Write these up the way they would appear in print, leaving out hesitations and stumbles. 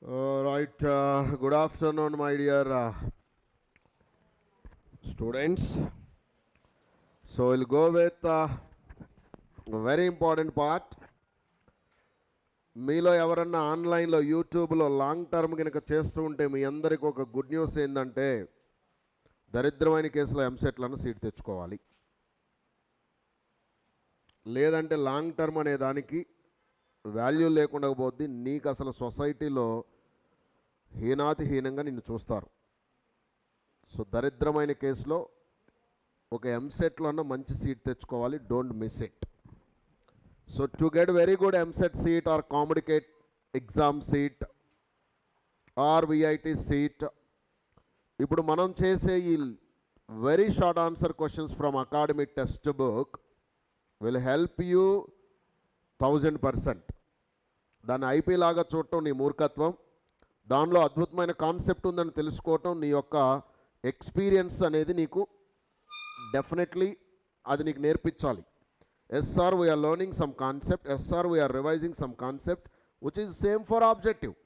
Right. Good afternoon, my dear students. So we'll go with a very important part. మీలో ఎవరన్నా ఆన్లైన్లో యూట్యూబ్లో long term కనుక చేస్తూ ఉంటే మీ అందరికీ ఒక గుడ్ న్యూస్ ఏంటంటే దరిద్రమైన కేసులో ఎంసెట్లను సీట్ తెచ్చుకోవాలి. లేదంటే లాంగ్ టర్మ్ అనే దానికి వాల్యూ లేకుండా పోద్ది. నీకు అసలు సొసైటీలో హీనాతిహీనంగా నిన్ను చూస్తారు. సో దరిద్రమైన కేసులో ఒక ఎంసెట్లో అన్న మంచి సీట్ తెచ్చుకోవాలి. Don't miss it. So to get very good EAMCET seat or competitive exam seat or VIT seat, ఇప్పుడు మనం చేసే ఈ very short answer questions from academic text book will help you 1000%. దాన్ని ఐపీ లాగా చూడటం నీ మూర్ఖత్వం. దానిలో అద్భుతమైన కాన్సెప్ట్ ఉందని తెలుసుకోవటం నీ యొక్క ఎక్స్పీరియన్స్ అనేది నీకు డెఫినెట్లీ అది నీకు నేర్పించాలి. Yes sir we're learning some concept, yes sir we're revising some concept which is same for objective.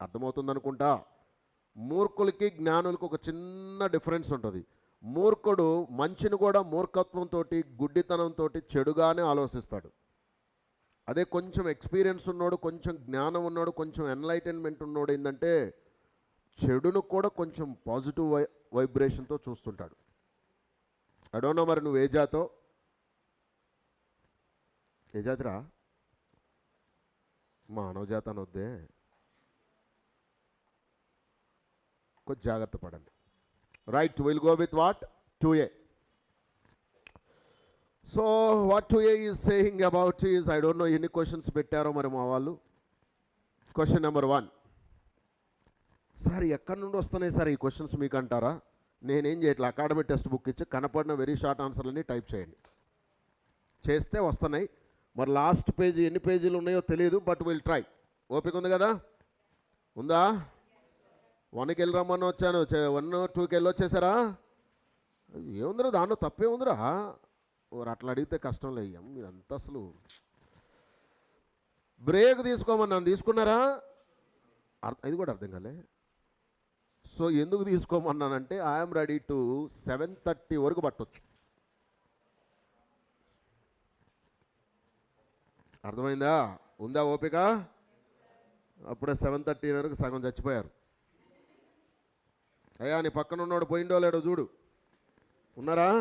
అర్థమవుతుందనుకుంటా. మూర్ఖులకి జ్ఞానులకి ఒక చిన్న డిఫరెన్స్ ఉంటుంది. మూర్ఖుడు మంచిని కూడా మూర్ఖత్వంతో గుడ్డితనంతో చెడుగానే ఆలోచిస్తాడు. అదే కొంచెం ఎక్స్పీరియన్స్ ఉన్నోడు, కొంచెం జ్ఞానం ఉన్నాడు, కొంచెం ఎన్లైటన్మెంట్ ఉన్నోడు ఏంటంటే చెడును కూడా కొంచెం పాజిటివ్ వైబ్రేషన్తో చూస్తుంటాడు. ఐ డోంట్ నో మరి నువ్వు ఏ జాతో, ఏ జాతిరా? మానవ జాత అనొద్దే, కొంచెం జాగ్రత్త పడండి. Right, will go with what 2A. So what 2A is saying about is, I don't know ఎన్ని క్వశ్చన్స్ పెట్టారో మరి మా వాళ్ళు. Question number 1. సార్ ఎక్కడి నుండి వస్తున్నాయి సార్ ఈ క్వశ్చన్స్ మీకు అంటారా? నేనేం చేయట్లే, అకాడమిక్ టెక్స్ట్ బుక్ ఇచ్చి కనపడిన వెరీ షార్ట్ ఆన్సర్లని టైప్ చేయండి. చేస్తే వస్తున్నాయి. మరి లాస్ట్ పేజీ ఎన్ని పేజీలు ఉన్నాయో తెలియదు, బట్ విల్ ట్రై. ఓపిక ఉంది కదా? ఉందా? 1కి వెళ్ళి రమ్మని వచ్చాను, 1, 2కి వెళ్ళి వచ్చేసారా? ఏముందిరా దాంట్లో తప్పే ఉందిరా? ఓరు అట్లా అడిగితే కష్టం లేయ్యాం మీరు అంత. అసలు బ్రేక్ తీసుకోమన్నాను, తీసుకున్నారా? ఇది కూడా అర్థం కాలే. సో ఎందుకు తీసుకోమన్నానంటే ఐఎమ్ రెడీ టు 7:30 వరకు పట్టవచ్చు. అర్థమైందా? ఉందా ఓపిక? అప్పుడే 7:30 వరకు సగం చచ్చిపోయారు. అయ్యా నీ పక్కన ఉన్నాడు పోయిండో లేడో చూడు. ఉన్నారా?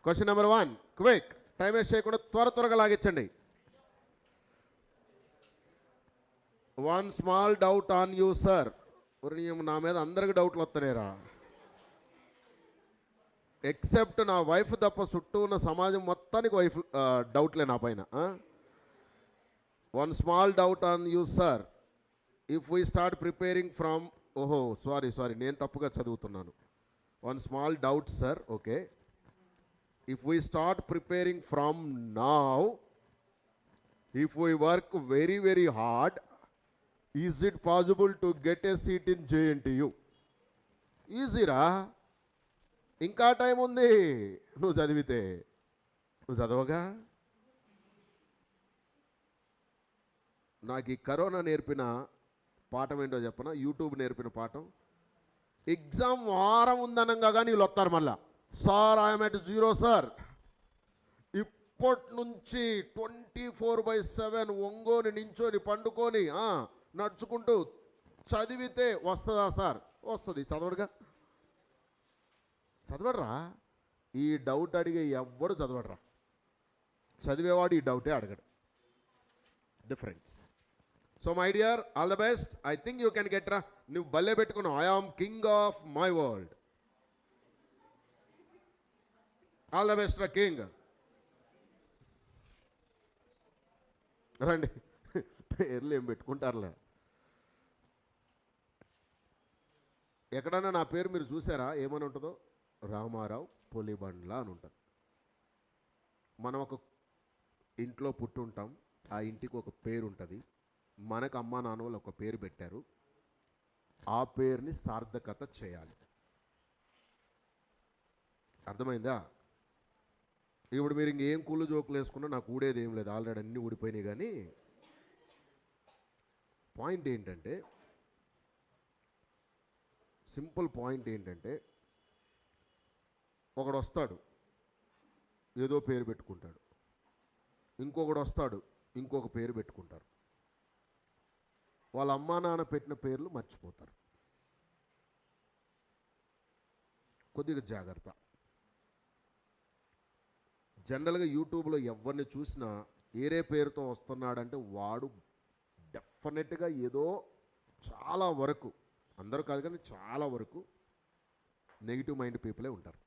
Question number 1, quick, time waste చేయకుండా త్వరగా లాగించండి. 1 small doubt on you sir. నా మీద అందరికి డౌట్లు వస్తున్నాయిరా, ఎక్సెప్ట్ నా వైఫ్ తప్ప చుట్టూ ఉన్న సమాజం మొత్తానికి డౌట్లే నా పైన. 1 small doubt on you sir. If we start preparing from, ఓహో సారీ నేను తప్పుగా చదువుతున్నాను. 1 small doubt sir. Okay, if we start preparing from now, if we work very hard, is it possible to get a seat in JNTU? Easy రా, ఇంకా time ఉంది. నువ్వు చదివితే, నువ్వు చదవగా. నాకు ఈ కరోనా నేర్పిన పాఠం ఏంటో చెప్పనా? యూట్యూబ్ నేర్పిన పాఠం. ఎగ్జామ్ వారం ఉందనంగా కానీ వీళ్ళు వస్తారు మళ్ళా. Sir I'm at 0 sir. ఇప్పటి నుంచి 24/7 ఒంగోని నించోని పండుకొని నడుచుకుంటూ చదివితే వస్తుందా సార్? వస్తుంది. చదవడరా. ఈ డౌట్ అడిగే ఎవ్వడు చదవడరా. చదివేవాడు ఈ డౌటే అడగడు. Difference. So my dear, all the best. I think you can get రా. నువ్వు భలే పెట్టుకున్నావు, I am king of my world. All the best రా కింగ్. రండి, పేర్లు ఏం పెట్టుకుంటారులే. ఎక్కడన్నా నా పేరు మీరు చూసారా? ఏమని ఉంటుందో? రామారావు పులిబండ్ల అని ఉంటుంది. మనం ఒక ఇంట్లో పుట్టుంటాం, ఆ ఇంటికి ఒక పేరు ఉంటుంది. మనకు అమ్మా నాన్న వాళ్ళు ఒక పేరు పెట్టారు. ఆ పేరుని సార్థకత చేయాలి. అర్థమైందా? ఇప్పుడు మీరు ఇంకేం కూలు జోకులు వేసుకున్నా నాకు ఊడేది ఏం లేదు. ఆల్రెడీ అన్నీ ఊడిపోయినాయి. కానీ పాయింట్ ఏంటంటే, సింపుల్ పాయింట్ ఏంటంటే, ఒకడు వస్తాడు ఏదో పేరు పెట్టుకుంటాడు, ఇంకొకడు వస్తాడు ఇంకొక పేరు పెట్టుకుంటారు. వాళ్ళ అమ్మా నాన్న పెట్టిన పేర్లు మర్చిపోతారు. కొద్దిగా జాగ్రత్త. జనరల్గా యూట్యూబ్లో ఎవరిని చూసినా ఏరే పేరుతో వస్తున్నాడంటే వాడు డెఫినెట్గా ఏదో చాలా వరకు, అందరూ కాదు కానీ చాలా వరకు నెగిటివ్ మైండ్ పీపులే ఉంటారు.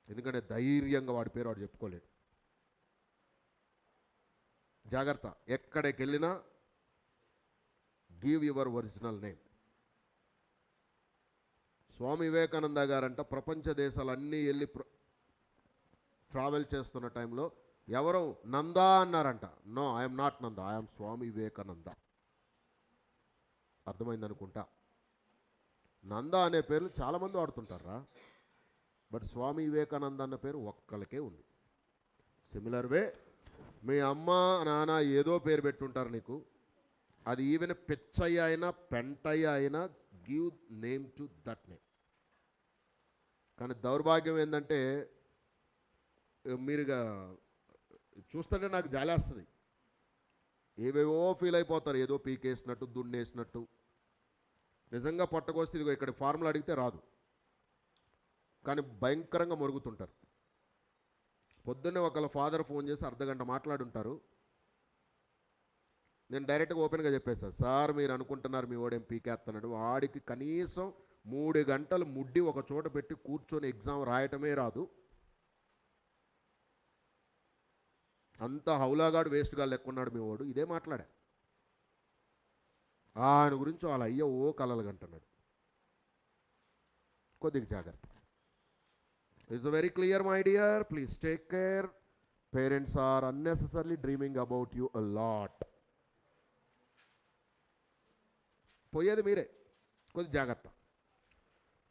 ఎందుకంటే ధైర్యంగా వాడి పేరు వాడు చెప్పుకోలేడు. జాగ్రత్త. ఎక్కడికి వెళ్ళినా give your original name. Swami Vivekananda గారంట ప్రపంచ దేశాలన్నీ వెళ్ళి ట్రావెల్ చేస్తున్న టైంలో ఎవరో నందా అన్నారంట. No, I'm not Nanda, I'm Swami Vivekananda. అర్థమైంది అనుకుంటా. నందా అనే పేర్లు చాలామంది వాడుతుంటారా, బట్ స్వామి వివేకానంద అన్న పేరు ఒక్కరికే ఉంది. సిమిలర్ వే మీ అమ్మ నాన్న ఏదో పేరు పెట్టుంటారు నీకు, అది ఈవెన్ పిచ్చయ్య అయినా పెంటయ్య అయినా give name to that name. కానీ దౌర్భాగ్యం ఏంటంటే, మీరుగా చూస్తుంటే నాకు జాలేస్తుంది. ఏవేవో ఫీల్ అయిపోతారు, ఏదో పీకేసినట్టు దున్నేసినట్టు. నిజంగా పొట్టకొస్తే ఇదిగో ఇక్కడ ఫార్ములా అడిగితే రాదు, కానీ భయంకరంగా మొరుగుతుంటారు. పొద్దున్నే ఒకళ్ళ ఫాదర్ ఫోన్ చేసి అర్ధగంట మాట్లాడుంటారు. నేను డైరెక్ట్గా ఓపెన్గా చెప్పేసాను, సార్ మీరు అనుకుంటున్నారు మీ వాడేం పీకేస్తున్నాడు, వాడికి కనీసం 3 గంటలు ముడ్డి ఒక చోట పెట్టి కూర్చొని ఎగ్జామ్ రాయటమే రాదు, అంత హౌలాగాడు వేస్ట్గా లెక్కున్నాడు మీ వాడు. ఇదే మాట్లాడా. ఆయన గురించి వాళ్ళ అయ్య ఓ కలలు కంటున్నాడు. కొద్దిగా జాగ్రత్త. It's very clear my dear, please take care. Parents are unnecessarily dreaming about you a lot. పోయేది మీరే, కొద్ది జాగ్రత్త.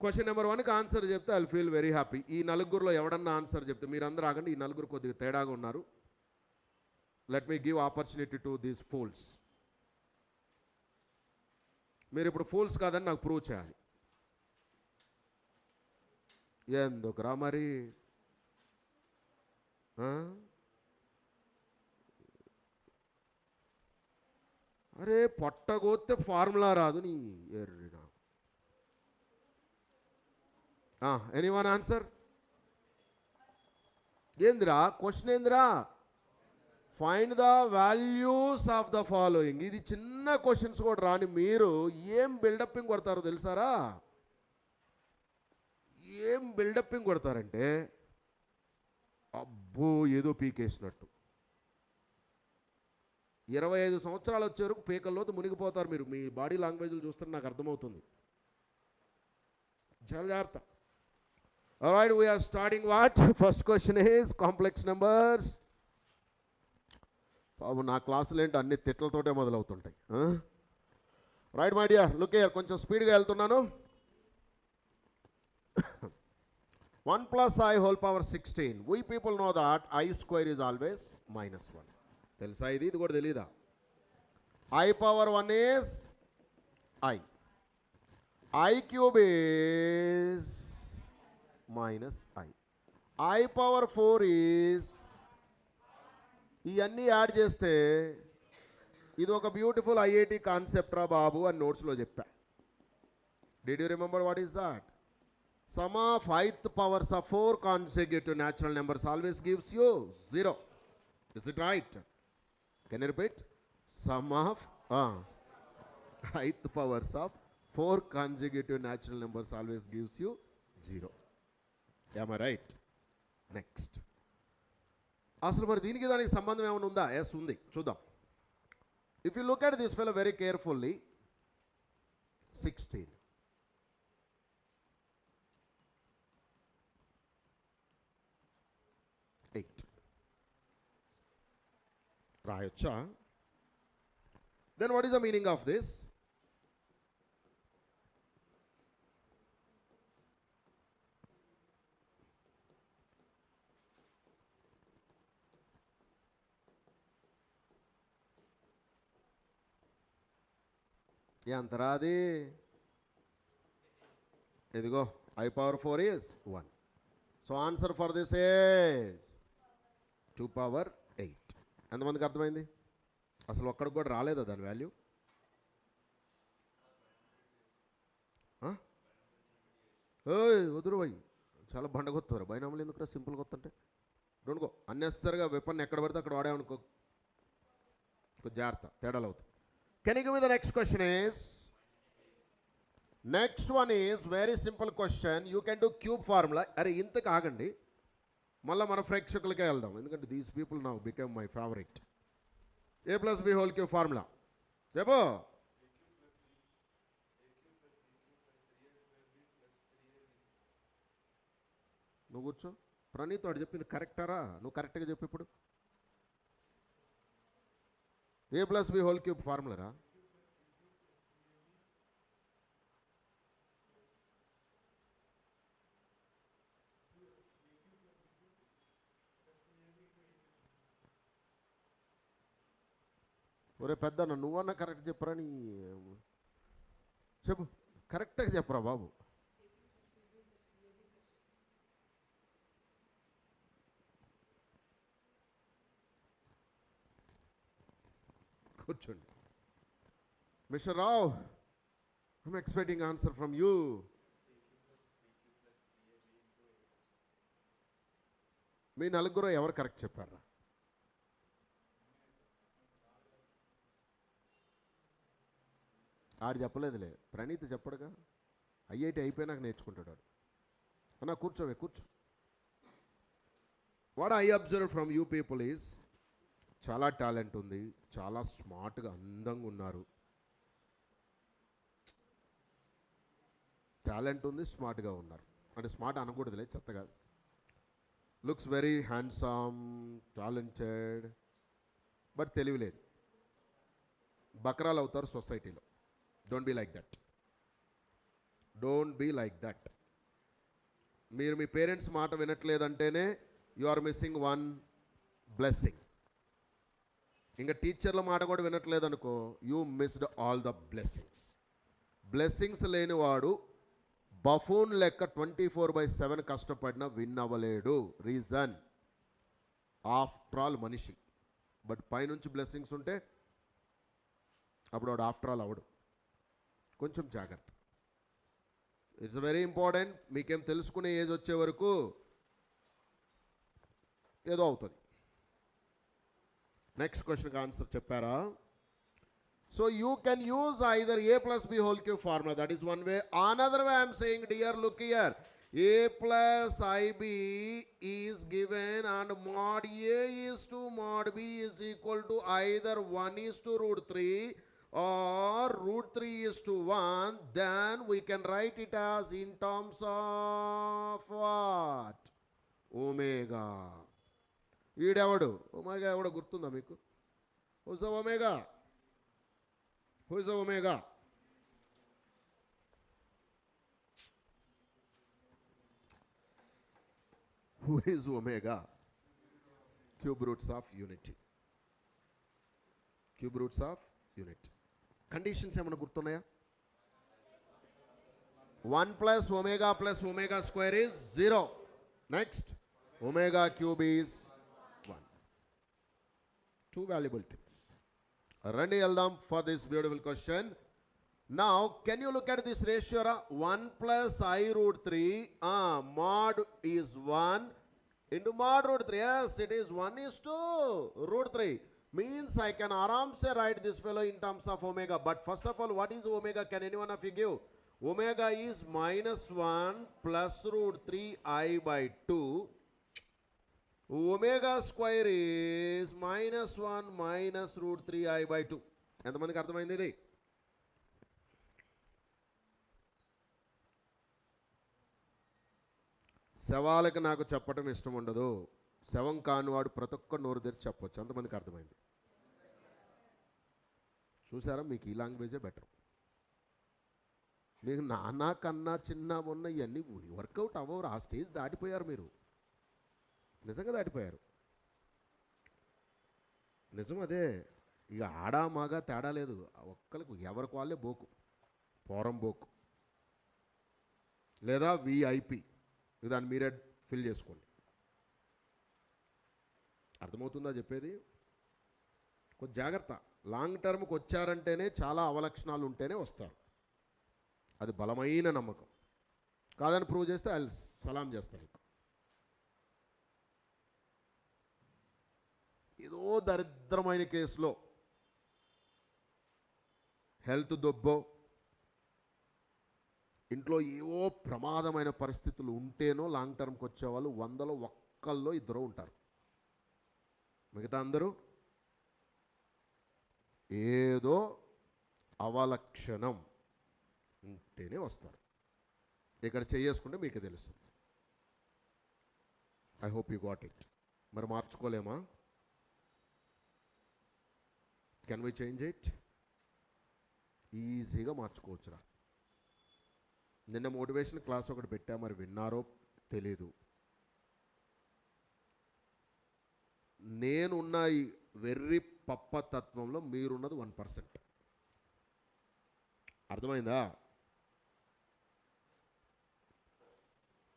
క్వశ్చన్ నెంబర్ 1కి ఆన్సర్ చెప్తే ఐ ఫీల్ వెరీ హ్యాపీ. ఈ నలుగురిలో ఎవడన్నా ఆన్సర్ చెప్తే, మీరందరూ ఆగండి, ఈ నలుగురు కొద్దిగా తేడాగా ఉన్నారు. Let me give opportunity to these fools. మీరు ఇప్పుడు ఫూల్స్ కాదని నాకు ప్రూవ్ చేయాలి. ఎందుకురా మరి? అరే పొట్టగోస్తే ఫార్ములా రాదు నీ ఎర్రినా. Anyone answer? ఏందిరా క్వశ్చన్? ఏందిరా? Find the values of the following. ఇది చిన్న క్వశ్చన్స్ కూడా రాని మీరు ఏం బిల్డప్పింగ్ కొడతారో తెలుసారా? ఏం బిల్డప్పింగ్ కొడతారంటే, అబ్బో ఏదో పీకేసినట్టు. 25 సంవత్సరాలు వచ్చే వరకు పీకల్లోతు మునిగిపోతారు మీరు. మీ బాడీ లాంగ్వేజ్లు చూస్తుంటే నాకు అర్థమవుతుంది. చాలా జాగ్రత్త. Alright, we're starting what? First question is complex numbers. బాబు నా క్లాసులు ఏంటి అన్ని తిట్లతోటే మొదలవుతుంటాయి. Right my dear, look here, కొంచెం స్పీడ్గా వెళ్తున్నాను. 1 + i whole power 16. We people know that I square is always -1. తెలుసా ఇది? ఇది కూడా తెలీదా? I power 1 is I. I cube is -i. I power 4 is, ఇవన్నీ యాడ్ చేస్తే ఇది ఒక బ్యూటిఫుల్ IIT కాన్సెప్ట్ రా బాబు అని నోట్స్లో చెప్పా. Did you remember what is that? Sum of ith powers of 4 consecutive natural numbers always gives you 0. Is it right? Can you repeat? Sum of ith powers of 4 consecutive natural numbers always gives you 0. Am I right? Next. అసలు మరి దీనికి దానికి సంబంధం ఏమైనా ఉందా? Yes ఉంది, చూద్దాం. If you look at this fellow very carefully, 16. 8 రాయొచ్చా? Then what is the meaning of this? ఎంతరా అది? ఇదిగో I power 4 is 1. So answer for this is 2 power 8. ఎంతమందికి అర్థమైంది? అసలు ఒక్కడికి కూడా రాలేదా దాని వాల్యూ? వదురు పోయి చాలా బండ కొత్తారు. బైనాములు ఎందుకు సింపుల్ కొత్తంటే డోంట్ గో. అన్నెసరిగా వెపన్ ఎక్కడ పడితే అక్కడ వాడేమనుకో, కొంచెం జాగ్రత్త, తేడాలు అవుతాయి. Can you give me the next question is, next one is very simple question. You can do cube formula. అరే ఇంతకు ఆగండి, మళ్ళీ మన ప్రేక్షకులకే వెళ్దాం, ఎందుకంటే these people now become my favourite. a+b² formula చెప్పు. నువ్వు కూర్చో. ప్రణీత్ వాడు చెప్పింది కరెక్టారా? నువ్వు కరెక్ట్గా చెప్పు. ఇప్పుడు a+b³ ఫార్ములారా? ఒరే పెద్దన్న, నువ్వన్నా కరెక్ట్ చెప్పరా? నీ చెప్పు, కరెక్ట్గా చెప్పరా బాబు. కూర్చోండి. Mister Rao, I'm expecting answer from you. మీ నలుగురు ఎవరు కరెక్ట్ చెప్పారా? ఆడు చెప్పలేదులే, ప్రణీత్ చెప్పడుగా. ఐఐటి అయిపోయినాక నేర్చుకుంటాడు వాడు. అన్నా కూర్చోవే, కూర్చో. What I observe from you people is, చాలా టాలెంట్ ఉంది, చాలా స్మార్ట్గా అందంగా ఉన్నారు. టాలెంట్ ఉంది, స్మార్ట్గా ఉన్నారు. అంటే స్మార్ట్ అనకూడదులే, చెత్తగా. Looks very handsome, talented, but తెలివిలేదు. బకరాలు అవుతారు సొసైటీలో. Don't be like that. Don't be like that. మీరు మీ పేరెంట్స్ మాట వినట్లేదంటేనే you are missing one blessing. ఇంకా టీచర్ల మాట కూడా వినట్లేదనుకో, you missed all the blessings. Blessings లేనివాడు బఫూన్ లెక్క 24/7 కష్టపడినా విన్ అవ్వలేడు. రీజన్, ఆఫ్టర్ ఆల్ మనిషి. బట్ పైనుంచి బ్లెస్సింగ్స్ ఉంటే అప్పుడు వాడు ఆఫ్టర్ ఆల్ అవడు. కొంచెం జాగ్రత్త. It's very important. మీకేం తెలుసుకునే ఏజ్ వచ్చే వరకు ఏదో అవుతుంది. నెక్స్ట్ క్వశ్చన్కి ఆన్సర్ చెప్పారా? So you can use either a+b³ formula. That is one way. Another way I'm saying, dear look here, a+ib is given and mod a is to mod b is equal to either 1 is to √3 or √3 is to 1, then we can write it as in terms of what? Omega. ఈడెవడు? Omega ఎవడో గుర్తుందా మీకు? Who's the omega? Who's the omega? Who is omega? Cube roots of unity. Cube roots of unity. Conditions ఏమైనా గుర్తున్నాయా? 1 + omega + omega square is 0. Next, omega cube is 1. Two valuable things. Randi వెళ్దాం for this beautiful question. Now, can you look at this ratio? 1 + i√3, mod is 1 into mod √3. Yes, it is 1 is to √3. Means I can aram say write this fellow in terms of omega. But first of all, what is omega? Can anyone of you give? Omega is -1 plus √3i/2. Omega square is -1 minus √3i/2. ఎంతమందికి అర్థమైంది ఇది? శవాలకు నాకు చెప్పటం ఇష్టం ఉండదు. శవం కానివాడు ప్రతి ఒక్క నోరు తెరిచి చెప్పవచ్చు. అంతమందికి అర్థమైంది? చూసారా, మీకు ఈ లాంగ్వేజే బెటర్. మీకు నాన్న కన్నా చిన్న ఉన్న ఇవన్నీ వర్కౌట్ అవ్వరు. ఆ స్టేజ్ దాటిపోయారు మీరు, నిజంగా దాటిపోయారు. నిజం అదే. ఇక ఆడా మాగా తేడా లేదు, ఒక్కరికి ఎవరికి వాళ్ళే బోకు, పోరం బోకు లేదా విఐపి, దాన్ని మీరే ఫిల్ చేసుకోండి. అర్థమవుతుందా చెప్పేది? కొంచెం జాగ్రత్త. లాంగ్ టర్మ్కి వచ్చారంటేనే చాలా అవలక్షణాలు ఉంటేనే వస్తారు, అది బలమైన నమ్మకం. కాదని ప్రూవ్ చేస్తే ఆయన సలాం చేస్తాను. ఏదో దరిద్రమైన కేసులో హెల్త్ దొబ్బో, ఇంట్లో ఏవో ప్రమాదమైన పరిస్థితులు ఉంటేనో లాంగ్ టర్మ్కి వచ్చేవాళ్ళు 100లో 1 2 ఉంటారు. మిగతా అందరూ ఏదో అవలక్షణం ఉంటేనే వస్తారు. ఇక్కడ చేసుకుంటే మీకు తెలుస్తుంది. I hope you got it. మరి మార్చుకోలేమా? Can we change it? ఈజీగా మార్చుకోవచ్చురా. నిన్న మోటివేషన్ క్లాస్ ఒకటి పెట్టా, మరి విన్నారో తెలీదు. నేనున్న ఈ వెర్రి పప్ప తత్వంలో మీరున్నది 1%. అర్థమైందా?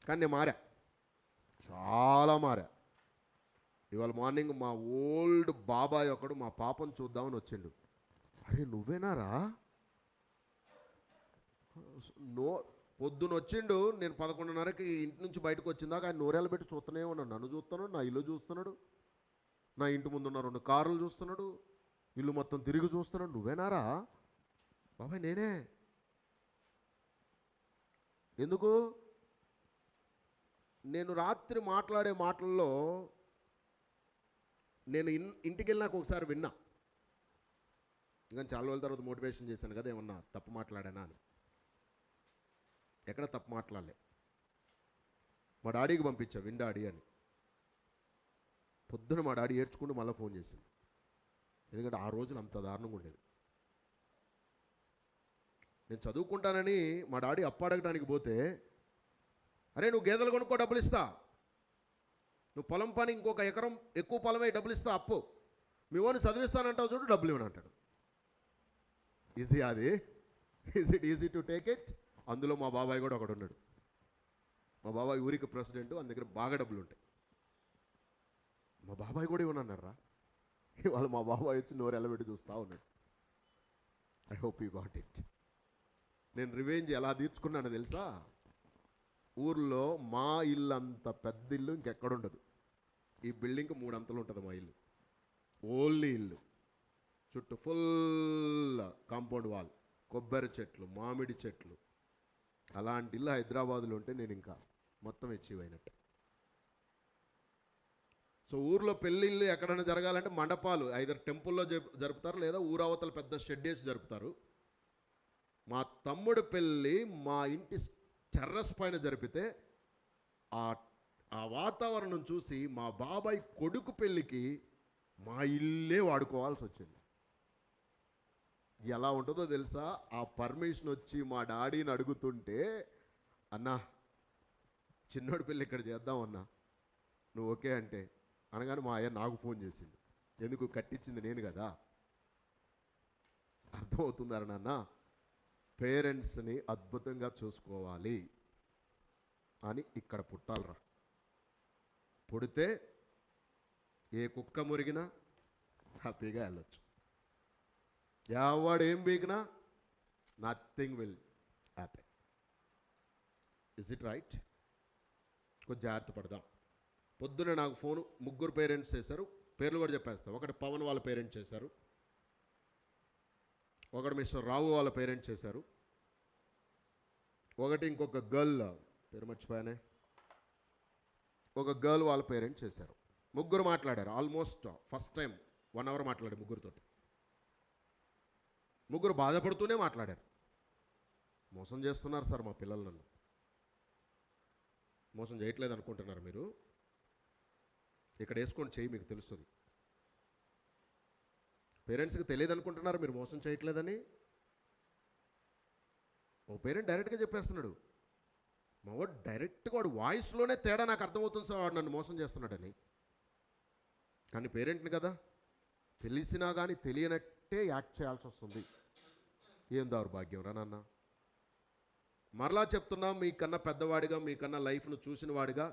కానీ నేను మారా, చాలా మారా. ఇవాళ మార్నింగ్ మా ఓల్డ్ బాబాయ్ ఒకడు మా పాపను చూద్దామని వచ్చిండు. అరే నువ్వేనారా? పొద్దున వచ్చిండు. నేను 11:30కి ఇంటి నుంచి బయటకు వచ్చిందాక ఆయన నూరేళ్ళు పెట్టి చూస్తూనే ఉన్నాను. నన్ను చూస్తున్నాడు, నా ఇల్లు చూస్తున్నాడు, నా ఇంటి ముందున్న 2 కార్లు చూస్తున్నాడు, ఇల్లు మొత్తం తిరిగి చూస్తున్నాడు. నువ్వేనారా? బాబాయ్ నేనే. ఎందుకు? నేను రాత్రి మాట్లాడే మాటల్లో నేను ఇంటికి వెళ్ళినాక ఒకసారి విన్నా. ఇంకా చాలా రోజుల తర్వాత మోటివేషన్ చేశాను కదా, ఏమన్నా తప్పు మాట్లాడానా అని. ఎక్కడ తప్పు మాట్లాడలే. మా డాడీకి పంపించా, విన్ డాడీ అని. పొద్దున మా డాడీ ఏడ్చుకుంటూ మళ్ళీ ఫోన్ చేసింది. ఎందుకంటే ఆ రోజున అంత దారుణంగా ఉండేది. నేను చదువుకుంటానని మా డాడీ అప్పు అడగడానికి పోతే, అరే నువ్వు గేదెలు కొనుక్కో డబ్బులు ఇస్తా, నువ్వు పొలం పని ఇంకొక ఎకరం ఎక్కువ పొలమే డబ్బులు ఇస్తా, అప్పు మీ ఓన్ చదివిస్తానంటావు చూడు, డబ్బులు ఇవ్వనంటాడు. ఈజీ అది? Is it easy to take it? అందులో మా బాబాయ్ కూడా ఒకడు ఉన్నాడు. మా బాబాయ్ ఊరికి ప్రెసిడెంట్, ఆయన దగ్గర బాగా డబ్బులు ఉంటాయి. మా బాబాయ్ కూడా ఇవ్వనన్నారా? ఇవాళ మా బాబాయ్ వచ్చి నోరు ఎలబెట్టి చూస్తూ ఉన్నాడు. I hope you got it. నేను రివెంజ్ ఎలా తీర్చుకున్నానో తెలుసా? ఊర్లో మా ఇల్లు అంత పెద్ద ఇల్లు ఇంకెక్కడుండదు. ఈ బిల్డింగ్కి 3 అంతలు ఉంటుంది మా ఇల్లు, ఓన్లీ ఇల్లు. చుట్టూ ఫుల్ కాంపౌండ్ వాల్, కొబ్బరి చెట్లు, మామిడి చెట్లు. అలాంటి ఇల్లు హైదరాబాదులో ఉంటే నేను ఇంకా మొత్తం అచీవ్ అయినట్టు. సో ఊర్లో పెళ్ళిళ్ళు ఎక్కడైనా జరగాలంటే మండపాలు ఐదర్ టెంపుల్లో జరుపుతారు, లేదా ఊరవతల పెద్ద షెడ్ వేసి జరుపుతారు. మా తమ్ముడు పెళ్ళి మా ఇంటి టెర్రస్ పైన జరిపితే ఆ వాతావరణం చూసి మా బాబాయ్ కొడుకు పెళ్ళికి మా ఇల్లే వాడుకోవాల్సి వచ్చింది. ఎలా ఉంటుందో తెలుసా? ఆ పర్మిషన్ వచ్చి మా డాడీని అడుగుతుంటే, అన్నా చిన్నోడి పెళ్ళి ఇక్కడ చేద్దామన్నా, నువ్వు ఓకే అంటే అనగానే మా అయ్య నాకు ఫోన్ చేసింది. ఎందుకు? కట్టించింది నేను కదా. అర్థమవుతుందా నాన్న? పేరెంట్స్ని అద్భుతంగా చూసుకోవాలి అని ఇక్కడ పుట్టాలరా. పుడితే ఏ కుక్క మురిగినా హ్యాపీగా వెళ్ళొచ్చు. ఎవడు ఏం బీకినా nothing will happen. Is it right? కొంచెం జాగ్రత్త పడదాం. పొద్దున్న నాకు ఫోను 3 పేరెంట్స్ చేశారు. పేర్లు కూడా చెప్పేస్తాం. ఒకటి పవన్ వాళ్ళ పేరెంట్స్ చేశారు, ఒకటి మిస్టర్ రావు వాళ్ళ పేరెంట్స్ చేశారు, ఒకటి ఇంకొక గర్ల్, పేరు మర్చిపోయానే, ఒక గర్ల్ వాళ్ళ పేరెంట్స్ చేశారు. 3 మాట్లాడారు. ఆల్మోస్ట్ ఫస్ట్ టైం 1 అవర్ మాట్లాడారు 3 తోటి. 3 బాధపడుతూనే మాట్లాడారు. మోసం చేస్తున్నారు సార్ మా పిల్లలు, నన్ను మోసం చేయట్లేదు అనుకుంటున్నారు మీరు? ఇక్కడ వేసుకొని చేయి, మీకు తెలుస్తుంది. పేరెంట్స్కి తెలియదు అనుకుంటున్నారు మీరు మోసం చేయట్లేదని. ఓ పేరెంట్ డైరెక్ట్గా చెప్పేస్తున్నాడు. మా వాడు డైరెక్ట్గా వాడు వాయిస్లోనే తేడా నాకు అర్థమవుతుంది సార్, వాడు నన్ను మోసం చేస్తున్నాడని. కానీ పేరెంట్ని కదా, తెలిసినా కానీ తెలియనట్టే యాక్ట్ చేయాల్సి వస్తుంది. ఏం దౌర్భాగ్యం రా నాన్న. మరలా చెప్తున్నా, మీకన్నా పెద్దవాడిగా, మీకన్నా లైఫ్ను చూసిన వాడిగా,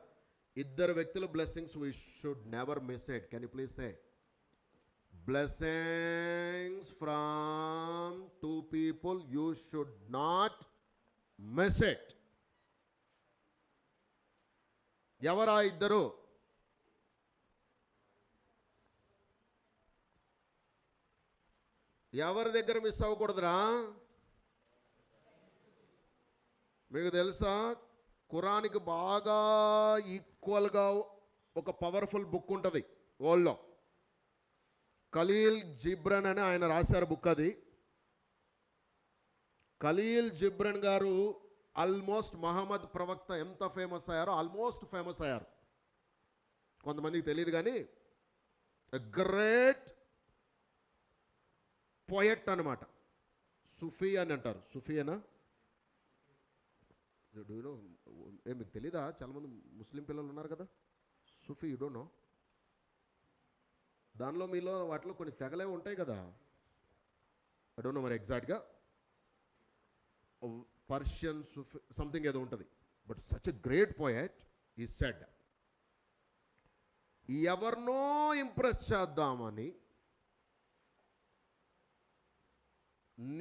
ఇద్దరు వ్యక్తుల blessings we should never miss it. Can you please say blessings from two people, you should not miss it. ఎవరా ఇద్దరు? ఎవరి దగ్గర మిస్ అవ్వకూడదురా? మీకు తెలుసా, ఖురాన్కి బాగా ఈక్వల్గా ఒక పవర్ఫుల్ బుక్ ఉంటుంది వరల్డ్లో. ఖలీల్ జిబ్రన్ అని ఆయన రాశారు బుక్. అది ఖలీల్ జిబ్రన్ గారు ఆల్మోస్ట్ మహమ్మద్ ప్రవక్త ఎంత ఫేమస్ అయ్యారో ఆల్మోస్ట్ ఫేమస్ అయ్యారు. కొంతమందికి తెలియదు కానీ గ్రేట్ పోయెట్ అనమాట. సుఫీ అని అంటారు. సుఫీనా? మీకు తెలీదా? చాలామంది ముస్లిం పిల్లలు ఉన్నారు కదా. Sufi, you don't know? దానిలో మీలో వాటిలో కొన్ని తెగలే ఉంటాయి కదా. ఐ డోంట్ నో మరి ఎగ్జాక్ట్గా. పర్షియన్ సుఫీ సంథింగ్ ఏదో ఉంటుంది. But such a great poet ఈ సెడ్, ఎవరినో ఇంప్రెస్ చేద్దామని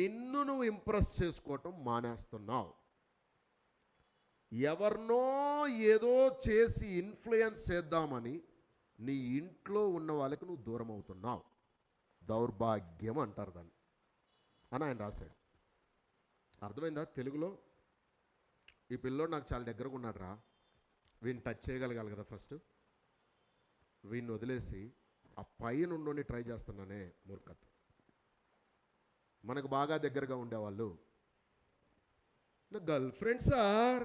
నిన్ను నువ్వు ఇంప్రెస్ చేసుకోవటం మానేస్తున్నావు. ఎవరినో ఏదో చేసి ఇన్ఫ్లుయెన్స్ చేద్దామని నీ ఇంట్లో ఉన్న వాళ్ళకి నువ్వు దూరం అవుతున్నావు. దౌర్భాగ్యం అంటారు దాన్ని అని ఆయన రాశాడు. అర్థమైందా తెలుగులో? ఈ పిల్లోడు నాకు చాలా దగ్గరగా ఉన్నాడు రా, వీడిని టచ్ చేయగలగాలి కదా ఫస్ట్. వీడిని వదిలేసి ఆ పైన ఉండి ట్రై చేస్తున్నానే మూర్ఖత్వం. మనకు బాగా దగ్గరగా ఉండేవాళ్ళు, నా గర్ల్ ఫ్రెండ్ సార్,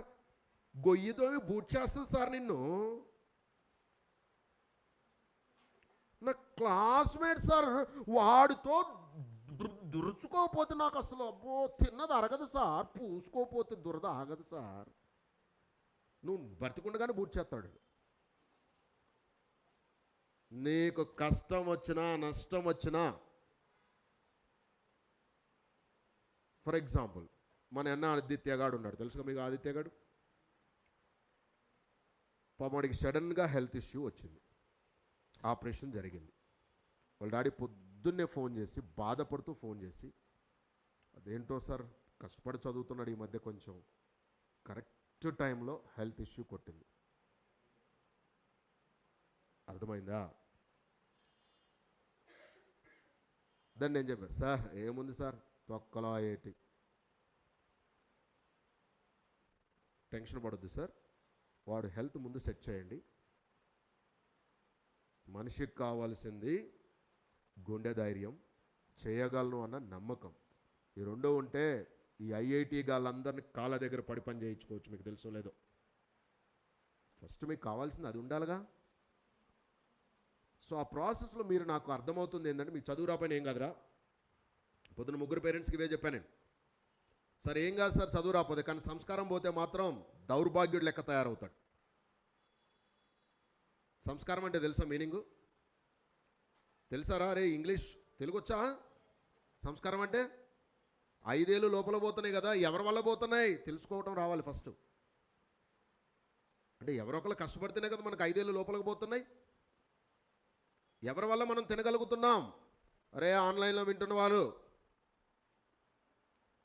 గొయ్యితో బూట్ చేస్తుంది సార్ నిన్ను, నా క్లాస్మేట్ సార్, వాడితో దురుచుకోకపోతే నాకు అసలు అబ్బో తిన్నది అరగదు సార్, పూసుకోపోతే దురద ఆగదు సార్. నువ్వు బ్రతికుండగానే బూట్ చేస్తాడు. నీకు కష్టం వచ్చినా నష్టం వచ్చినా, ఫర్ ఎగ్జాంపుల్ మన అన్న ఆదిత్యగాడు ఉన్నాడు, తెలుసుగా మీకు ఆదిత్యగాడు. పాపడికి సడన్గా హెల్త్ ఇష్యూ వచ్చింది, ఆపరేషన్ జరిగింది. వాళ్ళ డాడీ పొద్దున్నే ఫోన్ చేసి బాధపడుతూ ఫోన్ చేసి, అదేంటో సార్ కష్టపడి చదువుతున్నాడు ఈ మధ్య, కొంచెం కరెక్ట్ టైంలో హెల్త్ ఇష్యూ కొట్టింది. అర్థమైందా? దాన్ని నేను చెప్పాను, సార్ ఏముంది సార్ తొక్కలో ఏంటి, టెన్షన్ పడొద్దు సార్, వాడు హెల్త్ ముందు సెట్ చేయండి. మనిషికి కావాల్సింది గుండె ధైర్యం, చేయగలను అన్న నమ్మకం. ఈ రెండో ఉంటే ఈ ఐఐటి గాళ్ళందరినీ కాళ్ళ దగ్గర పడి పని చేయించుకోవచ్చు. మీకు తెలుసో లేదో, ఫస్ట్ మీకు కావాల్సింది అది ఉండాలిగా. సో ఆ ప్రాసెస్లో మీరు నాకు అర్థమవుతుంది ఏంటంటే, మీకు చదువు రాపైన ఏం కాదురా. పొద్దున ముగ్గురు పేరెంట్స్కి ఇవే చెప్పాను నేను, సార్ ఏం కాదు సార్ చదువు రాపోతే, కానీ సంస్కారం పోతే మాత్రం దౌర్భాగ్యుడు లెక్క తయారవుతాడు. సంస్కారం అంటే తెలుసా మీనింగు? తెలుసారా? అరే ఇంగ్లీష్ తెలుగు వచ్చా? సంస్కారం అంటే 5 ఏళ్ళు లోపల పోతున్నాయి కదా, ఎవరి వల్ల పోతున్నాయి తెలుసుకోవటం రావాలి ఫస్ట్. అంటే ఎవరొకరు కష్టపడితేనే కదా మనకు 5 ఏళ్ళు లోపలికి పోతున్నాయి. ఎవరి వల్ల మనం తినగలుగుతున్నాం? అరే ఆన్లైన్లో వింటున్న వారు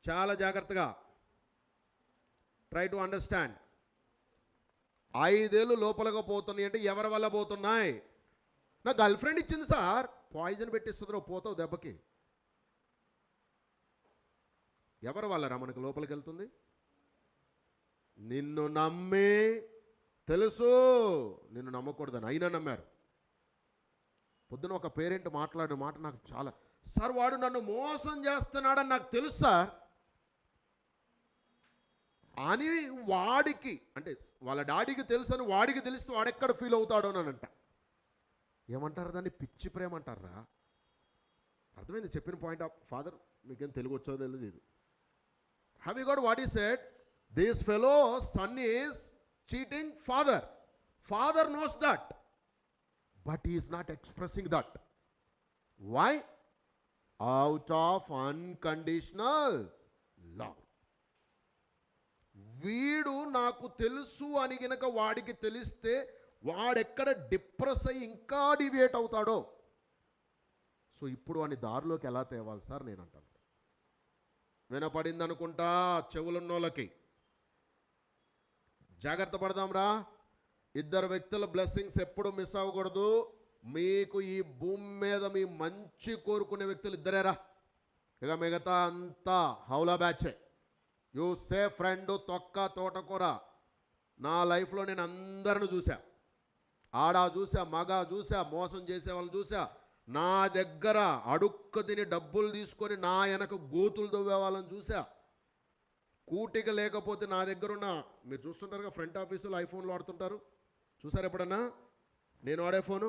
చాలా జాగ్రత్తగా ట్రై టు అండర్స్టాండ్. 5 ఏళ్ళు లోపలగా పోతున్నాయి అంటే ఎవరి వల్ల పోతున్నాయి? నా గర్ల్ ఫ్రెండ్ ఇచ్చింది సార్, పాయిజన్ పెట్టిస్తుందో పోతావు దెబ్బకి. ఎవరి వల్లరా మనకు లోపలికి వెళ్తుంది? నిన్ను నమ్మి, తెలుసు నిన్ను నమ్మకూడదని అయినా నమ్మారు. పొద్దున ఒక పేరెంట్ మాట్లాడిన మాట నాకు చాలా, సార్ వాడు నన్ను మోసం చేస్తున్నాడని నాకు తెలుసు సార్ అని, వాడికి అంటే వాళ్ళ డాడీకి తెలుసు అని వాడికి తెలిస్తే వాడెక్కడ ఫీల్ అవుతాడో అని అంట. ఏమంటారు దాన్ని? పిచ్చి ప్రేమ అంటారా? అర్థమైంది చెప్పిన పాయింట్ ఆఫ్ ఫాదర్? మీకేం తెలుగు వచ్చో తెలియదు ఇది. Have you got what I said? This fellow son is cheating father. Father knows that, but he is not expressing that. Why? Out of unconditional love. వీడు నాకు తెలుసు అని గనక వాడికి తెలిస్తే వాడెక్కడ డిప్రెస్ అయ్యి ఇంకా డివియేట్ అవుతాడో. సో ఇప్పుడు వాడిని దారిలోకి ఎలా తేవాలి సార్ నేను అంటాను. వినపడింది అనుకుంటా చెవులున్నోళ్ళకి. జాగ్రత్త పడదాంరా. ఇద్దరు వ్యక్తుల బ్లెస్సింగ్స్ ఎప్పుడు మిస్ అవ్వకూడదు. మీకు ఈ భూమి మీద మీ మంచి కోరుకునే వ్యక్తులు ఇద్దరేరా, ఇక మిగతా అంతా హౌలా బ్యాచే. యూ సే ఫ్రెండ్ తొక్క తోటకూర. నా లైఫ్లో నేను అందరిని చూసా. ఆడా చూసా, మగ చూసా, మోసం చేసే వాళ్ళని చూసా. నా దగ్గర అడుక్కు తిని డబ్బులు తీసుకొని నా వెనక గోతులు దవ్వే వాళ్ళని చూసా. కూటిక లేకపోతే నా దగ్గర ఉన్న, మీరు చూస్తుంటారుగా ఫ్రంట్ ఆఫీసులో ఐఫోన్లు వాడుతుంటారు, చూసారు ఎప్పుడన్నా? నేను వాడే ఫోను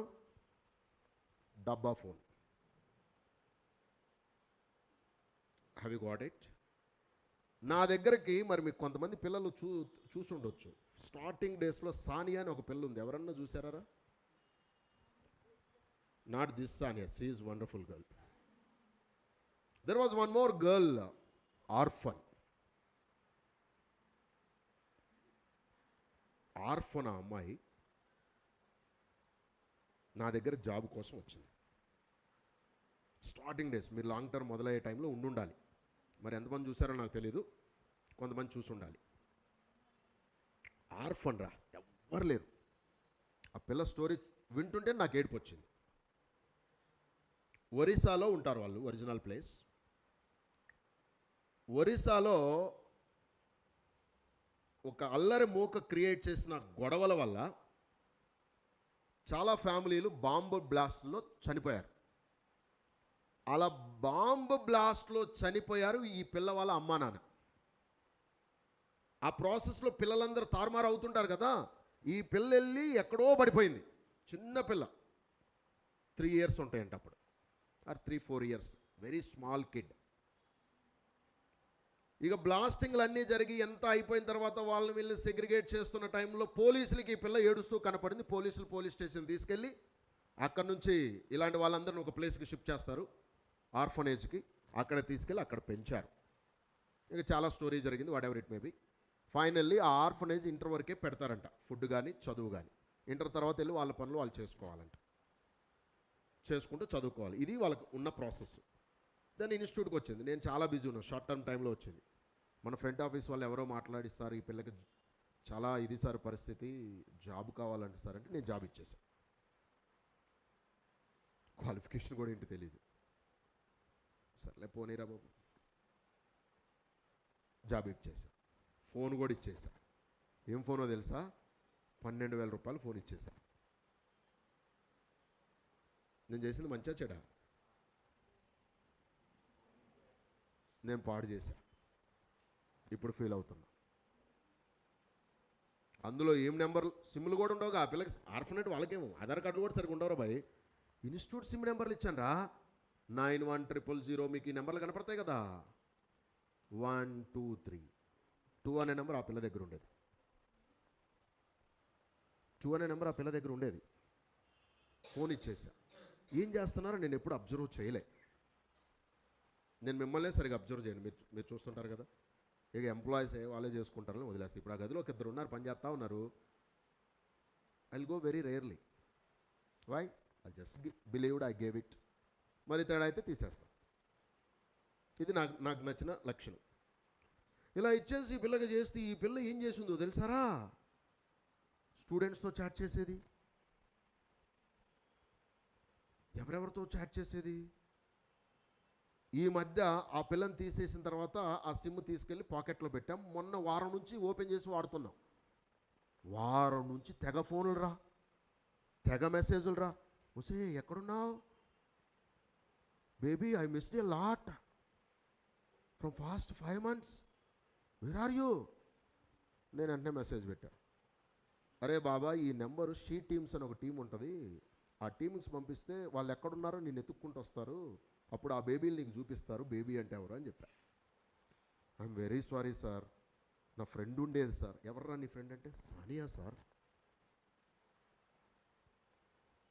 డబ్బా phone. Have you got it? నా దగ్గరికి మరి మీకు కొంతమంది పిల్లలు చూసుండొచ్చు. స్టార్టింగ్ డేస్లో సానియా అని ఒక పిల్ల ఉంది. ఎవరన్నా చూసారా? Not this Sania, she is wonderful girl. There was one more girl, orphan. Orphan ఆ అమ్మాయి నా దగ్గర జాబ్ కోసం వచ్చింది. స్టార్టింగ్ డేస్, మీరు లాంగ్ టర్మ్ మొదలయ్యే టైంలో ఉండాలి. మరి ఎంతమంది చూసారో నాకు తెలీదు, కొంతమంది చూసి ఉండాలి. ఆర్ఫన్ రా, ఎవ్వరు లేరు. ఆ పిల్ల స్టోరీ వింటుంటే నాకు ఏడుపు వచ్చింది. ఒరిస్సాలో ఉంటారు వాళ్ళు, ఒరిజినల్ ప్లేస్. ఒరిస్సాలో ఒక అల్లరి మూక క్రియేట్ చేసిన గొడవల వల్ల చాలా ఫ్యామిలీలు బాంబు బ్లాస్ట్లో చనిపోయారు. అలా బాంబు బ్లాస్ట్లో చనిపోయారు ఈ పిల్ల వాళ్ళ అమ్మా నాన్న. ఆ ప్రాసెస్లో పిల్లలందరూ తారుమారు అవుతుంటారు కదా. ఈ పిల్ల వెళ్ళి ఎక్కడో పడిపోయింది. చిన్న పిల్ల, 3 years ఉంటాయంట అప్పుడు, or 3-4 years, very small kid. ఇక బ్లాస్టింగ్లు అన్నీ జరిగి ఎంత అయిపోయిన తర్వాత వాళ్ళని వీళ్ళని సెగ్రిగేట్ చేస్తున్న టైంలో పోలీసులకి ఈ పిల్ల ఏడుస్తూ కనపడింది. పోలీసులు పోలీస్ స్టేషన్ తీసుకెళ్ళి అక్కడ నుంచి ఇలాంటి వాళ్ళందరినీ ఒక ప్లేస్కి షిఫ్ట్ చేస్తారు, ఆర్ఫనేజ్కి. అక్కడ తీసుకెళ్ళి అక్కడ పెంచారు. ఇక చాలా స్టోరీ జరిగింది, what ever it may be. Finally ఆ ఆర్ఫనేజ్ ఇంటర్ వరకే పెడతారంట, ఫుడ్ కానీ చదువు కానీ. ఇంటర్ తర్వాత వెళ్ళి వాళ్ళ పనులు వాళ్ళు చేసుకోవాలంట, చేసుకుంటూ చదువుకోవాలి. ఇది వాళ్ళకు ఉన్న ప్రాసెస్. దాన్ని ఇన్స్టిట్యూట్కి వచ్చింది. నేను చాలా బిజీ ఉన్నాను, షార్ట్ టర్మ్ టైంలో వచ్చింది. మన ఫ్రంట్ ఆఫీస్ వాళ్ళు ఎవరో మాట్లాడిస్తారు, ఈ పిల్లకి చాలా ఇది సార్ పరిస్థితి, జాబ్ కావాలంటే సార్ అంటే నేను జాబ్ ఇచ్చేసాను. క్వాలిఫికేషన్ కూడా ఏంటి తెలీదు. సర్లే పోనీరా బాబు, జాబ్ ఇచ్చేసా. ఫోన్ కూడా ఇచ్చేసా. ఏం ఫోనో తెలుసా? 12,000 రూపాయలు ఫోన్ ఇచ్చేసా. నేను చేసింది మంచిగా చెడా? నేను పాడు చేశా. ఇప్పుడు ఫీల్ అవుతున్నా. అందులో ఏం నెంబర్ సిమ్లు కూడా ఉండవుగా ఆ పిల్లకి. ఆర్ఫనెట్ వాళ్ళకేమో ఆధార్ కార్డులు కూడా సరిగ్గా ఉండవురా బాయ్. ఇన్స్టిట్యూట్ సిమ్ నెంబర్లు ఇచ్చాను రా. 9100 మీకు ఈ నెంబర్లు కనపడతాయి కదా. 123 అనే నెంబర్ ఆ పిల్ల దగ్గర ఉండేది. 2 అనే నెంబర్ ఆ పిల్ల దగ్గర ఉండేది. ఫోన్ ఇచ్చేసా. ఏం చేస్తున్నారో నేను ఎప్పుడు అబ్జర్వ్ చేయలే. నేను మిమ్మల్నే సరిగా అబ్జర్వ్ చేయను. మీరు చూస్తుంటారు కదా, ఇక ఎంప్లాయీస్ వాళ్ళే చేసుకుంటారని వదిలేస్తాను. ఇప్పుడు ఆ గదిలో ఒక 2 ఉన్నారు, పని చేస్తూ ఉన్నారు. I will go very rarely. Why? I just believed, I gave it. మరి తేడా అయితే తీసేస్తాను. ఇది నాకు నచ్చిన లక్షణం. ఇలా ఇచ్చేసి ఈ పిల్లకి చేస్తే ఈ పిల్ల ఏం చేసిందో తెలుసారా? స్టూడెంట్స్తో చాట్ చేసేది. ఎవరెవరితో చాట్ చేసేది? ఈ మధ్య ఆ పిల్లని తీసేసిన తర్వాత ఆ సిమ్ తీసుకెళ్ళి పాకెట్లో పెట్టాం. మొన్న వారం నుంచి ఓపెన్ చేసి వాడుతున్నాం. వారం నుంచి తెగ ఫోన్లు రా, తెగ మెసేజ్లు రా. ఒసే ఎక్కడున్నావు baby, I missed a lot from fast 5 months, where are you? నేను వెంటనే మెసేజ్ పెట్టా. అరే బాబా, ఈ నెంబరు షీ టీమ్స్ అని ఒక టీం ఉంటుంది, ఆ టీమ్స్ పంపిస్తే వాళ్ళు ఎక్కడున్నారో నేను ఎత్తుక్కుంటూ వస్తారు, అప్పుడు ఆ బేబీలు నీకు చూపిస్తారు, బేబీ అంటే ఎవరు అని చెప్పా. ఐఎమ్ వెరీ సారీ సార్, నా ఫ్రెండ్ ఉండేది సార్. ఎవర్రా నీ ఫ్రెండ్ అంటే? సానియా సార్.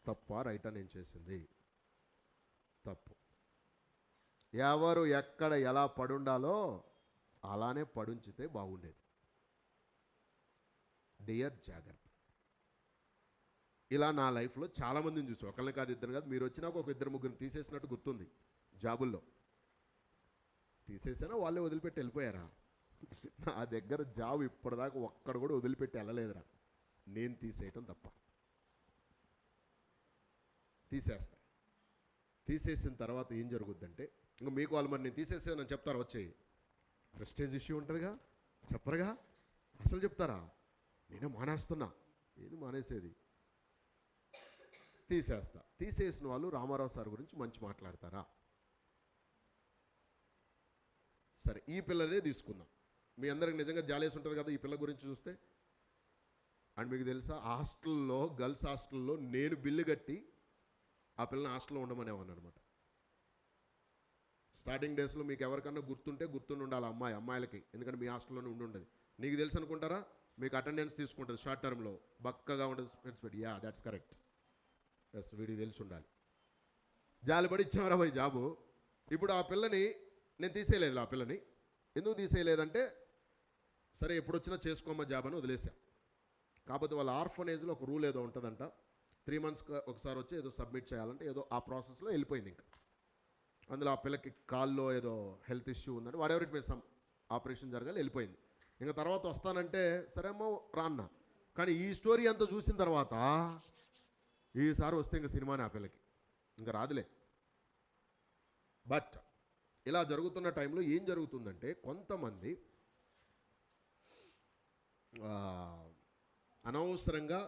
తప్ప రైటా నేను చేసింది? తప్పు. ఎవరు ఎక్కడ ఎలా పడుండాలో అలానే పడుంచితే బాగుండేది. డియర్ జాగ్రత్త. ఇలా నా లైఫ్లో చాలామందిని చూసి, ఒకళ్ళని కాదు ఇద్దరు కాదు, మీరు వచ్చినాక ఒక ఇద్దరు ముగ్గురు తీసేసినట్టు గుర్తుంది. జాబుల్లో తీసేసినా వాళ్ళే వదిలిపెట్టి వెళ్ళిపోయారా? నా దగ్గర జాబ్ ఇప్పటిదాకా ఒక్కడు కూడా వదిలిపెట్టి వెళ్ళలేదురా, నేను తీసేయటం తప్ప. తీసేస్తా. తీసేసిన తర్వాత ఏం జరుగుద్దంటే, ఇంకా మీకు వాళ్ళు మరి నేను తీసేసానని చెప్తారా? వచ్చి ప్రెస్టేజ్ ఇష్యూ ఉంటుందిగా, చెప్పరుగా, అసలు చెప్తారా? నేనే మానేస్తున్నా. ఏది మానేసేది? తీసేస్తా. తీసేసిన వాళ్ళు రామారావు సార్ గురించి మంచి మాట్లాడతారా? సరే, ఈ పిల్లదే తీసుకుందాం. మీ అందరికి నిజంగా జాలేసి ఉంటుంది కదా ఈ పిల్ల గురించి చూస్తే. అండ్ మీకు తెలుసా, హాస్టల్లో, గర్ల్స్ హాస్టల్లో నేను బిల్లు కట్టి ఆ పిల్లని హాస్టల్లో ఉండమనేవాను అనమాట. స్టార్టింగ్ డేస్లో మీకు ఎవరికన్నా గుర్తుండి ఉండాలి అమ్మాయిలకి, ఎందుకంటే మీ హాస్టల్లోనే ఉండేది. నీకు తెలుసు అనుకుంటారా? మీకు అటెండెన్స్ తీసుకుంటుంది షార్ట్ టర్మ్లో, బక్కగా ఉంటుంది, స్పెట్స్ పెట్టి. Yeah, that's correct. ఎస్, వీడికి తెలిసి ఉండాలి. జాలిపడి ఇచ్చామరా పోయి జాబు. ఇప్పుడు ఆ పిల్లని నేను తీసేయలేదు. ఆ పిల్లని ఎందుకు తీసేయలేదంటే, సరే ఎప్పుడు వచ్చినా చేసుకోమా జాబ్ అని వదిలేసా. కాకపోతే వాళ్ళ ఆర్ఫనేజ్లో ఒక రూల్ ఏదో ఉంటుందంట, 3 months ఒకసారి వచ్చి ఏదో సబ్మిట్ చేయాలంటే, ఏదో ఆ ప్రాసెస్లో వెళ్ళిపోయింది. ఇంకా అందులో ఆ పిల్లకి కాల్లో ఏదో హెల్త్ ఇష్యూ ఉందంటే, whatever it may some operation జరగాలి, వెళ్ళిపోయింది. ఇంకా తర్వాత వస్తానంటే సరే అమ్మో రాన్నా. కానీ ఈ స్టోరీ అంతా చూసిన తర్వాత ఈసారి వస్తే ఇంకా సినిమానే ఆ పిల్లకి, ఇంకా రాదులే. బట్ ఇలా జరుగుతున్న టైంలో ఏం జరుగుతుందంటే, కొంతమంది అనవసరంగా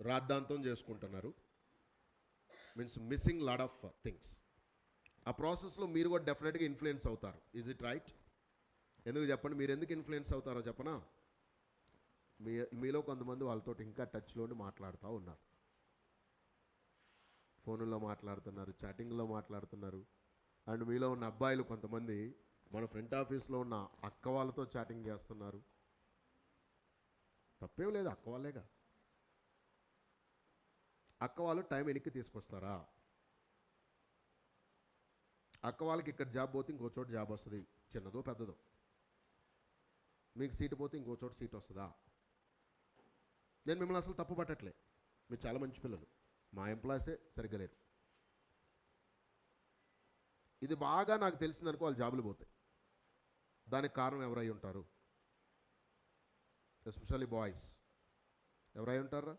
రాద్ధాంతం చేసుకుంటున్నారు. Means missing lot of things. ఆ ప్రాసెస్లో మీరు కూడా డెఫినెట్గా ఇన్ఫ్లుయెన్స్ అవుతారు. Is it right? ఎందుకు చెప్పండి? మీరు ఎందుకు ఇన్ఫ్లుయెన్స్ అవుతారో చెప్పనా? మీలో కొంతమంది వాళ్ళతో ఇంకా టచ్లోని మాట్లాడుతూ ఉన్నారు, ఫోన్లో మాట్లాడుతున్నారు, చాటింగ్లో మాట్లాడుతున్నారు. అండ్ మీలో ఉన్న అబ్బాయిలు కొంతమంది మన ఫ్రంట్ ఆఫీస్లో ఉన్న అక్క వాళ్ళతో చాటింగ్ చేస్తున్నారు. తప్పేం లేదు, అక్క వాళ్ళేగా. అక్క వాళ్ళు టైం వెనక్కి తీసుకొస్తారా? అక్క వాళ్ళకి ఇక్కడ జాబ్ పోతే ఇంకో చోట జాబ్ వస్తుంది, చిన్నదో పెద్దదో. మీకు సీటు పోతే ఇంకో చోట సీట్ వస్తుందా? నేను మిమ్మల్ని అసలు తప్పు పట్టట్లే, మీరు చాలా మంచి పిల్లలు, మా ఎంప్లాయీసే సరిగ్గా లేరు. ఇది బాగా నాకు తెలిసిందనుకో, వాళ్ళు జాబులు పోతాయి. దానికి కారణం ఎవరై ఉంటారు? Especially boys. ఎవరై ఉంటారా?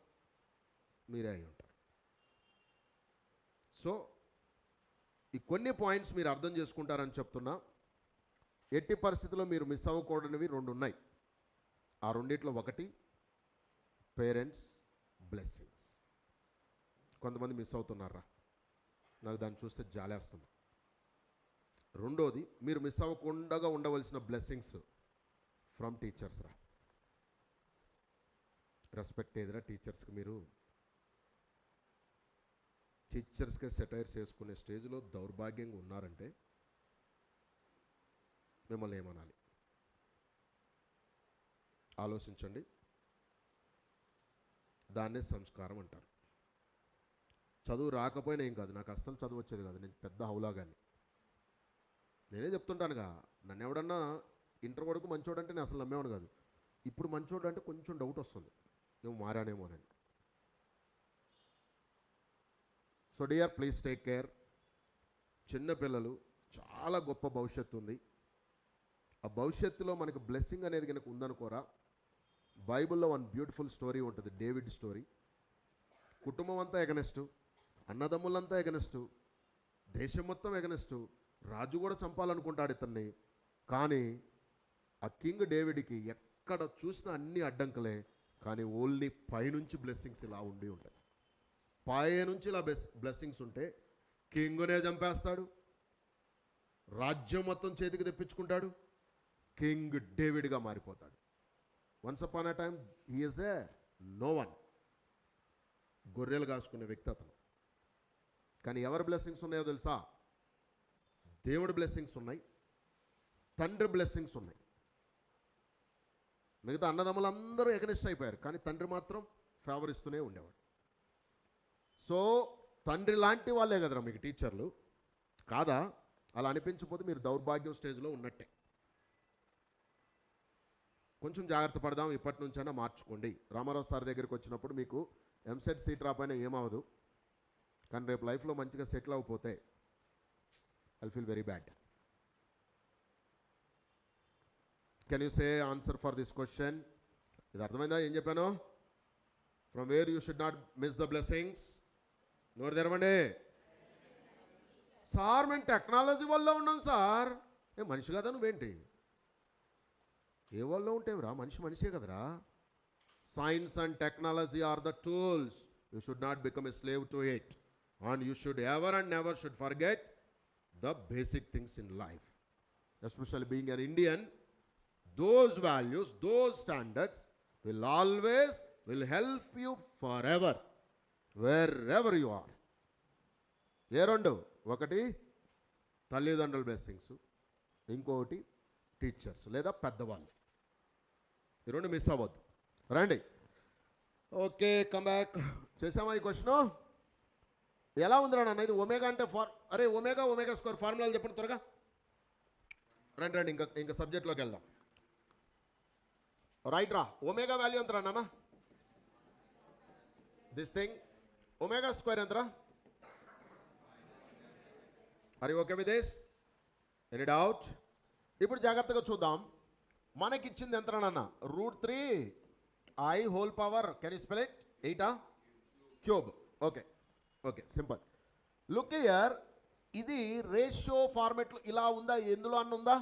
మీరే అయి ఉంటారు. సో ఈ కొన్ని పాయింట్స్ మీరు అర్థం చేసుకుంటారని చెప్తున్నా. ఎట్టి పరిస్థితుల్లో మీరు మిస్ అవ్వకూడనివి 2 ఉన్నాయి. ఆ రెండిట్లో ఒకటి పేరెంట్స్ బ్లెస్సింగ్స్. కొంతమంది మిస్ అవుతున్నారా? నాకు దాన్ని చూస్తే జాలేస్తుంది. రెండోది, మీరు మిస్ అవ్వకుండా ఉండవలసిన బ్లెస్సింగ్స్ ఫ్రమ్ టీచర్స్ రా. రెస్పెక్ట్ ఏదిరా టీచర్స్కి? మీరు టీచర్స్కే సెటైర్స్ వేసుకునే స్టేజ్లో దౌర్భాగ్యంగా ఉన్నారంటే మిమ్మల్ని ఏమనాలి? ఆలోచించండి. దాన్నే సంస్కారం అంటారు. చదువు రాకపోయినా ఏం కాదు, నాకు అస్సలు చదువు వచ్చేది కాదు, నేను పెద్ద హౌలాగాన్ని. నేనే చెప్తుంటానుగా, నన్ను ఎవడన్నా ఇంటర్ వరకు మంచోడు అంటే నేను అసలు నమ్మేవాడు కాదు. ఇప్పుడు మంచోడు అంటే కొంచెం డౌట్ వస్తుంది, ఏమో మారానేమోనని. So dear, please take care. చిన్నపిల్లలు, చాలా గొప్ప భవిష్యత్తు ఉంది. ఆ భవిష్యత్తులో మనకు బ్లెస్సింగ్ అనేది కనుక ఉందనుకోరా, బైబిల్లో 1 బ్యూటిఫుల్ స్టోరీ ఉంటుంది, డేవిడ్ స్టోరీ. కుటుంబం అంతా ఎగనెస్టు, అన్నదమ్ములంతా ఎగనెస్టు, దేశం మొత్తం ఎగనెస్టు, రాజు కూడా చంపాలనుకుంటాడు ఇతన్ని. కానీ ఆ కింగ్ డేవిడ్కి ఎక్కడ చూసినా అన్ని అడ్డంకులే, కానీ ఓన్లీ పైనుంచి బ్లెస్సింగ్స్ ఇలా ఉండి ఉంటాయి. పైనుంచి ఇలా బ్లెస్సింగ్స్ ఉంటే కింగునే చంపేస్తాడు, రాజ్యం మొత్తం చేతికి తెప్పించుకుంటాడు, కింగ్ డేవిడ్గా మారిపోతాడు. Once upon a time he is a no one. గొర్రెలు కాసుకునే వ్యక్తి అతను. కానీ ఎవరి బ్లెస్సింగ్స్ ఉన్నాయో తెలుసా? దేవుడి బ్లెస్సింగ్స్ ఉన్నాయి, తండ్రి బ్లెస్సింగ్స్ ఉన్నాయి. మిగతా అన్నదమ్ములందరూ ఎగనిస్ట్ అయిపోయారు, కానీ తండ్రి మాత్రం ఫేవర్ ఇస్తూనే ఉండేవాడు. సో తండ్రి లాంటి వాళ్ళే కదరా మీకు టీచర్లు. కాదా? అలా అనిపించకపోతే మీరు దౌర్భాగ్యం స్టేజ్లో ఉన్నట్టే. కొంచెం జాగ్రత్త పడదాం, ఇప్పటి నుంచైనా మార్చుకోండి. రామారావు సార్ దగ్గరికి వచ్చినప్పుడు మీకు ఎంసెట్ సీట్ రాపైనా ఏమవదు, కానీ రేపు లైఫ్లో మంచిగా సెటిల్ అవ్వకపోతే I feel very bad. Can you say answer for this question? ఇది అర్థమైందా ఏం చెప్పాను? From where you should not miss the blessings. నోరు తెరవండి. సార్ మేము టెక్నాలజీ వల్ల ఉన్నాం సార్. ఏ మనిషి కదా నువ్వేంటి? ఏ వల్ల ఉంటేవిరా? మనిషే కదరా. Science and technology are the tools. You should not become a slave to it, and you should ever and never should forget the basic things in life. Especially being an Indian, those values, those standards will help you forever, wherever you are. ఏ రెండు? ఒకటి తల్లిదండ్రుల blessings, ఇంకొకటి teachers లేదా పెద్దవాళ్ళు. ఈ రెండు miss అవ్వద్దు. రండి. Okay, come back. చేసామా ఈ క్వశ్చన్? ఎలా ఉందిరా నాన్న ఇది? ఒమేగా అంటే అరే ఒమేగా స్క్వేర్ ఫార్ములాలు చెప్పండి త్వరగా. రండి ఇంకా సబ్జెక్ట్లోకి వెళ్దాం. రైట్ రా. ఒమేగా వాల్యూ ఎంతరా నాన్న? దిస్ థింగ్ ఒమేగా స్క్వేర్ ఎంతరా? Are you okay with this? Any doubt? ఇప్పుడు జాగ్రత్తగా చూద్దాం. మనకిచ్చింది ఎంతరా నాన్న? √3i whole power. Can you spell it? 8 cube. Okay simple. Look here, ఇది రేషియో ఫార్మెట్లో ఇలా ఉందా? ఎందులో అన్న ఉందా?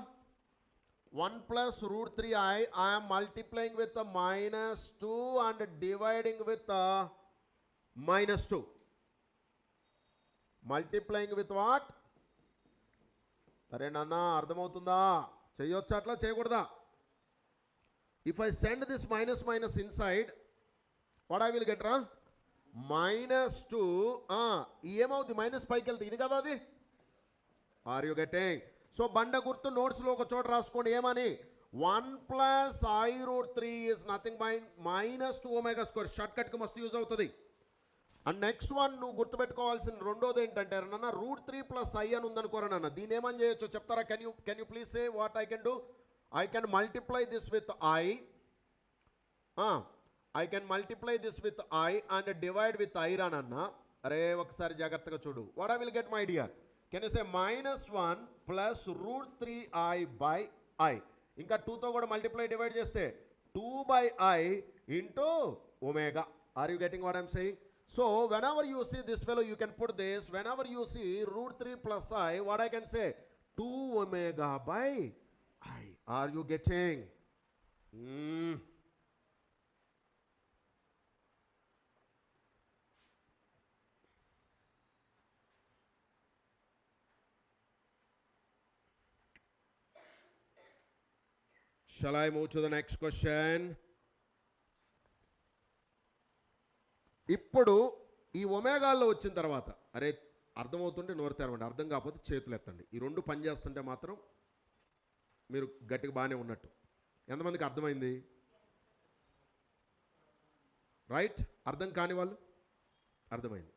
1 + √3i. I am multiplying with the -2 and dividing with the -2. Multiplying with what? అరే నాన్న అర్థమవుతుందా? చేయొచ్చా అట్లా? చేయకూడదా? If I send this minus inside, what I will get రా? -2. ఏమవుతుంది? మైనస్ పైకి వెళ్తే ఇది కదా అది. Are you getting? సో బండ గుర్తు నోట్స్లో ఒక చోట రాసుకోండి. ఏమని? 1 + i√3 is nothing by -2 omega square. Short కట్కి మస్తు యూజ్ అవుతుంది. అండ్ నెక్స్ట్ వన్ నువ్వు గుర్తుపెట్టుకోవాల్సిన రెండోది ఏంటంటే నాన్న √3 + i అని ఉందనుకోరా నాన్న. దీని ఏమని చేయొచ్చు చెప్తారా? Can you please say what I can do? I can multiply this with i. I can multiply this with i and divide with i రా నాన్న. అరే ఒకసారి జాగ్రత్తగా చూడు. What I will get my dear? Can you say -1 + √3i by i. ఇంకా 2తో కూడా multiply divide చేస్తే 2/i into omega. Are you getting what I'm saying? So whenever you see this fellow, you can put this. Whenever you see √3 + i, what I can say? 2 omega by i. Are you getting? Shall I move to the next question? ఇప్పుడు ఈ ఒమేగాల్లో వచ్చిన తర్వాత అరే అర్థమవుతుంటే నోరు తెరవండి, అర్థం కాకపోతే చేతులు ఎత్తండి. ఈ రెండు పని చేస్తుంటే మాత్రం మీరు గట్టిగా బాగానే ఉన్నట్టు. ఎంతమందికి అర్థమైంది? రైట్. అర్థం కాని వాళ్ళు? అర్థమైంది.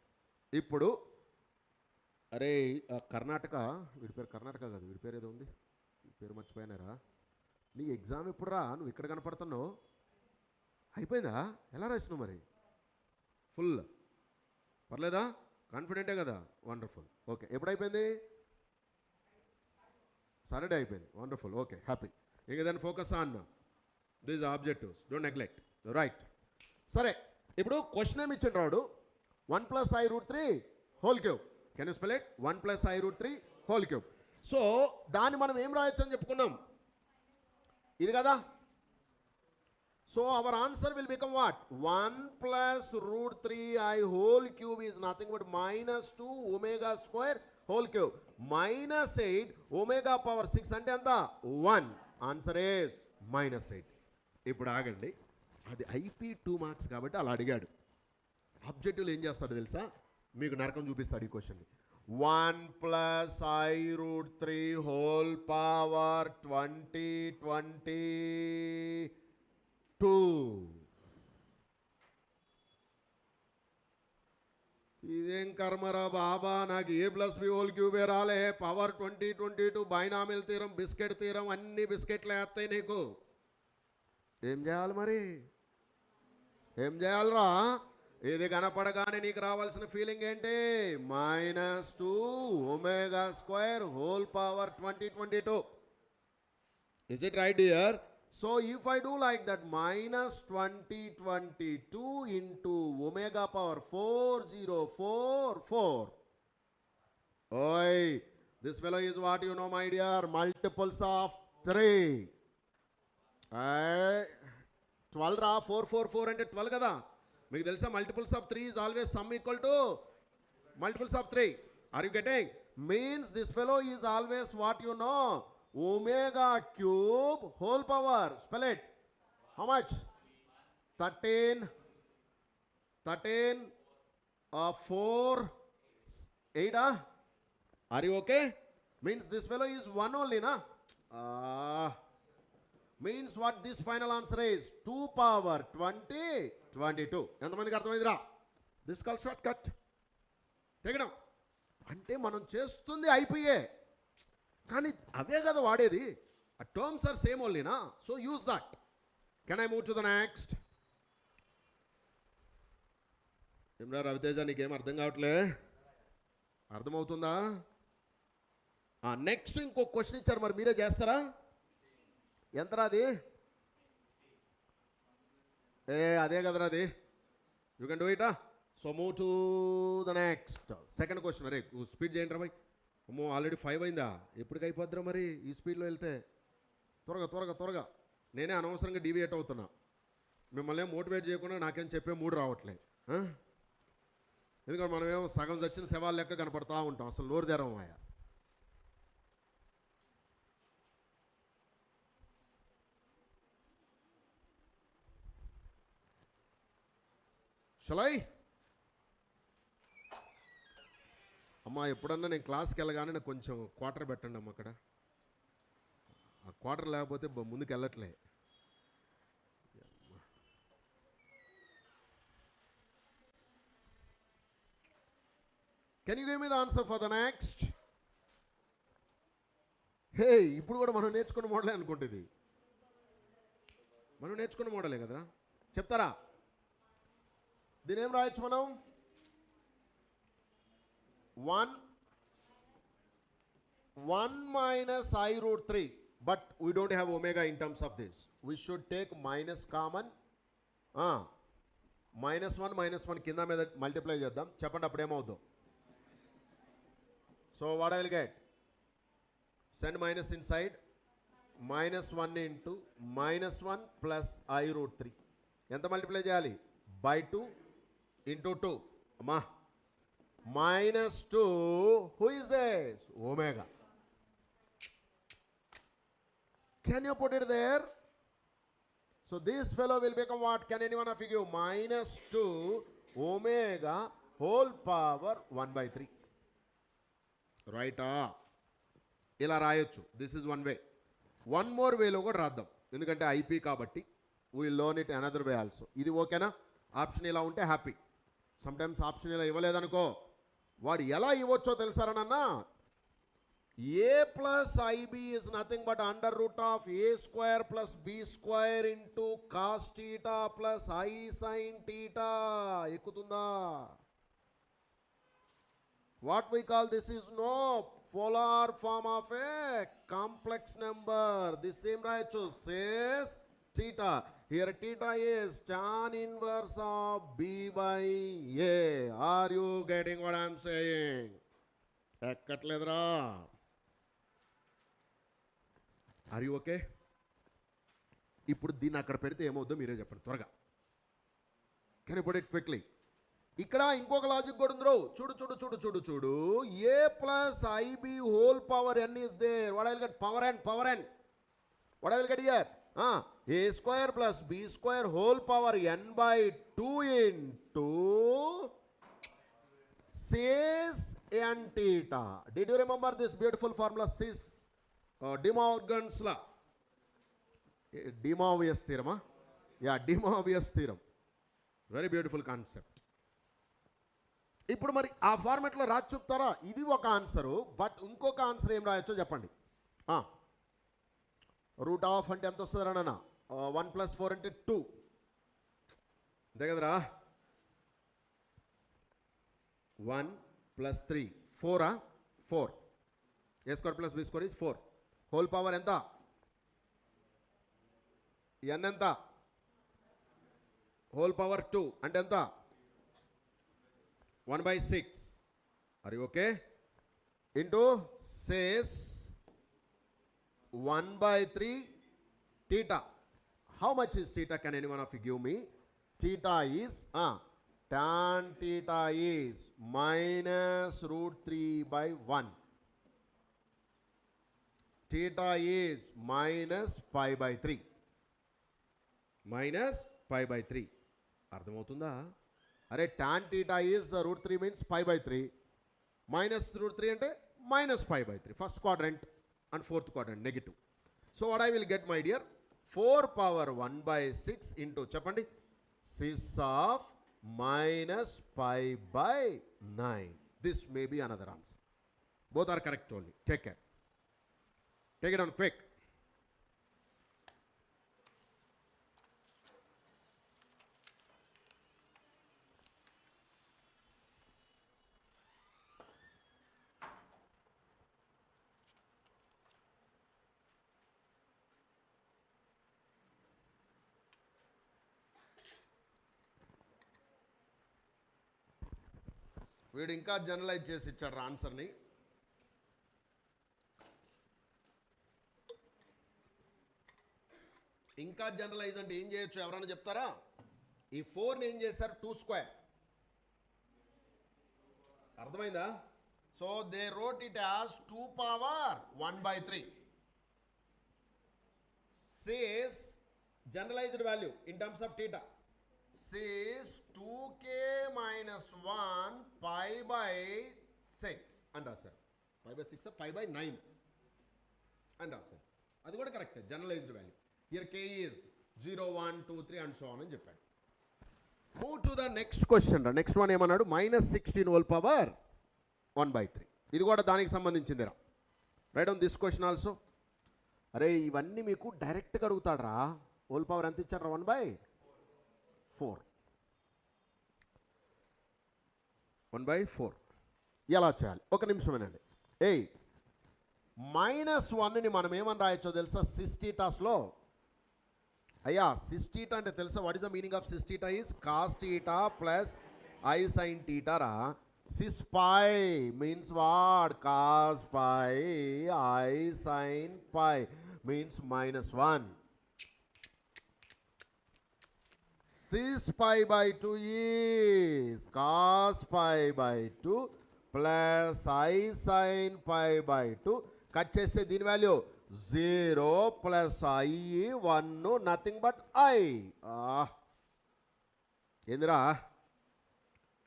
ఇప్పుడు అరే కర్ణాటక, వీడి పేరు కర్ణాటక కాదు, వీడి పేరు ఏదో ఉంది, పేరు మర్చిపోయినారా? నీ ఎగ్జామ్ ఎప్పుడు రా? నువ్వు ఇక్కడ కనపడుతున్నావు. అయిపోయిందా? ఎలా రాసినావు మరి? ఫుల్ పర్లేదా? కాన్ఫిడెంటే కదా? వండర్ఫుల్. ఓకే, ఎప్పుడైపోయింది? సాటర్డే అయిపోయింది. వండర్ఫుల్. Okay, happy. ఇంక దాన్ని focus on these objectives, don't neglect. Right. సరే, ఇప్పుడు క్వశ్చన్ ఏమి ఇచ్చిండు రాడు? 1 + i√3 whole cube. Can you spell it? 1 + i√3 whole cube. So దాన్ని మనం ఏం రాయొచ్చు అని చెప్పుకున్నాం? ఇది కదా. So our answer will become what? 1 + √3i whole cube is nothing but -2 omega square whole cube. -8 omega power 6 అంటే ఎంత? 1. Answer is -8. ఇప్పుడు ఆగండి, అది IP 2 మార్క్స్ కాబట్టి అలా అడిగాడు. ఆబ్జెక్టివ్లు ఏం చేస్తాడు తెలుసా? మీకు నరకం చూపిస్తాడు ఈ క్వశ్చన్. 1 + i√3 whole power 2. ఇదేం కర్మరా బాబా, నాకు ఏ ప్లస్ బి హోల్ క్యూబే రాలే. పవర్ 2022 బైనామిల్ తీరం, బిస్కెట్ తీరం, అన్ని బిస్కెట్లు వేస్తాయి నీకు. ఏం చేయాలి మరి? ఏం చేయాలరా? ఇది కనపడగానే నీకు రావాల్సిన ఫీలింగ్ ఏంటి? -2 omega square whole power 2022. Is it right here? So if I do like that, -2022 into omega power 4044. Oi, this fellow is what you know, my dear, multiples of 3. 12 ra, 444 అంటే 12 కదా. మీకు తెలుసా multiples of 3 is always sum equal to multiples of 3. Are you getting? Means this fellow is always what you know, omega cube whole power. Spell it. How much? 13 4 8. Are you okay? Means this fellow is 1 only, na? Means what this final answer is? 2 power 20 22. ఎంతమందికి అర్థమైందిరా? This called shortcut. Take it now. అంటే మనం చేస్తుంది IPA, కానీ అవే కదా వాడేది. ఆ terms are same ఓన్లీనా. So use that. Can I move to the next? ఏమరా రవితేజ, నీకేం అర్థం కావట్లే? అర్థమవుతుందా? నెక్స్ట్ ఇంకో క్వశ్చన్ ఇచ్చారు, మరి మీరే చేస్తారా? ఎంతరా అది? అదే కదరా అది. యూ కెన్ డూ ఇటా. So move to the next second question. అరే స్పీడ్ చేయండి రా బాయ్. అమ్మో, ఆల్రెడీ 5 అయిందా? ఎప్పటికి అయిపోద్దిరా మరి ఈ స్పీడ్లో వెళ్తే? త్వరగా. నేనే అనవసరంగా డీవియేట్ అవుతున్నా. మిమ్మల్ని ఏం మోటివేట్ చేయకుండా నాకేం చెప్పే మూడు రావట్లే. ఎందుకంటే మనమేమో సగం చచ్చిన శవాల లెక్క కనపడతా ఉంటాం. అసలు నోరు తెరవమాయ. షలై అమ్మా, ఎప్పుడన్నా నేను క్లాస్కి వెళ్ళగానే నాకు కొంచెం క్వార్టర్ పెట్టండి అమ్మ. అక్కడ ఆ క్వార్టర్ లేకపోతే ముందుకు వెళ్ళట్లే. Can you give me the answer for the next? Hey, ఇప్పుడు కూడా మనం నేర్చుకున్న మోడలే అనుకుంటుంది. మనం నేర్చుకున్న మోడలే కదరా. చెప్తారా? దీని ఏం రాయొచ్చు మనం? 1 minus I root 3. But we don't have omega in terms of this. We should take minus common. -1 కింద మీద మల్టిప్లై చేద్దాం. చెప్పండి అప్పుడు ఏమవుద్దో. So what I will get? Send minus inside. -1 into -1 plus I root 3. ఎంత multiply చేయాలి? by 2 into 2. అమ్మా, -2. Who is this? Omega. Can you put it there? So this fellow will become what? Can anyone of you give? -2 omega whole power 1/3. Right? ఇలా రాయొచ్చు. This is one way. One more వేలో కూడా రాద్దాం, ఎందుకంటే IP కాబట్టి. Will learn it another way also. ఇది ఓకేనా? Option ఇలా ఉంటే హ్యాపీ. సమ్టైమ్స్ ఆప్షన్ ఇలా ఇవ్వలేదనుకో, వాడు ఎలా ఇవ్వచ్చో తెలుసారనన్నా? A plus IB is nothing but under root of A square plus B square into cos theta plus I sin theta. ఎక్కుతుందా? What we call this is no polar form of a complex number. This same రాయొచ్చు, says theta. Here theta is tan inverse of B by A. Are you getting what I am saying? ఎక్కట్లేదురా? Are you okay? ఇప్పుడు దీన్ని అక్కడ పెడితే ఏమవుద్దో మీరే చెప్పండి త్వరగా. Can you put it quickly? ఇక్కడ ఇంకొక లాజిక్ కూడా ఉందిరో. చూడు చూడు చూడు చూడు చూడు. A plus IB whole power n is there. What I will get? Power n. What I will get here? A square plus B square whole power n by 2 into cis n theta. Did you remember this beautiful formula? Cis De Morgan's law. De Morgan's theorem. Yeah, De Morgan's theorem. Very beautiful concept. ఇప్పుడు మరి ఆ ఫార్మాట్లో రాసి చెప్తారా? ఇది ఒక answer, but ఇంకొక answer ఏం రాయొచ్చో చెప్పండి. రూట్ ఆఫ్ అంటే ఎంత వస్తుంది అన్న? 1 + 4 అంటే 2, అంతే కదరా? 1 + 3 4, 4. A² + B² is 4. Whole power ఎంత? n ఎంత? హోల్ పవర్ 2 అంటే ఎంత? 1/6. Are you okay? Into says 1/3 theta. How much is theta? Can anyone of you give me? Theta is tan theta is -√3/1. Theta is -π/3. -π/3. అర్థమవుతుందా? అరే tan theta is √3 means π/3. -√3 అంటే -π/3. First quadrant and fourth quadrant negative. So what I will get, my dear? 4/1/6 into చెప్పండి 6 of -π/9. This may be another answer. Both are correct only. Take care. Take it on quick. వీడు ఇంకా generalise చేసి ఇచ్చాడు ఆన్సర్ని. ఇంకా generalise అంటే ఏం చేయొచ్చు ఎవరైనా చెప్తారా? ఈ 4ని ఏం చేశారు? 2². అర్థమైందా? So they rote it as 2^1/3. Says generalised value in terms of theta says 2k - 1 π/6 అని రాశారు. π/6 π/9 అని రాశారు. అది కూడా కరెక్టే, generalised value. Here k is 0, 1, 2, 3 and so on అని చెప్పాడు. Move to the next question. Next one ఏమన్నాడు? -16 హోల్ పవర్ 1/3. ఇది కూడా దానికి సంబంధించిందిరా. Right on this question also. అరే ఇవన్నీ మీకు డైరెక్ట్గా అడుగుతాడు రా. హోల్ పవర్ ఎంత ఇచ్చాడు? 1/4. 1/4 ఎలా చేయాలి? ఒక నిమిషమేనండి. -1ని మనం ఏమని రాయొచ్చో తెలుసా? సిస్టీటాస్లో అయ్యా సిస్టీటా అంటే తెలుసా? What is the meaning of cis theta? Is cos theta plus i sine theta రా. Cis pi means what? Cos pi. I sine pi means -1. Cis π/2 is cos π/2 plus I sin π/2. Cut చేస్తే దీని value 0 plus I 1, nothing but I. ఏందిరా?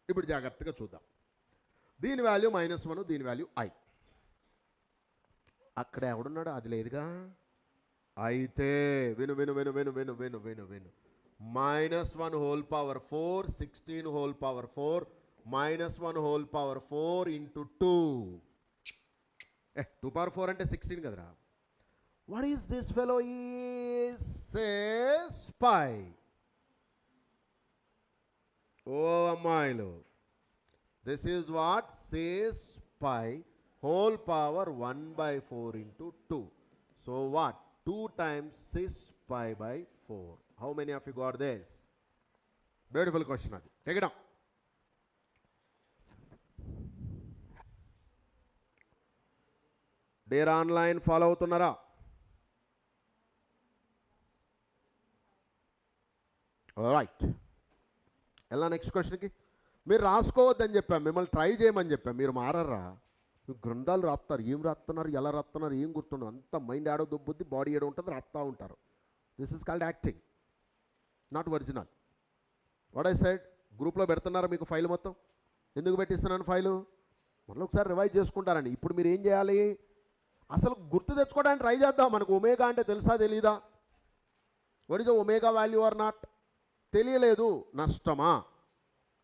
ఇప్పుడు జాగ్రత్తగా చూద్దాం. దీని value -1, దీని value I. అక్కడ ఎవడున్నాడు? అది లేదుగా. అయితే విను విను విను విను విను విను విను విను -1 whole power 4, 16 whole power 4, -1 whole power 4 into 2. 2/4 అంటే 16 కదరా. What is this fellow? Is cis pi. ఓ అమ్మాయిలు, this is what? Cis pi whole power 1/4 into 2. So what? 2 times 6 π/4. How many of you got this? Beautiful question. Take it down. Dear online, follow అవుతున్నారా? Right. ఎలా next క్వశ్చన్కి? మీరు రాసుకోవద్దని చెప్పాం, మిమ్మల్ని try చేయమని చెప్పాం. మీరు మారరా? గ్రంథాలు రాస్తారు, ఏం రాస్తున్నారు, ఎలా రాస్తున్నారు, ఏం గుర్తుండదు. అంత మైండ్ ఆడో దుబ్బుద్ది, బాడీ ఏడో ఉంటుంది, రాస్తూ ఉంటారు. This is called acting, not original. What I said? గ్రూప్లో పెడుతున్నారా మీకు ఫైల్ మొత్తం? ఎందుకు పెట్టిస్తున్నాను ఫైలు? మళ్ళీ ఒకసారి రివైజ్ చేసుకుంటారండి. ఇప్పుడు మీరు ఏం చేయాలి? అసలు గుర్తు తెచ్చుకోవడానికి ట్రై చేద్దాం. మనకు ఒమేగా అంటే తెలుసా తెలీదా? What is omega value or not? తెలియలేదు, నష్టమా?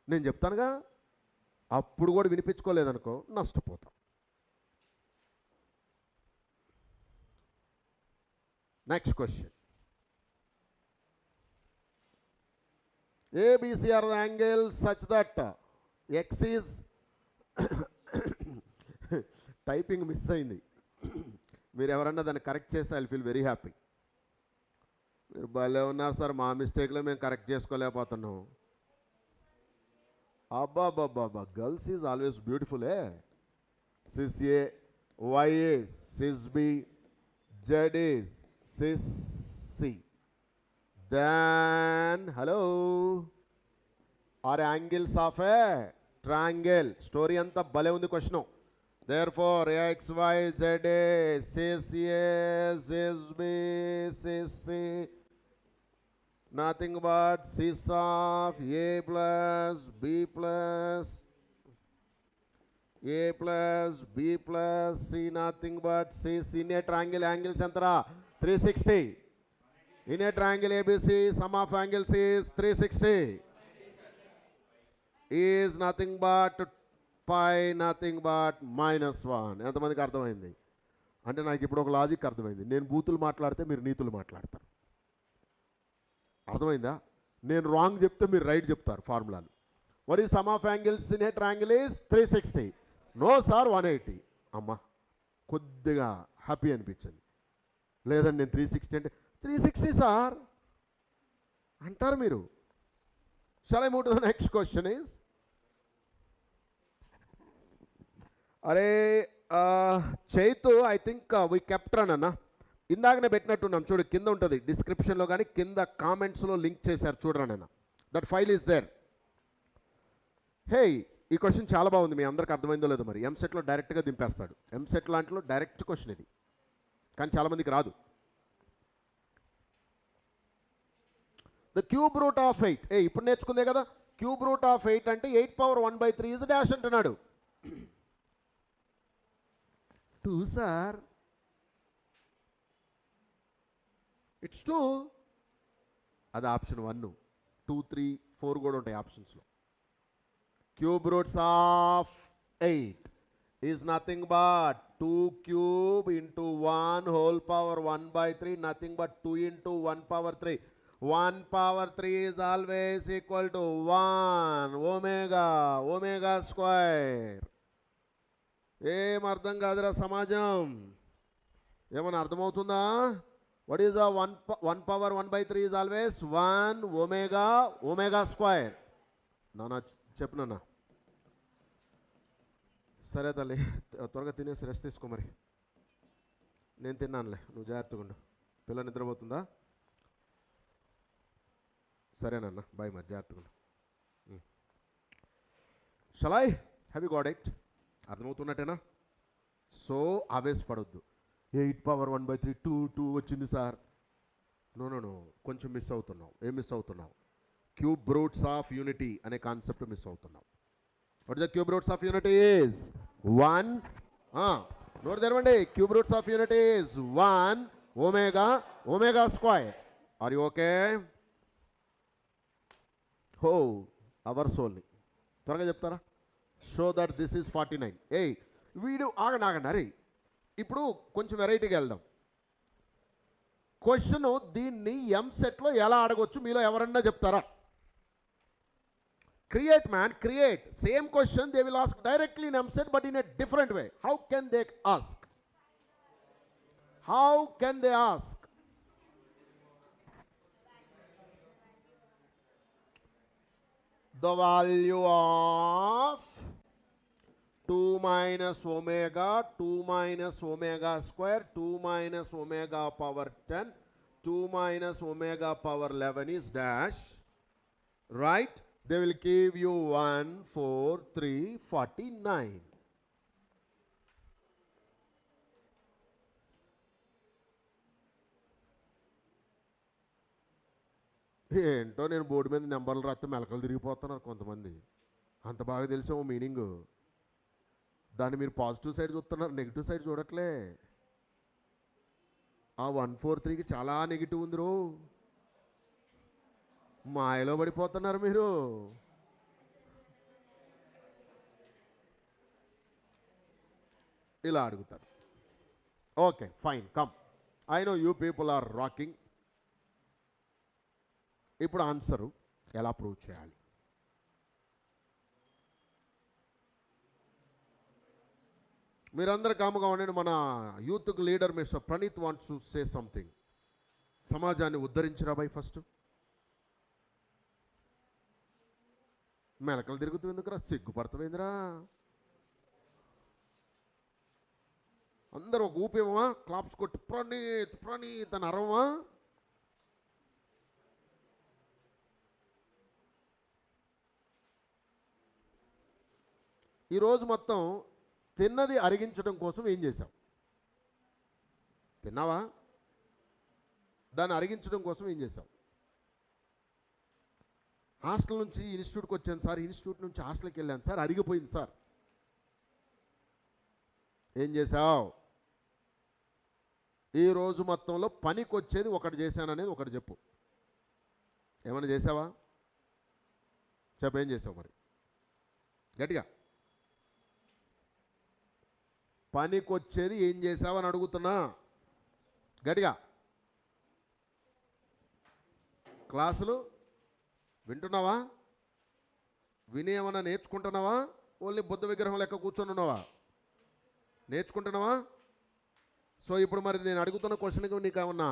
నేను చెప్తానుగా. అప్పుడు కూడా వినిపించుకోలేదనుకో నష్టపోతాం. Next question. ABC are the angles such that X is typing miss అయింది. మీరు ఎవరన్నా దాన్ని కరెక్ట్ చేస్తే ఐ ఫీల్ వెరీ హ్యాపీ. మీరు భలే ఉన్నారు సార్, మా మిస్టేక్లో మేము కరెక్ట్ చేసుకోలేకపోతున్నాం. అబ్బాబ్బాబ్బా, girls is always beautiful. Cis A, Y is cis B, Z is cis C. Then, hello, are angles of a triangle. Story anta bale undi question. Therefore, x, y, z, a, cis a, cis b, cis c, nothing but cis of a plus b plus a plus b plus c, nothing but cis. In a triangle, angles entara 360. In a triangle ABC, sum of angles is 360. Is nothing but pi, nothing but -1. ఎంతమందికి అర్థమైంది? అంటే నాకు ఇప్పుడు ఒక logic అర్థమైంది. నేను బూతులు మాట్లాడితే మీరు నీతులు మాట్లాడతారు. అర్థమైందా? నేను రాంగ్ చెప్తే మీరు రైట్ చెప్తారు ఫార్ములాలు. What is sum of angles in a triangle is 360. No sir 180. అమ్మా కొద్దిగా హ్యాపీ అనిపించింది. లేదండి నేను 360 అంటే 360 సార్ అంటారు మీరు. Shall I move to the next question is? అరే Chaitu, I think we captain అన్న. ఇందాకనే పెట్టినట్టున్నాం చూడు, కింద ఉంటుంది డిస్క్రిప్షన్లో కానీ కింద కామెంట్స్లో లింక్ చేశారు చూడరానన్న. That file is there. Hey, ఈ క్వశ్చన్ చాలా బాగుంది. మీ అందరికి అర్థమైందో లేదో మరి. ఎంసెట్లో డైరెక్ట్గా దింపేస్తాడు. ఎంసెట్ లాంటిలో డైరెక్ట్ క్వశ్చన్ ఇది, కానీ చాలామందికి రాదు. The cube root of 8. ఇప్పుడు నేర్చుకుందే కదా. క్యూబ్ రూట్ ఆఫ్ 8 అంటే 8^1/3 ఇస్ డాష్ అంటున్నాడు. 2 సార్, ఇట్స్ 2. అది ఆప్షన్ 1. 2, 3, 4 కూడా ఉంటాయి ఆప్షన్స్లో. Cube roots of 8 is nothing but 2 cube into 1 whole power 1/3, nothing but 2 into 1/3. 1/3 is always equal to 1 omega square. ఏం అర్థం కాదురా సమాజం, ఏమన్నా అర్థమవుతుందా? What is 1/1/3 is always 1 omega square. నాన్న చెప్పు నాన్న. సరే తల్లి, త్వరగా తినేసి రెస్ట్ తీసుకో. మరి నేను తిన్నానులే, నువ్వు జాగ్రత్తగా ఉండు. పిల్ల నిద్రపోతుందా? సరేనన్న, బాయ్. మరి జాగ్రత్తగా ఉండు. Shall I have you got it? అర్థమవుతున్నట్టేనా? సో ఆవేశపడొద్దు. 8^1/3 2 వచ్చింది సార్. నో, కొంచెం మిస్ అవుతున్నావు. ఏం మిస్ అవుతున్నావు? క్యూబ్ రూట్స్ ఆఫ్ యూనిటీ అనే కాన్సెప్ట్ మిస్ అవుతున్నావు. What is the cube roots of unity is 1. నోరు తెరవండి. Cube roots of unity is 1 omega square. Are you okay? హో అవర్ సోల్ని త్వరగా చెప్తారా? Show that this is 49. వీడు ఆగండి. అరే ఇప్పుడు కొంచెం వెరైటీగా వెళ్దాం. క్వశ్చన్ దీన్ని ఎంసెట్లో ఎలా అడగొచ్చు మీలో ఎవరన్నా చెప్తారా? Create, man, create. Same question they will ask directly in Eamcet but in a different way. How can they ask? How can they ask? The value of 2 minus omega, 2 minus omega square, 2 minus omega power 10, 2 minus omega power 11 is dash, right? They will give you 1, 4, 3, 49. ఏంటో నేను board మీద నెంబర్లు రాస్తే మెలకలు తిరిగిపోతున్నారు కొంతమంది. అంత బాగా తెలిసాము meaning. దాన్ని మీరు పాజిటివ్ సైడ్ చూస్తున్నారు, నెగిటివ్ సైడ్ చూడట్లే. ఆ 143కి చాలా నెగిటివ్ ఉంది రో. మాయలో పడిపోతున్నారు మీరు. ఇలా అడుగుతాడు. Okay fine, come, I know you people are rocking. ఇప్పుడు ఆన్సరు ఎలా ప్రూవ్ చేయాలి? మీరందరూ కాముగా ఉండండి. మన యూత్కి leader mister Praneeth wants to say something. సమాజాన్ని ఉద్ధరించరా బై ఫస్ట్. మెలకలు తిరుగుతూ ఎందుకురా, సిగ్గుపడతావేందిరా? అందరూ ఒక ఊపేమా, క్లాప్స్ కొట్టి ప్రణీత్ ప్రణీత్ అని అరవమా? ఈరోజు మొత్తం తిన్నది అరిగించడం కోసం ఏం చేశాం? తిన్నావా? దాన్ని అరిగించడం కోసం ఏం చేశాం? హాస్టల్ నుంచి ఇన్స్టిట్యూట్కి వచ్చాను సార్, ఇన్స్టిట్యూట్ నుంచి హాస్టల్కి వెళ్ళాను సార్, అరిగిపోయింది సార్. ఏం చేశావు? ఈరోజు మొత్తంలో పనికి వచ్చేది ఒకటి చేశాననేది ఒకటి చెప్పు. ఏమైనా చేసావా? చెప్పు, ఏం చేసావు మరి గట్టిగా? పనికి వచ్చేది ఏం చేసావని అడుగుతున్నా గట్టిగా. క్లాసులు వింటున్నావా? విని ఏమన్నా నేర్చుకుంటున్నావా? ఓన్లీ బుద్ధ విగ్రహం లెక్క కూర్చొని ఉన్నావా? నేర్చుకుంటున్నావా? సో ఇప్పుడు మరి నేను అడుగుతున్న క్వశ్చన్కి నీకు ఏమన్నా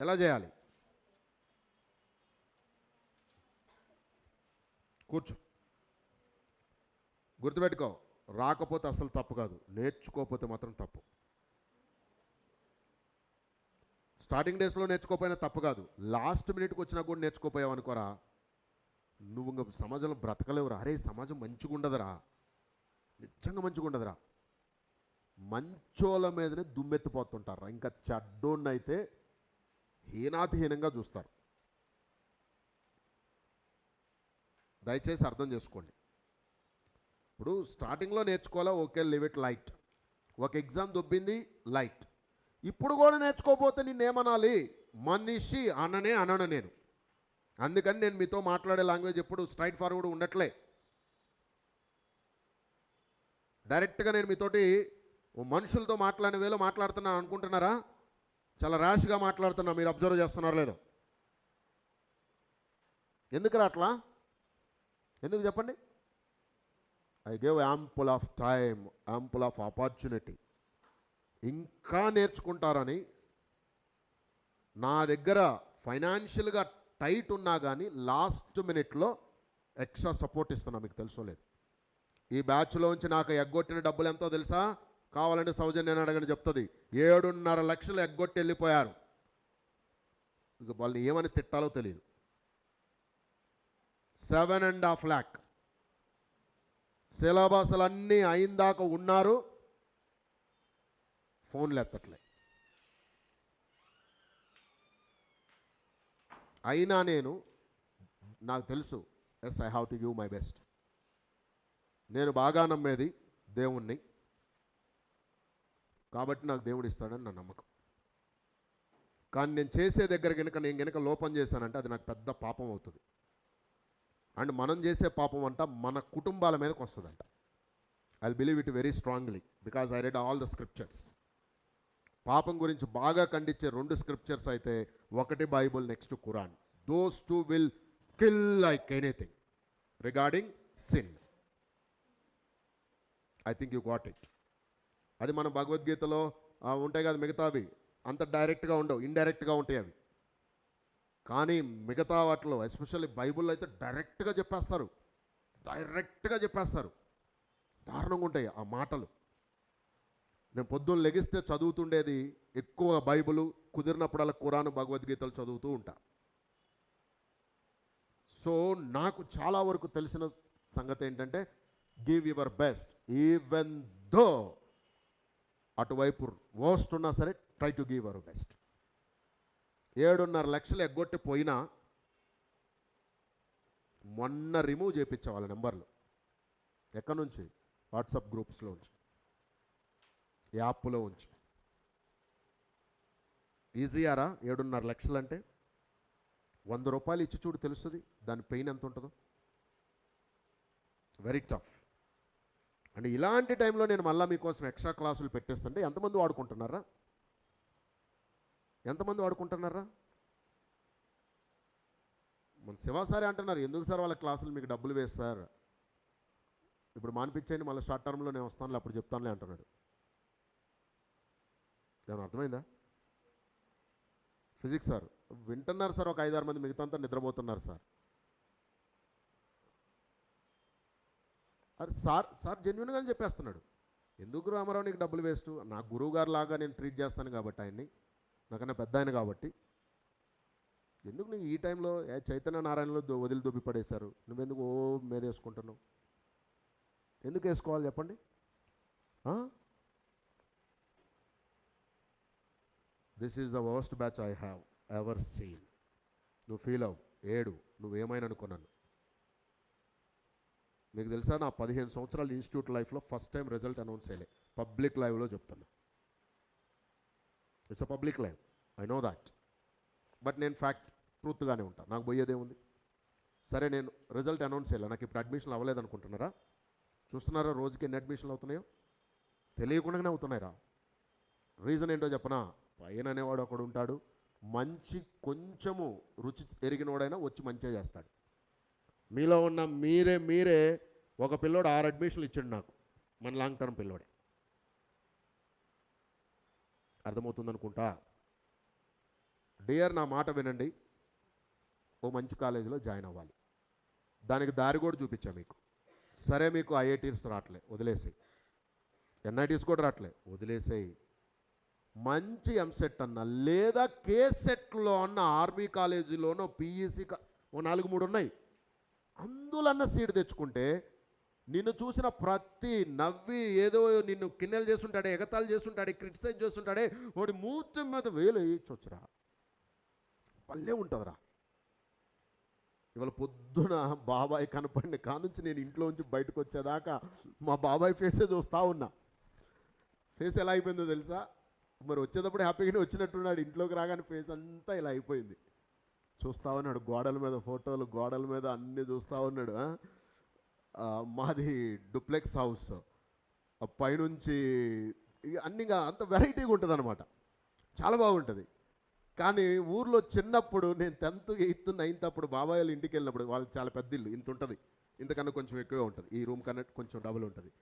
ఎలా చేయాలి? కూర్చో, గుర్తుపెట్టుకో, రాకపోతే అసలు తప్పు కాదు, నేర్చుకోకపోతే మాత్రం తప్పు. స్టార్టింగ్ డేస్లో నేర్చుకోపోయినా తప్పు కాదు, లాస్ట్ మినిట్కి వచ్చినా కూడా నేర్చుకోపోయావు అనుకోరా, నువ్వు ఇంకా సమాజంలో బ్రతకలేవురా. అరే సమాజం మంచిగా ఉండదురా, నిజంగా మంచిగా ఉండదురా. మంచోళ్ళ మీదనే దుమ్మెత్తిపోతుంటారా, ఇంకా చెడ్డోన్నైతే హీనాతిహీనంగా చూస్తారు. దయచేసి అర్థం చేసుకోండి. ఇప్పుడు స్టార్టింగ్లో నేర్చుకోవాలా, ఓకే, లివ్ ఇట్ లైట్. ఒక ఎగ్జామ్ దొబ్బింది, లైట్. ఇప్పుడు కూడా నేర్చుకోకపోతే నిన్నేమనాలి? మనిషి అనను నేను. అందుకని నేను మీతో మాట్లాడే లాంగ్వేజ్ ఎప్పుడు స్ట్రైట్ ఫార్వర్డ్ ఉండట్లే. డైరెక్ట్గా నేను మీతోటి మనుషులతో మాట్లాడిన వేలో మాట్లాడుతున్నాను అనుకుంటున్నారా? చాలా ర్యాష్గా మాట్లాడుతున్నా, మీరు అబ్జర్వ్ చేస్తున్నారో లేదో? ఎందుకు అట్లా? ఎందుకు చెప్పండి? I gave ample of time, ample of opportunity. ఇంకా నేర్చుకుంటారని నా దగ్గర ఫైనాన్షియల్గా టైట్ ఉన్నా కానీ లాస్ట్ మినిట్లో ఎక్స్ట్రా సపోర్ట్ ఇస్తున్నా, మీకు తెలుసో లేదు. ఈ బ్యాచ్లోంచి నాకు ఎగ్గొట్టిన డబ్బులు ఎంతో తెలుసా? కావాలంటే సౌజన్య అడగని చెప్తుంది. 7.5 లక్షలు ఎగ్గొట్టి వెళ్ళిపోయారు. ఇక వాళ్ళని ఏమని తిట్టాలో తెలియదు. 7.5 lakh సిలబస్లు అన్నీ అయిందాక ఉన్నారు, ఫోన్లు ఎత్తట్లే. అయినా నాకు తెలుసు, yes I have to give my best. నేను బాగా నమ్మేది దేవుణ్ణి, కాబట్టి నాకు దేవుడు ఇస్తాడని నా నమ్మకం. కానీ నేను చేసే దగ్గర నేను గనక లోపం చేశానంటే అది నాకు పెద్ద పాపం అవుతుంది. అండ్ మనం చేసే పాపం అంట మన కుటుంబాల మీదకి వస్తుందంట. I believe it very strongly because I read all the scriptures. పాపం గురించి బాగా ఖండించే 2 స్క్రిప్చర్స్ అయితే, ఒకటి Bible, next Quran. Those 2 will kill like anything regarding sin. I think you got it. అది మన భగవద్గీతలో ఉంటాయి కదా, మిగతావి అంత డైరెక్ట్గా ఉండవు, ఇండైరెక్ట్గా ఉంటాయి అవి. కానీ మిగతా వాటిలో ఎస్పెషల్లీ బైబుల్లో అయితే డైరెక్ట్గా చెప్పేస్తారు, దారుణంగా ఉంటాయి ఆ మాటలు. నేను పొద్దున్న లెగిస్తే చదువుతుండేది ఎక్కువ బైబుల్, కుదిరినప్పుడల్లా ఖురాన్, భగవద్గీతలు చదువుతూ ఉంటా. సో నాకు చాలా వరకు తెలిసిన సంగతి ఏంటంటే, give your best even though అటువైపు వర్స్ట్ ఉన్నా సరే, try to give your best. 7.5 లక్షలు ఎగ్గొట్టి పోయినా మొన్న రిమూవ్ చేయించే వాళ్ళ నెంబర్లు. ఎక్కడి నుంచి? వాట్సాప్ గ్రూప్స్లో ఉంచి, యాప్లో ఉంచి. ఈజీయారా 7.5 లక్షలు అంటే? 100 రూపాయలు ఇచ్చి చూడు, తెలుస్తుంది దాని పెయిన్ ఎంత ఉంటుందో. Very tough. అంటే ఇలాంటి టైంలో నేను మళ్ళీ మీకోసం ఎక్స్ట్రా క్లాసులు పెట్టేస్తుంటే ఎంతమంది వాడుకుంటున్నారా? ఎంతమంది వాడుకుంటున్నారా? మన శివాసారి అంటున్నారు, ఎందుకు సార్ వాళ్ళ క్లాసులు మీకు డబ్బులు వేస్తారు, ఇప్పుడు మానిపించేయండి, మళ్ళీ షార్ట్ టర్మ్లో నేను వస్తానులే అప్పుడు చెప్తానులే అంటున్నాడు. ఏమైనా అర్థమైందా? ఫిజిక్స్ సార్ వింటున్నారు సార్, ఒక 5-6 మంది, మిగతా అంతా నిద్రపోతున్నారు సార్. అరే సార్ జెన్యున్గానే చెప్పేస్తున్నాడు. ఎందుకు రామారావు నీకు డబ్బులు వేస్ట్, నా గురువు గారు లాగా నేను ట్రీట్ చేస్తాను కాబట్టి ఆయన్ని, నాకన్నా పెద్ద ఆయన కాబట్టి, ఎందుకు నీకు ఈ టైంలో చైతన్య నారాయణలో వదిలి దొబ్బి పడేశారు, నువ్వెందుకు మీద వేసుకుంటున్నావు? ఎందుకు వేసుకోవాలి చెప్పండి? This is the worst batch I have ever seen. నువ్వు ఫీల్ అవ్వు, ఏడు, నువ్వేమైనా అనుకున్నాను. మీకు తెలుసా, నా 15 సంవత్సరాల ఇన్స్టిట్యూట్ లైఫ్లో ఫస్ట్ టైం రిజల్ట్ అనౌన్స్ చేయలే, పబ్లిక్ లైవ్లో చెప్తున్నా. It's a public live, I know that, but నేను ఫ్యాక్ట్ ట్రూత్గానే ఉంటాను, నాకు పోయేదేముంది. సరే, నేను రిజల్ట్ అనౌన్స్ చేయలే, నాకు ఇప్పుడు అడ్మిషన్లు అవ్వలేదు అనుకుంటున్నారా? చూస్తున్నారా రోజుకి ఎన్ని అడ్మిషన్లు అవుతున్నాయో? తెలియకుండానే అవుతున్నాయిరా. రీజన్ ఏంటో చెప్పనా? పైన అనేవాడు ఒకడు ఉంటాడు, మంచి కొంచెము రుచి ఎరిగినోడైనా వచ్చి మంచిగా చేస్తాడు. మీలో ఉన్న మీరే ఒక పిల్లోడు 6 అడ్మిషన్లు ఇచ్చాడు నాకు, మన లాంగ్ టర్మ్ పిల్లోడే. అర్థమవుతుందనుకుంటా. డియర్, నా మాట వినండి, ఓ మంచి కాలేజీలో జాయిన్ అవ్వాలి, దానికి దారి కూడా చూపించా మీకు. సరే, మీకు ఐఐటీస్ రావట్లే, వదిలేసాయి. ఎన్ఐటీస్ కూడా రావట్లే, వదిలేసాయి. మంచి ఎంసెట్ అన్న లేదా కేసెట్లో అన్న ఆర్మీ కాలేజీలోనో పిఈసి ఓ 4-3 ఉన్నాయి, అందులన్న సీట్ తెచ్చుకుంటే నిన్ను చూసిన ప్రతి నవ్వి ఏదో నిన్ను కిన్నెలు చేస్తుంటాడే, ఎగతాలు చేస్తుంటాడే, క్రిటిసైజ్ చేస్తుంటాడే, వాడి మూతి మీద వేలు వేయచ్చొచ్చురా, పల్లె ఉంటుందిరా. ఇవాళ పొద్దున బాబాయ్ కనపడిన కానుంచి నేను ఇంట్లో నుంచి బయటకు వచ్చేదాకా మా బాబాయ్ ఫేసే చూస్తూ ఉన్నా. ఫేస్ ఎలా అయిపోయిందో తెలుసా? మరి వచ్చేటప్పుడు హ్యాపీగానే వచ్చినట్టున్నాడు, ఇంట్లోకి రాగానే ఫేస్ అంతా ఇలా అయిపోయింది. చూస్తూ ఉన్నాడు, గోడల మీద ఫోటోలు, గోడల మీద అన్నీ చూస్తూ ఉన్నాడు. మాది డూప్లెక్స్ హౌస్, పైనుంచి అన్నీగా అంత వెరైటీగా ఉంటుంది అనమాట, చాలా బాగుంటుంది. కానీ ఊర్లో చిన్నప్పుడు నేను 10th, 8th, 9th అప్పుడు బాబాయ్ వాళ్ళ ఇంటికి వెళ్ళినప్పుడు, వాళ్ళు చాలా పెద్ద ఇల్లు, ఇంత ఉంటుంది, ఇంతకన్నా కొంచెం ఎక్కువే ఉంటుంది, ఈ రూమ్ కన్నా కొంచెం డబుల్ ఉంటుంది.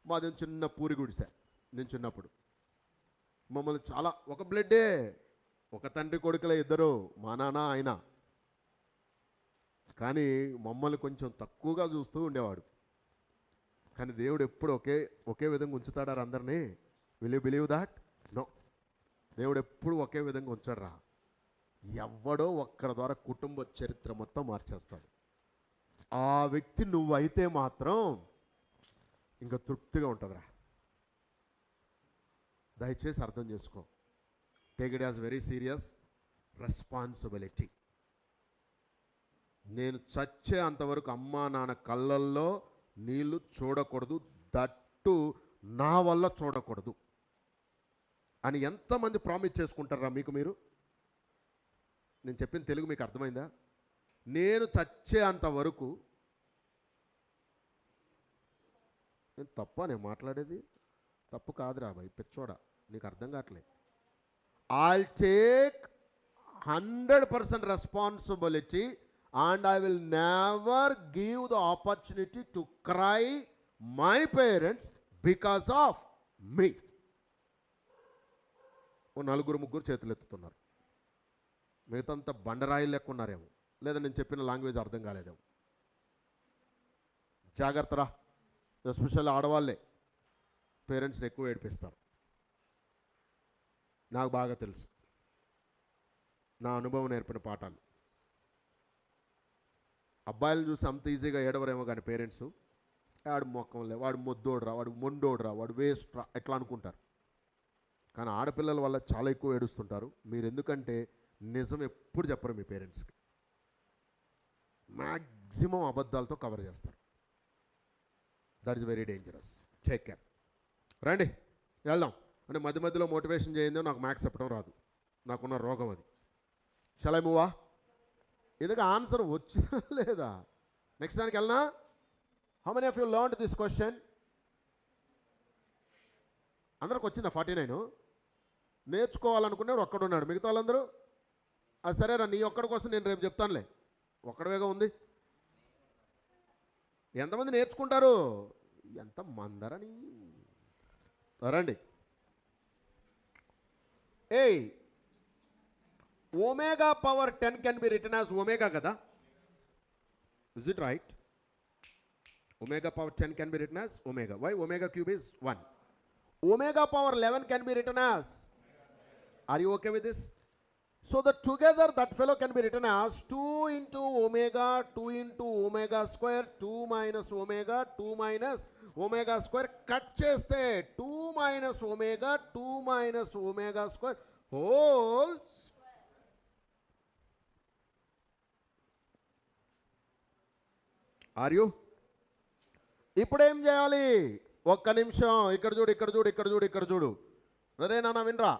మాది చిన్న పూరి గుడిసె. నేను చిన్నప్పుడు మమ్మల్ని చాలా, ఒక బ్లడ్డే, ఒక తండ్రి కొడుకులే ఇద్దరు, మా నాన్న ఆయన, కానీ మమ్మల్ని కొంచెం తక్కువగా చూస్తూ ఉండేవాడు. కానీ దేవుడు ఎప్పుడు ఒకే విధంగా ఉంచుతాడారు అందరినీ? Will you believe that? No, దేవుడు ఎప్పుడు ఒకే విధంగా ఉంచాడు రా. ఎవడో ఒక్కడి ద్వారా కుటుంబ చరిత్ర మొత్తం మార్చేస్తాడు. ఆ వ్యక్తి నువ్వైతే మాత్రం ఇంకా తృప్తిగా ఉంటుందిరా. దయచేసి అర్థం చేసుకో. Take it as very serious responsibility. నేను చచ్చే అంతవరకు అమ్మా నాన్న కళ్ళల్లో నీళ్ళు చూడకూడదు, దట్టు నా వల్ల చూడకూడదు అని ఎంతమంది ప్రామిస్ చేసుకుంటారా మీకు మీరు? నేను చెప్పిన తెలుగు మీకు అర్థమైందా? నేను చచ్చే అంతవరకు, నేను తప్ప నేను మాట్లాడేది తప్పు కాదురా భయ్, పిచ్చోడా, నీకు అర్థం కావట్లే. I'll take 100% responsibility and I will never give the opportunity to cry my parents because of me. ఓ 4-3 చేతులు ఎత్తుతున్నారు, మిగతాంతా బండరాయిలు లెక్క ఉన్నారేమో, లేదా నేను చెప్పిన లాంగ్వేజ్ అర్థం కాలేదేమో. జాగ్రత్తరా, ఎస్పెషల్లీ ఆడవాళ్ళే పేరెంట్స్ని ఎక్కువ ఏడిపిస్తారు. నాకు బాగా తెలుసు, నా అనుభవం నేర్పిన పాఠాలు. అబ్బాయిలను చూసి అంత ఈజీగా ఏడవరేమో కానీ పేరెంట్స్, వాడు మొక్కంలే, వాడు మొద్దోడురా, వాడు మొండోడురా, వాడు వేస్ట్ రా, ఎట్లా అనుకుంటారు. కానీ ఆడపిల్లల వల్ల చాలా ఎక్కువ ఏడుస్తుంటారు మీరు. ఎందుకంటే నిజం ఎప్పుడు చెప్పరు మీ పేరెంట్స్కి, మ్యాక్సిమం అబద్ధాలతో కవర్ చేస్తారు. That is very dangerous. Take care. రండి వెళ్దాం. అంటే మధ్యలో మోటివేషన్ చేయిందో, నాకు మ్యాథ్స్ చెప్పడం రాదు, నాకున్న రోగం అది. షల్ ఐ మూవా? ఎందుకు ఆన్సర్ వచ్చిందా లేదా? నెక్స్ట్ దానికి వెళ్ళనా? How many of you learned this question? అందరికి వచ్చిందా 49? నేర్చుకోవాలనుకున్నాడు ఒక్కడున్నాడు, మిగతా వాళ్ళందరూ సరేరా నీ ఒక్కడి కోసం నేను రేపు చెప్తానులే. ఒక్కడవేగా ఉంది. ఎంతమంది నేర్చుకుంటారు? ఎంత మందరని రండి. omega power 10 can be written as omega kada? Is it right? Omega power 10 can be written as omega. Why? Omega cube is 1. Omega power 11 can be written as? Are you okay with this? So that together that fellow can be written as 2 into omega, 2 into omega square, 2 minus omega, 2 minus omega square. Cut cheste 2 minus omega, 2 minus omega square whole. Are you? ఇప్పుడు ఏం చేయాలి? ఒక్క నిమిషం. ఇక్కడ చూడు, ఇక్కడ చూడు, ఇక్కడ చూడు, ఇక్కడ చూడు. అరే నాన్న వినరా.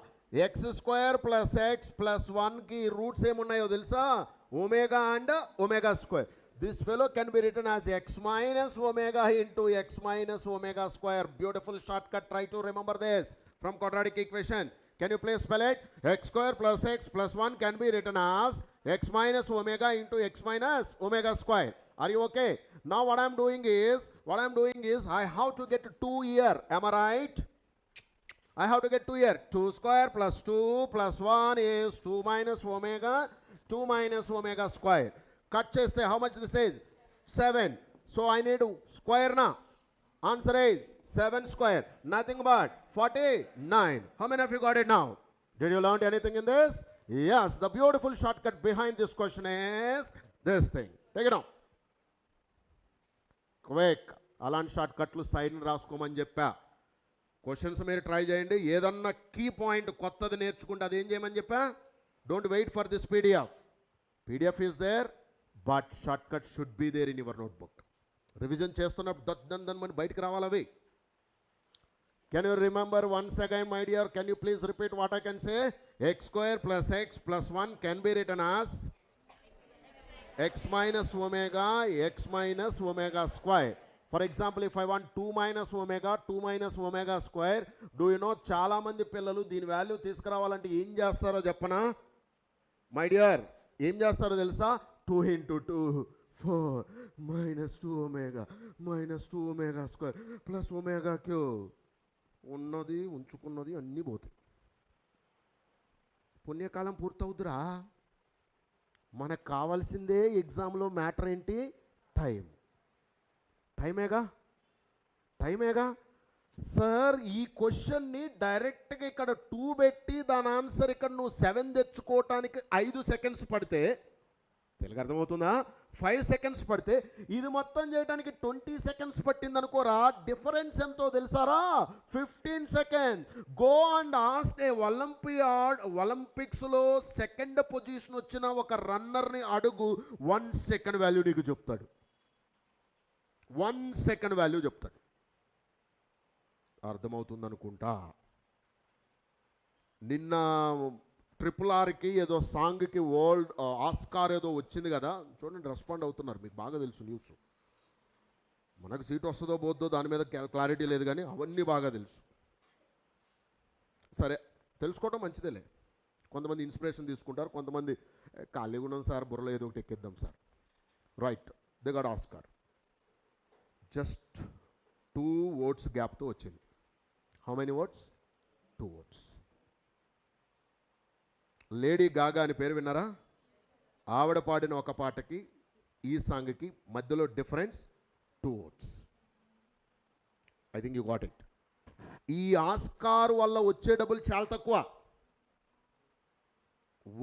X square plus X plus 1కి రూట్స్ ఏమున్నాయో తెలుసా? Omega and omega square. This fellow can be written as X minus omega into X minus omega square. Beautiful short cut. Try to remember this from quadratic equation. Can you please spell it? X square plus x plus 1 can be written as x minus omega into x minus omega square. Are you okay? Now what I am doing is I have to get 2 here. Am I right? I have to get 2 here. 2 square plus 2 plus 1 is 2 minus omega, 2 minus omega square. Cut cheste, how much this is? 7. So I need square na. Answer is 7 square. Nothing but 49. How many of you got it now? Did you learn anything in this? Yes. The beautiful shortcut behind this question is this thing. Take it down. Quick. అలాంటి short కట్లు సైడ్ని రాసుకోమని చెప్పా. Questions మీరు try చేయండి. ఏదన్నా key point కొత్తది నేర్చుకుంటే అది ఏం చేయమని చెప్పా? Don't wait for this PDF. PDF is there but short cut should be there in your notebook. Revision చేస్తున్నప్పుడు దన్ బయటికి రావాలి అవి. Can you remember once again, my dear? Can you please repeat what I can say? X square plus x plus 1 can be written as x minus omega, x minus omega square. For example, if I want 2 minus omega square, do you know చాలా మంది పిల్లలు దీని value తీసుకురావాలంటే ఏం చేస్తారో చెప్పనా? My dear, ఏం చేస్తారో తెలుసా? 2 into 2 4 minus 2 omega square plus omega cube. ఉన్నది ఉంచుకున్నది అన్నీ పోతాయి. పుణ్యకాలం పూర్తవుతురా. మనకు కావాల్సిందే ఎగ్జామ్లో మ్యాటర్ ఏంటి? టైమేగా. సార్ ఈ క్వశ్చన్ని డైరెక్ట్గా ఇక్కడ 2 పెట్టి దాని ఆన్సర్ ఇక్కడ నువ్వు 7 తెచ్చుకోవటానికి 5 సెకండ్స్ పడితే, తెలుగు అర్థమవుతుందా? 5 సెకండ్స్ పడితే ఇది మొత్తం చేయడానికి 20 సెకండ్స్ పట్టింది అనుకోరా. డిఫరెన్స్ ఎంతో తెలుసారా? 15 seconds. Go and ask a ఒలింపిక్స్లో సెకండ్ పొజిషన్ వచ్చిన ఒక రన్నర్ని అడుగు. 1 సెకండ్ వాల్యూ నీకు చెప్తాడు. 1 సెకండ్ వాల్యూ చెప్తాడు. అర్థమవుతుంది అనుకుంటా. నిన్న RRRకి ఏదో సాంగ్కి వరల్డ్ ఆస్కార్ ఏదో వచ్చింది కదా. చూడండి, రెస్పాండ్ అవుతున్నారు. మీకు బాగా తెలుసు న్యూస్. మనకు సీట్ వస్తుందో పోద్దో దాని మీద క్లారిటీ లేదు, కానీ అవన్నీ బాగా తెలుసు. సరే, తెలుసుకోవడం మంచిదేలే. కొంతమంది ఇన్స్పిరేషన్ తీసుకుంటారు, కొంతమంది ఖాళీగా ఉన్నాం సార్, బుర్రలో ఏదో ఒకటి ఎక్కిద్దాం sir. Right, they got Oscar. Just 2 votes గ్యాప్తో వచ్చింది. How many votes? 2 votes. Lady Gaga అని పేరు విన్నారా? ఆవిడ పాడిన ఒక పాటకి ఈ సాంగ్కి మధ్యలో difference 2 votes. I think you got it. ఈ ఆస్కార్ వల్ల వచ్చే డబ్బులు చాలా తక్కువ.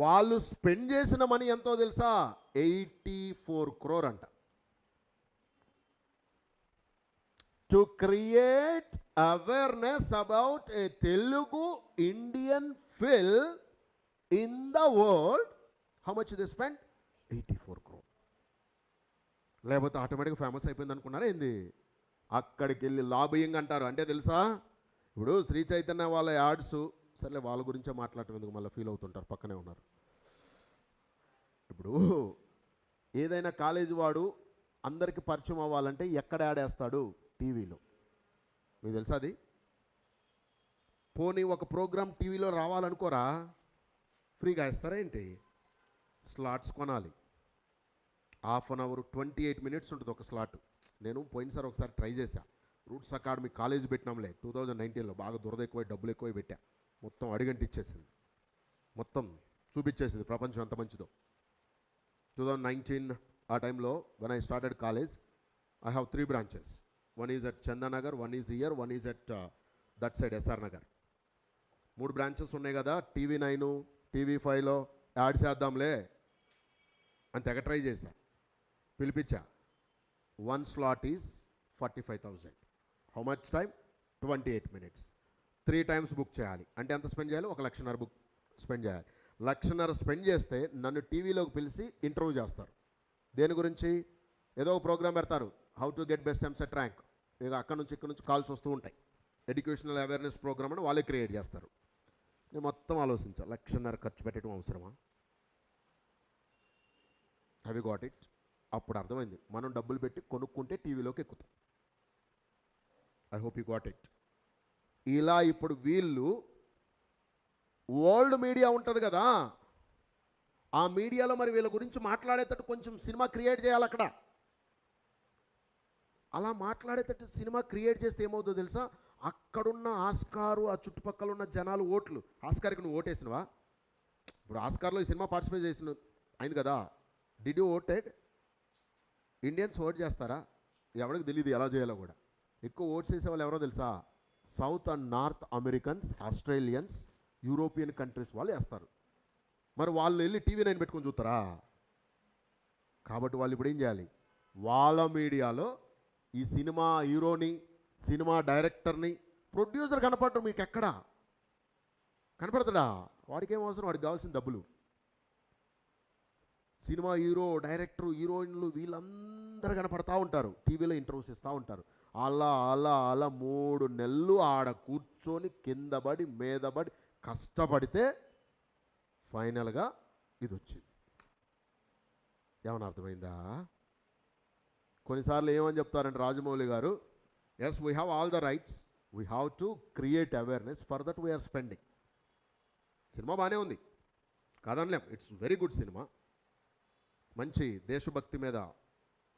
వాళ్ళు స్పెండ్ చేసిన మనీ ఎంతో తెలుసా? 84 crore అంట. To create awareness about a Telugu Indian film in the world. How much they spent? 84 crore. లేకపోతే ఆటోమేటిక్గా ఫేమస్ అయిపోయింది అనుకున్నారా ఏంది? అక్కడికి వెళ్ళి లాబియింగ్ అంటారు. అంటే తెలుసా, ఇప్పుడు శ్రీ చైతన్య వాళ్ళ యాడ్స్, సర్లే వాళ్ళ గురించే మాట్లాడటం ఎందుకు, మళ్ళీ ఫీల్ అవుతుంటారు, పక్కనే ఉన్నారు. ఇప్పుడు ఏదైనా కాలేజీ వాడు అందరికీ పరిచయం అవ్వాలంటే ఎక్కడ యాడ్ వేస్తాడు? టీవీలో. మీకు తెలుసా అది? పోనీ ఒక ప్రోగ్రామ్ టీవీలో రావాలనుకోరా, ఫ్రీగా వేస్తారా ఏంటి? స్లాట్స్ కొనాలి. హాఫ్ అన్ అవర్ 28 minutes ఉంటుంది ఒక స్లాట్. నేను పోయినసారి ఒకసారి ట్రై చేశా. రూట్స్ అకాడమీ కాలేజ్ పెట్టినాంలే 2019లో. బాగా దురద ఎక్కువై డబ్బులు ఎక్కువై పెట్టా. మొత్తం అడిగంటిచ్చేసింది, మొత్తం చూపించేసింది ప్రపంచం ఎంత మంచిదో. 2019 ఆ టైంలో when I started college, I have 3 branches. One is at Chandanagar, one is here, one is at that side SR Nagar. 3 branches ఉన్నాయి కదా. TV9, TV5లో యాడ్ చేద్దాంలే అని తెగ ట్రై చేశా. పిలిపించా. 1 slot is 45,000. How much time? 28 minutes. 3 times book చేయాలి. అంటే ఎంత స్పెండ్ చేయాలి? 1,50,000 బుక్ స్పెండ్ చేయాలి. 1,50,000 స్పెండ్ చేస్తే నన్ను టీవీలోకి పిలిచి ఇంటర్వ్యూ చేస్తారు. దేని గురించి? ఏదో ఒక ప్రోగ్రామ్ పెడతారు, how to get best EAMCET rank. ఇక అక్కడ నుంచి కాల్స్ వస్తూ ఉంటాయి. ఎడ్యుకేషనల్ అవేర్నెస్ ప్రోగ్రామ్ అని వాళ్ళే క్రియేట్ చేస్తారు. నేను మొత్తం ఆలోచించా, 1,50,000 ఖర్చు పెట్టడం అవసరమా? Have you got it? అప్పుడు అర్థమైంది, మనం డబ్బులు పెట్టి కొనుక్కుంటే టీవీలోకి ఎక్కుతాం. I hope you got it. ఇలా ఇప్పుడు వీళ్ళు వరల్డ్ మీడియా ఉంటుంది కదా, ఆ మీడియాలో మరి వీళ్ళ గురించి మాట్లాడేటట్టు కొంచెం సినిమా క్రియేట్ చేయాలి అక్కడ. అలా మాట్లాడేటట్టు సినిమా క్రియేట్ చేస్తే ఏమవుతుందో తెలుసా? అక్కడున్న ఆస్కారు, ఆ చుట్టుపక్కల ఉన్న జనాలు ఓట్లు. ఆస్కార్కి నువ్వు ఓటేసినవా? ఇప్పుడు ఆస్కార్లో ఈ సినిమా పార్టిసిపేట్ చేసిన అయింది కదా, did you voted? Indians vote చేస్తారా? ఎవరికి తెలియదు ఎలా చేయాలో కూడా. ఎక్కువ ఓట్స్ వేసే వాళ్ళు ఎవరో తెలుసా? South and north Americans, Australians, European countries వాళ్ళు వేస్తారు. మరి వాళ్ళు వెళ్ళి TV9 పెట్టుకొని చూస్తారా? కాబట్టి వాళ్ళు ఇప్పుడు ఏం చేయాలి? వాళ్ళ మీడియాలో ఈ సినిమా హీరోని, సినిమా డైరెక్టర్ని, ప్రొడ్యూసర్ కనపడరు. మీకు ఎక్కడా కనపడతాడా? వాడికి ఏం అవసరం? వాడికి కావాల్సిన డబ్బులు. సినిమా హీరో, డైరెక్టరు, హీరోయిన్లు వీళ్ళందరూ కనపడతా ఉంటారు, టీవీలో ఇంటర్వ్యూస్ ఇస్తూ ఉంటారు. అలా 3 నెలలు ఆడ కూర్చొని కిందపడి మీదపడి కష్టపడితే ఫైనల్గా ఇది వచ్చింది. ఏమన్నా అర్థమైందా? కొన్నిసార్లు ఏమని చెప్తారంటే Rajamouli garu, yes we have all the rights, we have to create awareness, for that we're spending. Cinema బాగానే ఉంది కాదనలేం, ఇట్స్ వెరీ గుడ్ సినిమా, మంచి దేశభక్తి మీద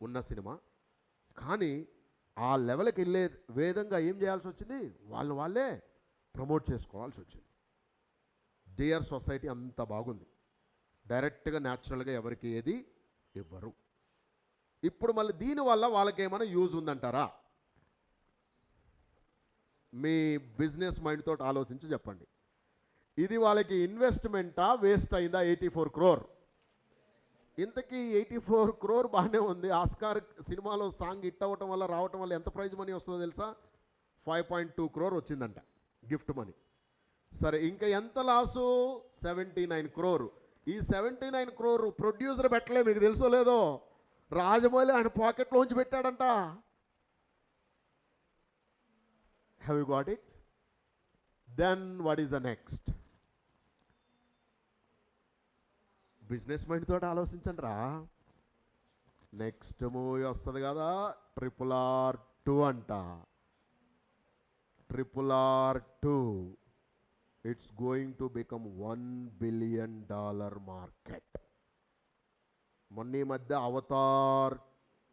ఉన్న సినిమా. కానీ ఆ లెవెల్కి వెళ్ళే విధంగా ఏం చేయాల్సి వచ్చింది? వాళ్ళే ప్రమోట్ చేసుకోవాల్సి వచ్చింది. డియర్ సొసైటీ అంత బాగుంది, డైరెక్ట్గా న్యాచురల్గా ఎవరికి ఏది ఇవ్వరు. ఇప్పుడు మళ్ళీ దీనివల్ల వాళ్ళకి ఏమైనా యూజ్ ఉందంటారా? మీ బిజినెస్ మైండ్ తోటి ఆలోచించి చెప్పండి. ఇది వాళ్ళకి ఇన్వెస్ట్మెంటా, వేస్ట్ అయిందా? 84 crore. ఇంతకీ 84 crore బాగానే ఉంది. ఆస్కార్ సినిమాలో సాంగ్ హిట్ అవ్వటం వల్ల రావటం వల్ల ఎంత ప్రైజ్ మనీ వస్తుందో తెలుసా? 5.2 crore వచ్చిందంట గిఫ్ట్ మనీ. సరే, ఇంకా ఎంత లాసు? 79 crore. ఈ 79 crore ప్రొడ్యూసర్ పెట్టలే, మీకు తెలుసో లేదో? రాజమౌళి ఆయన పాకెట్లోంచి పెట్టాడంట. Have you got it? Then what is the next? Business mind తోటి ఆలోచించండి రా. నెక్స్ట్ మూవీ వస్తుంది కదా, RRR2 అంట. RRR2 it's going to become $1 billion market. మొన్న ఈ మధ్య అవతార్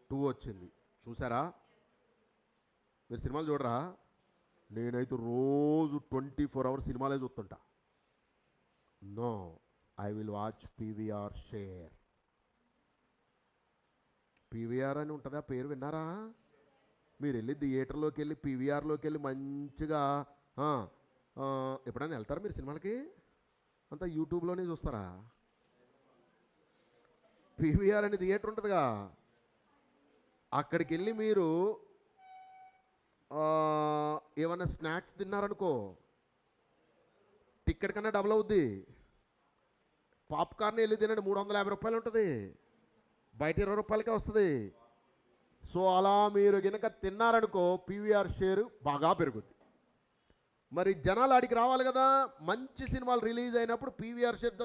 2 వచ్చింది, చూసారా? మీరు సినిమాలు చూడరా? నేనైతే రోజు 24 hours సినిమాలే చూస్తుంటా. No, I will watch PVR share. PVR అని ఉంటుందా? పేరు విన్నారా? మీరు వెళ్ళి థియేటర్లోకి వెళ్ళి PVRలోకి వెళ్ళి మంచిగా ఎప్పుడైనా వెళ్తారా మీరు సినిమాలకి? అంతా యూట్యూబ్లోనే చూస్తారా? PVR అని థియేటర్ ఉంటుందిగా, అక్కడికి వెళ్ళి మీరు ఏమన్నా స్నాక్స్ తిన్నారనుకో, టికెట్ కన్నా డబుల్ అవుద్ది. పాప్కార్న్ వెళ్ళి తినండి, 350 రూపాయలు ఉంటుంది, బయట 20 రూపాయలకే వస్తుంది. సో అలా మీరు కనుక తిన్నారనుకో PVR షేరు బాగా పెరుగుద్ది. మరి జనాలు ఆడికి రావాలి కదా, మంచి సినిమాలు రిలీజ్ అయినప్పుడు PVR షేర్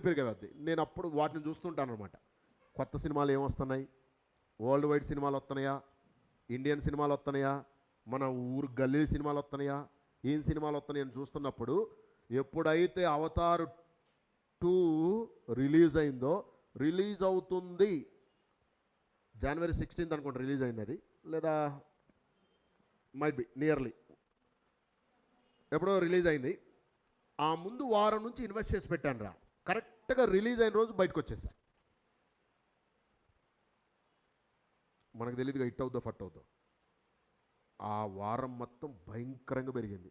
పెరిగేది. నేను అప్పుడు వాటిని చూస్తుంటాను అనమాట. కొత్త సినిమాలు ఏమొస్తున్నాయి, వరల్డ్ వైడ్ సినిమాలు వస్తున్నాయా, ఇండియన్ సినిమాలు వస్తున్నాయా, మన ఊరు గల్లీ సినిమాలు వస్తున్నాయా, ఏం సినిమాలు వస్తున్నాయి అని చూస్తున్నప్పుడు ఎప్పుడైతే అవతార్ 2 రిలీజ్ అయిందో, రిలీజ్ అవుతుంది జనవరి 16th అనుకోండి రిలీజ్ అయింది అది, లేదా మైట్ బి నియర్లీ ఎప్పుడో రిలీజ్ అయింది. ఆ ముందు వారం నుంచి ఇన్వెస్ట్ చేసి పెట్టాను రా, కరెక్ట్గా రిలీజ్ అయిన రోజు బయటకు వచ్చేసా. మనకు తెలియదుగా హిట్ అవుద్దో ఫట్ అవుద్దో. ఆ వారం మొత్తం భయంకరంగా పెరిగింది.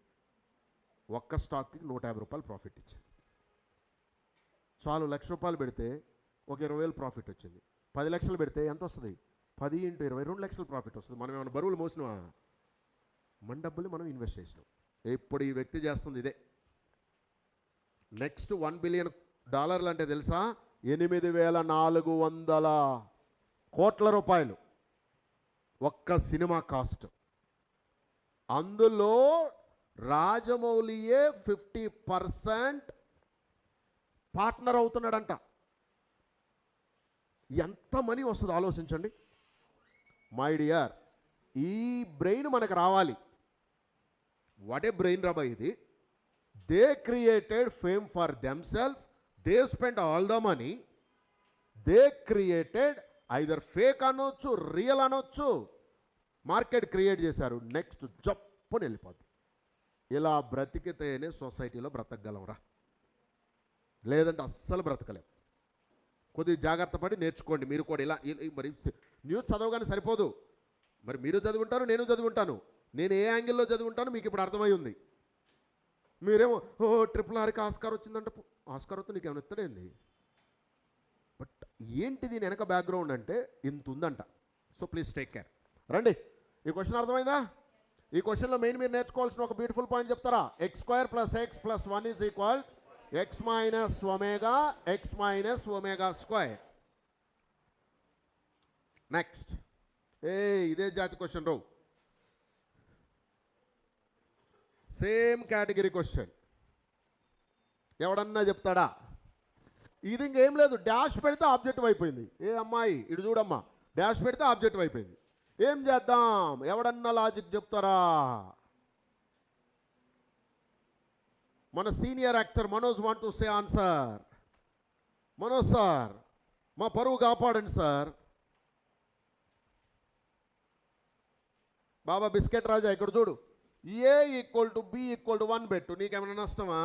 ఒక్క స్టాక్కి 150 రూపాయలు ప్రాఫిట్ ఇచ్చింది. చాలు ₹1,00,000 పెడితే ఒక 20,000 ప్రాఫిట్ వచ్చింది. 10 లక్షలు పెడితే ఎంత వస్తుంది? 10 × 20 2 లక్షలు ప్రాఫిట్ వస్తుంది. మనం ఏమైనా బరువులు మోసినా, మన డబ్బులు మనం ఇన్వెస్ట్ చేసినాం. ఇప్పుడు ఈ వ్యక్తి చేస్తుంది ఇదే. నెక్స్ట్ $1 బిలియన్ అంటే తెలుసా? 8,400 కోట్ల రూపాయలు ఒక్క సినిమా కాస్ట్. అందులో రాజమౌళియే 50% పార్ట్నర్ అవుతున్నాడంట. ఎంత మనీ వస్తుంది ఆలోచించండి. మై డియర్, ఈ బ్రెయిన్ మనకు రావాలి. వాట్ ఏ బ్రెయిన్ రాబా ఇది. They created fame for themself, they spend all the money, they created either fake అనొచ్చు, రియల్ అనొచ్చు, మార్కెట్ క్రియేట్ చేశారు. నెక్స్ట్ జప్పుని వెళ్ళిపోద్ది. ఇలా బ్రతికితేనే సొసైటీలో బ్రతకగలంరా, లేదంటే అస్సలు బ్రతకలేం. కొద్దిగా జాగ్రత్త పడి నేర్చుకోండి మీరు కూడా. ఇలా మరి న్యూస్ చదవగానే సరిపోదు. మరి మీరు చదువుంటారు, నేను చదువుంటాను. నేను ఏ యాంగిల్లో చదువుంటాను మీకు ఇప్పుడు అర్థమై ఉంది. మీరేమో RRRకి ఆస్కార్ వచ్చిందంటే, ఆస్కార్ వస్తే నీకు ఏమైనా ఎత్తడేంది? బట్ ఏంటి దీని వెనక బ్యాక్గ్రౌండ్ అంటే ఇంత ఉందంట. So please take care. రండి, ఈ క్వశ్చన్ అర్థమైందా? ఈ క్వశ్చన్లో మెయిన్ మీరు నేర్చుకోవాల్సిన ఒక బ్యూటిఫుల్ పాయింట్ చెప్తారా? x² + x + 1 = x - omega x - ఒమేగా². Next, ఇదే జాతి క్వశ్చన్ రో, సేమ్ కేటగిరీ క్వశ్చన్. ఎవడన్నా చెప్తాడా? ఇది ఇంకేం లేదు, డాష్ పెడితే ఆబ్జెక్టివ్ అయిపోయింది. ఏ అమ్మాయి ఇటు చూడమ్మా, డాష్ పెడితే ఆబ్జెక్టివ్ అయిపోయింది. ఏం చేద్దాం? ఎవడన్నా లాజిక్ చెప్తారా? మన senior actor Manoj want to say answer. Manoj sir, మా పరువు కాపాడండి సార్. బాబా బిస్కెట్ రాజా ఇక్కడ చూడు, A = B = 1 పెట్టు. నీకేమైనా నష్టమా?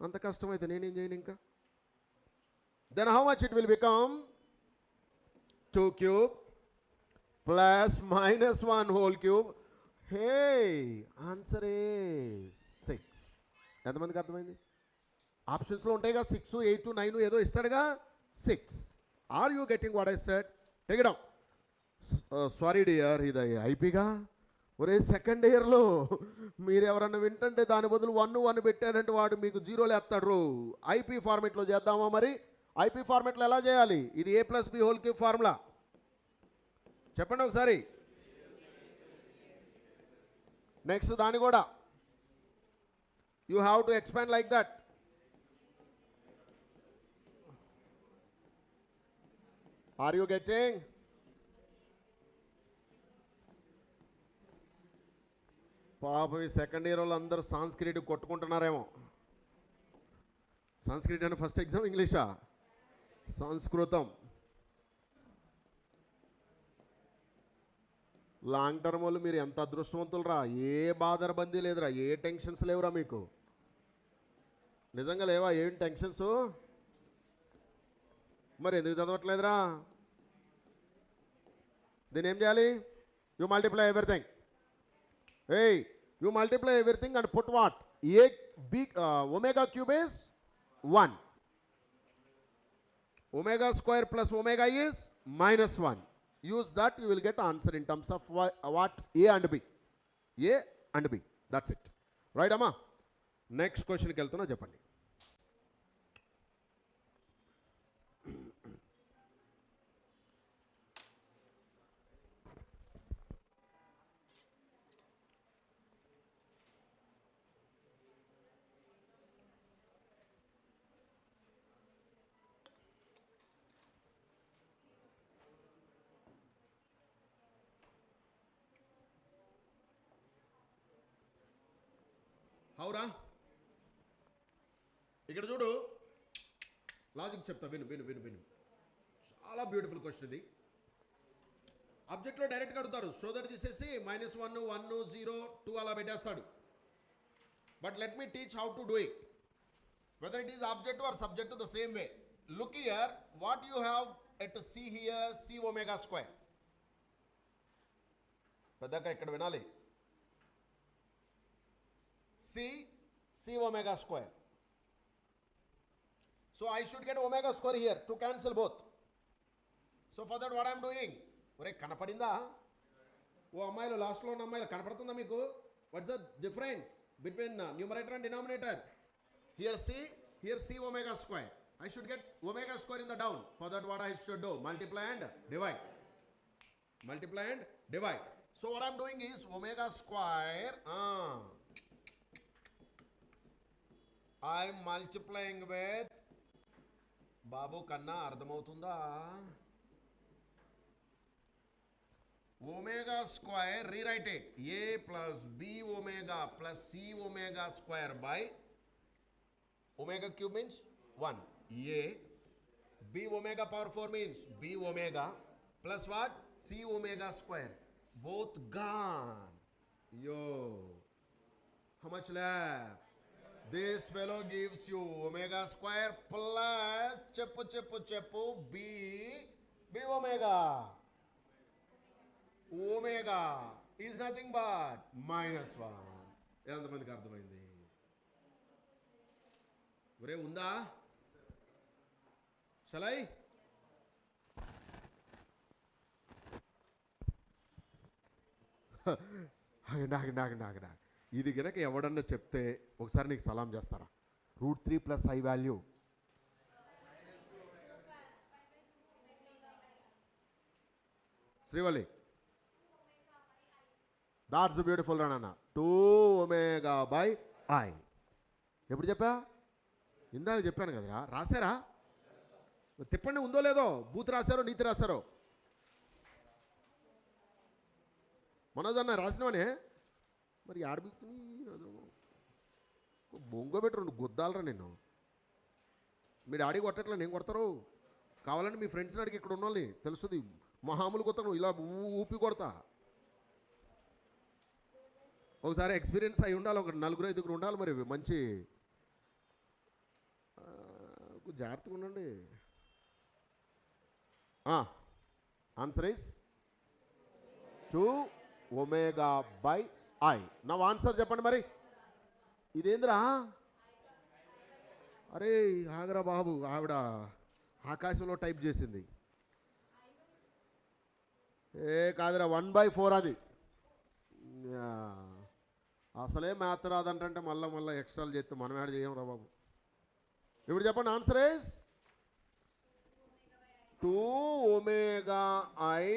అంత కష్టమైతే నేనేం చేయను ఇంకా. Then how much it will become? 2³ + -1³ hey answer is 6. ఎంతమందికి అర్థమైంది? ఆప్షన్స్లో ఉంటాయిగా 6, 8, 9 ఏదో ఇస్తాడుగా. 6. Are you getting what I said? Take it down. Sorry dear, ఇది ఐపీగా. ఒరే సెకండ్ ఇయర్లో మీరు ఎవరన్నా వింటుంటే దాని బదులు 1 పెట్టారంటే వాడు మీకు 0 వేస్తాడు. ఐపీ ఫార్మేట్లో చేద్దామా? మరి ఐపీ ఫార్మేట్లో ఎలా చేయాలి? ఇది A + B³ ఫార్ములా. చెప్పండి ఒకసారి. నెక్స్ట్ దాన్ని కూడా you have to expand like that. Are you getting? పాపం ఈ సెకండ్ ఇయర్ వాళ్ళు అందరూ సాంస్క్రిట్ కొట్టుకుంటున్నారేమో. సంస్కృట్ అంటే ఫస్ట్ ఎగ్జామ్ ఇంగ్లీషా? సంస్కృతం. లాంగ్ టర్మ్ వాళ్ళు మీరు ఎంత అదృష్టవంతులు రా. ఏ బాధరబందీ లేదురా, ఏ టెన్షన్స్ లేవురా మీకు. నిజంగా లేవా? ఏం టెన్షన్స్? మరి ఎందుకు చదవట్లేదురా? దీన్ని ఏం చేయాలి? You multiply everything. You multiply everything and put what? Omega³ is 1. Omega² + omega is -1. Use that, you will get answer in terms of what? A and B. A and B. That's it. Right, Amma? Next question ki veltuna cheppandi. Howrah ఇక్కడ చూడు logic చెప్తా విను విను విను విను చాలా beautiful question ఇది ఆబ్జెక్ట్లో డైరెక్ట్గా అడుగుతారు సో దట్ తీసేసి -1 1 0 2 అలా పెట్టేస్తాడు but let me teach how to do it whether it is object or subject the same way look here what you have at C here C omega square పెద్దగా ఇక్కడ వినాలి C omega square. So I should get omega square here to cancel both. So for that what I am doing? ఒరే కనపడిందా ఓ అమ్మాయిలు లాస్ట్లో ఉన్న అమ్మాయిలు కనపడుతుందా మీకు what's the difference between numerator and denominator here see omega square. I should get omega square in the down. For that what I should do? Multiply and divide. So what I am doing is omega square I am multiplying with బాబు కన్నా అర్థమవుతుందా omega square rewrite it a plus b omega plus c omega square by omega cube means 1 a b omega power 4 means b omega plus what c omega square both gone yo how much left this fellow gives you omega square plus చెప్పు b omega is nothing but -1 ఎంతమందికి అర్థమైంది ఒరే ఉందా షలై నాకు ఇది కనుక ఎవడన్నా చెప్తే ఒకసారి నీకు సలాం చేస్తారా √3 plus i value Srivalli that's beautiful రానన్న 2 omega by i ఎప్పుడు చెప్పా ఇందాక చెప్పాను కదరా రాశారా తిప్పండి ఉందో లేదో బూత్ రాశారో నీతి రాశారో మనోజ్ అన్న రాసినవనే మరి ఆడబిక్ని బొంగోబెట్టి 2 గుద్దాలరా నేను మీరు ఆడి కొట్టట్లే నేను కొడతారు కావాలని మీ ఫ్రెండ్స్ని అడిగి ఇక్కడ ఉన్నోళ్ళని తెలుస్తుంది మామూలు కొత్తను ఇలా ఊపి కొడతా ఒకసారి ఎక్స్పీరియన్స్ అయి ఉండాలి ఒక 4-5 ఉండాలి మరి మంచి జాగ్రత్తగా ఉండండి answer is 2 omega by i నా ఆన్సర్ చెప్పండి మరి ఇదేంద్రా అరే ఆగరా బాబు ఆవిడ ఆకాశంలో టైప్ చేసింది కాదురా 1/4 అది అసలే మ్యాథ్ రాదంటే మళ్ళీ ఎక్స్ట్రాలు చేస్తే మనం యాడ్ చేయం రా బాబు ఇప్పుడు చెప్పండి answer is 2 omega i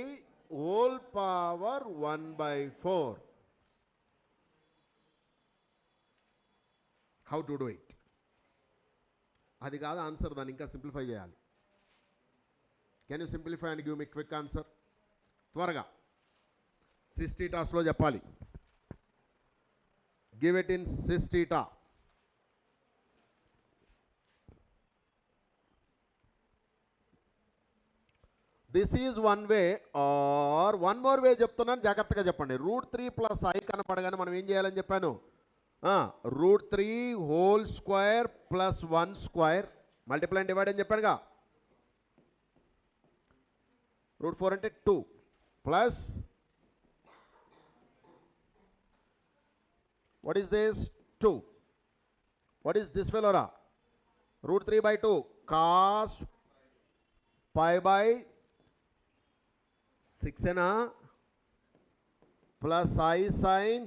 whole power 1/4 how to do it అది కాదు ఆన్సర్ దాన్ని ఇంకా సింప్లిఫై చేయాలి can you simplify and give me quick answer త్వరగా సిస్టీటాస్లో చెప్పాలి give it in cis theta this is one way or one more way చెప్తున్నాను జాగ్రత్తగా చెప్పండి √3 ప్లస్ ఐ కనపడగానే మనం ఏం చేయాలని చెప్పాను √3 whole square plus 1 square multiply and divide అని చెప్పానుగా √4 అంటే 2 plus what is this 2 what is this fellow ra √3/2 cos pi/6 plus I sin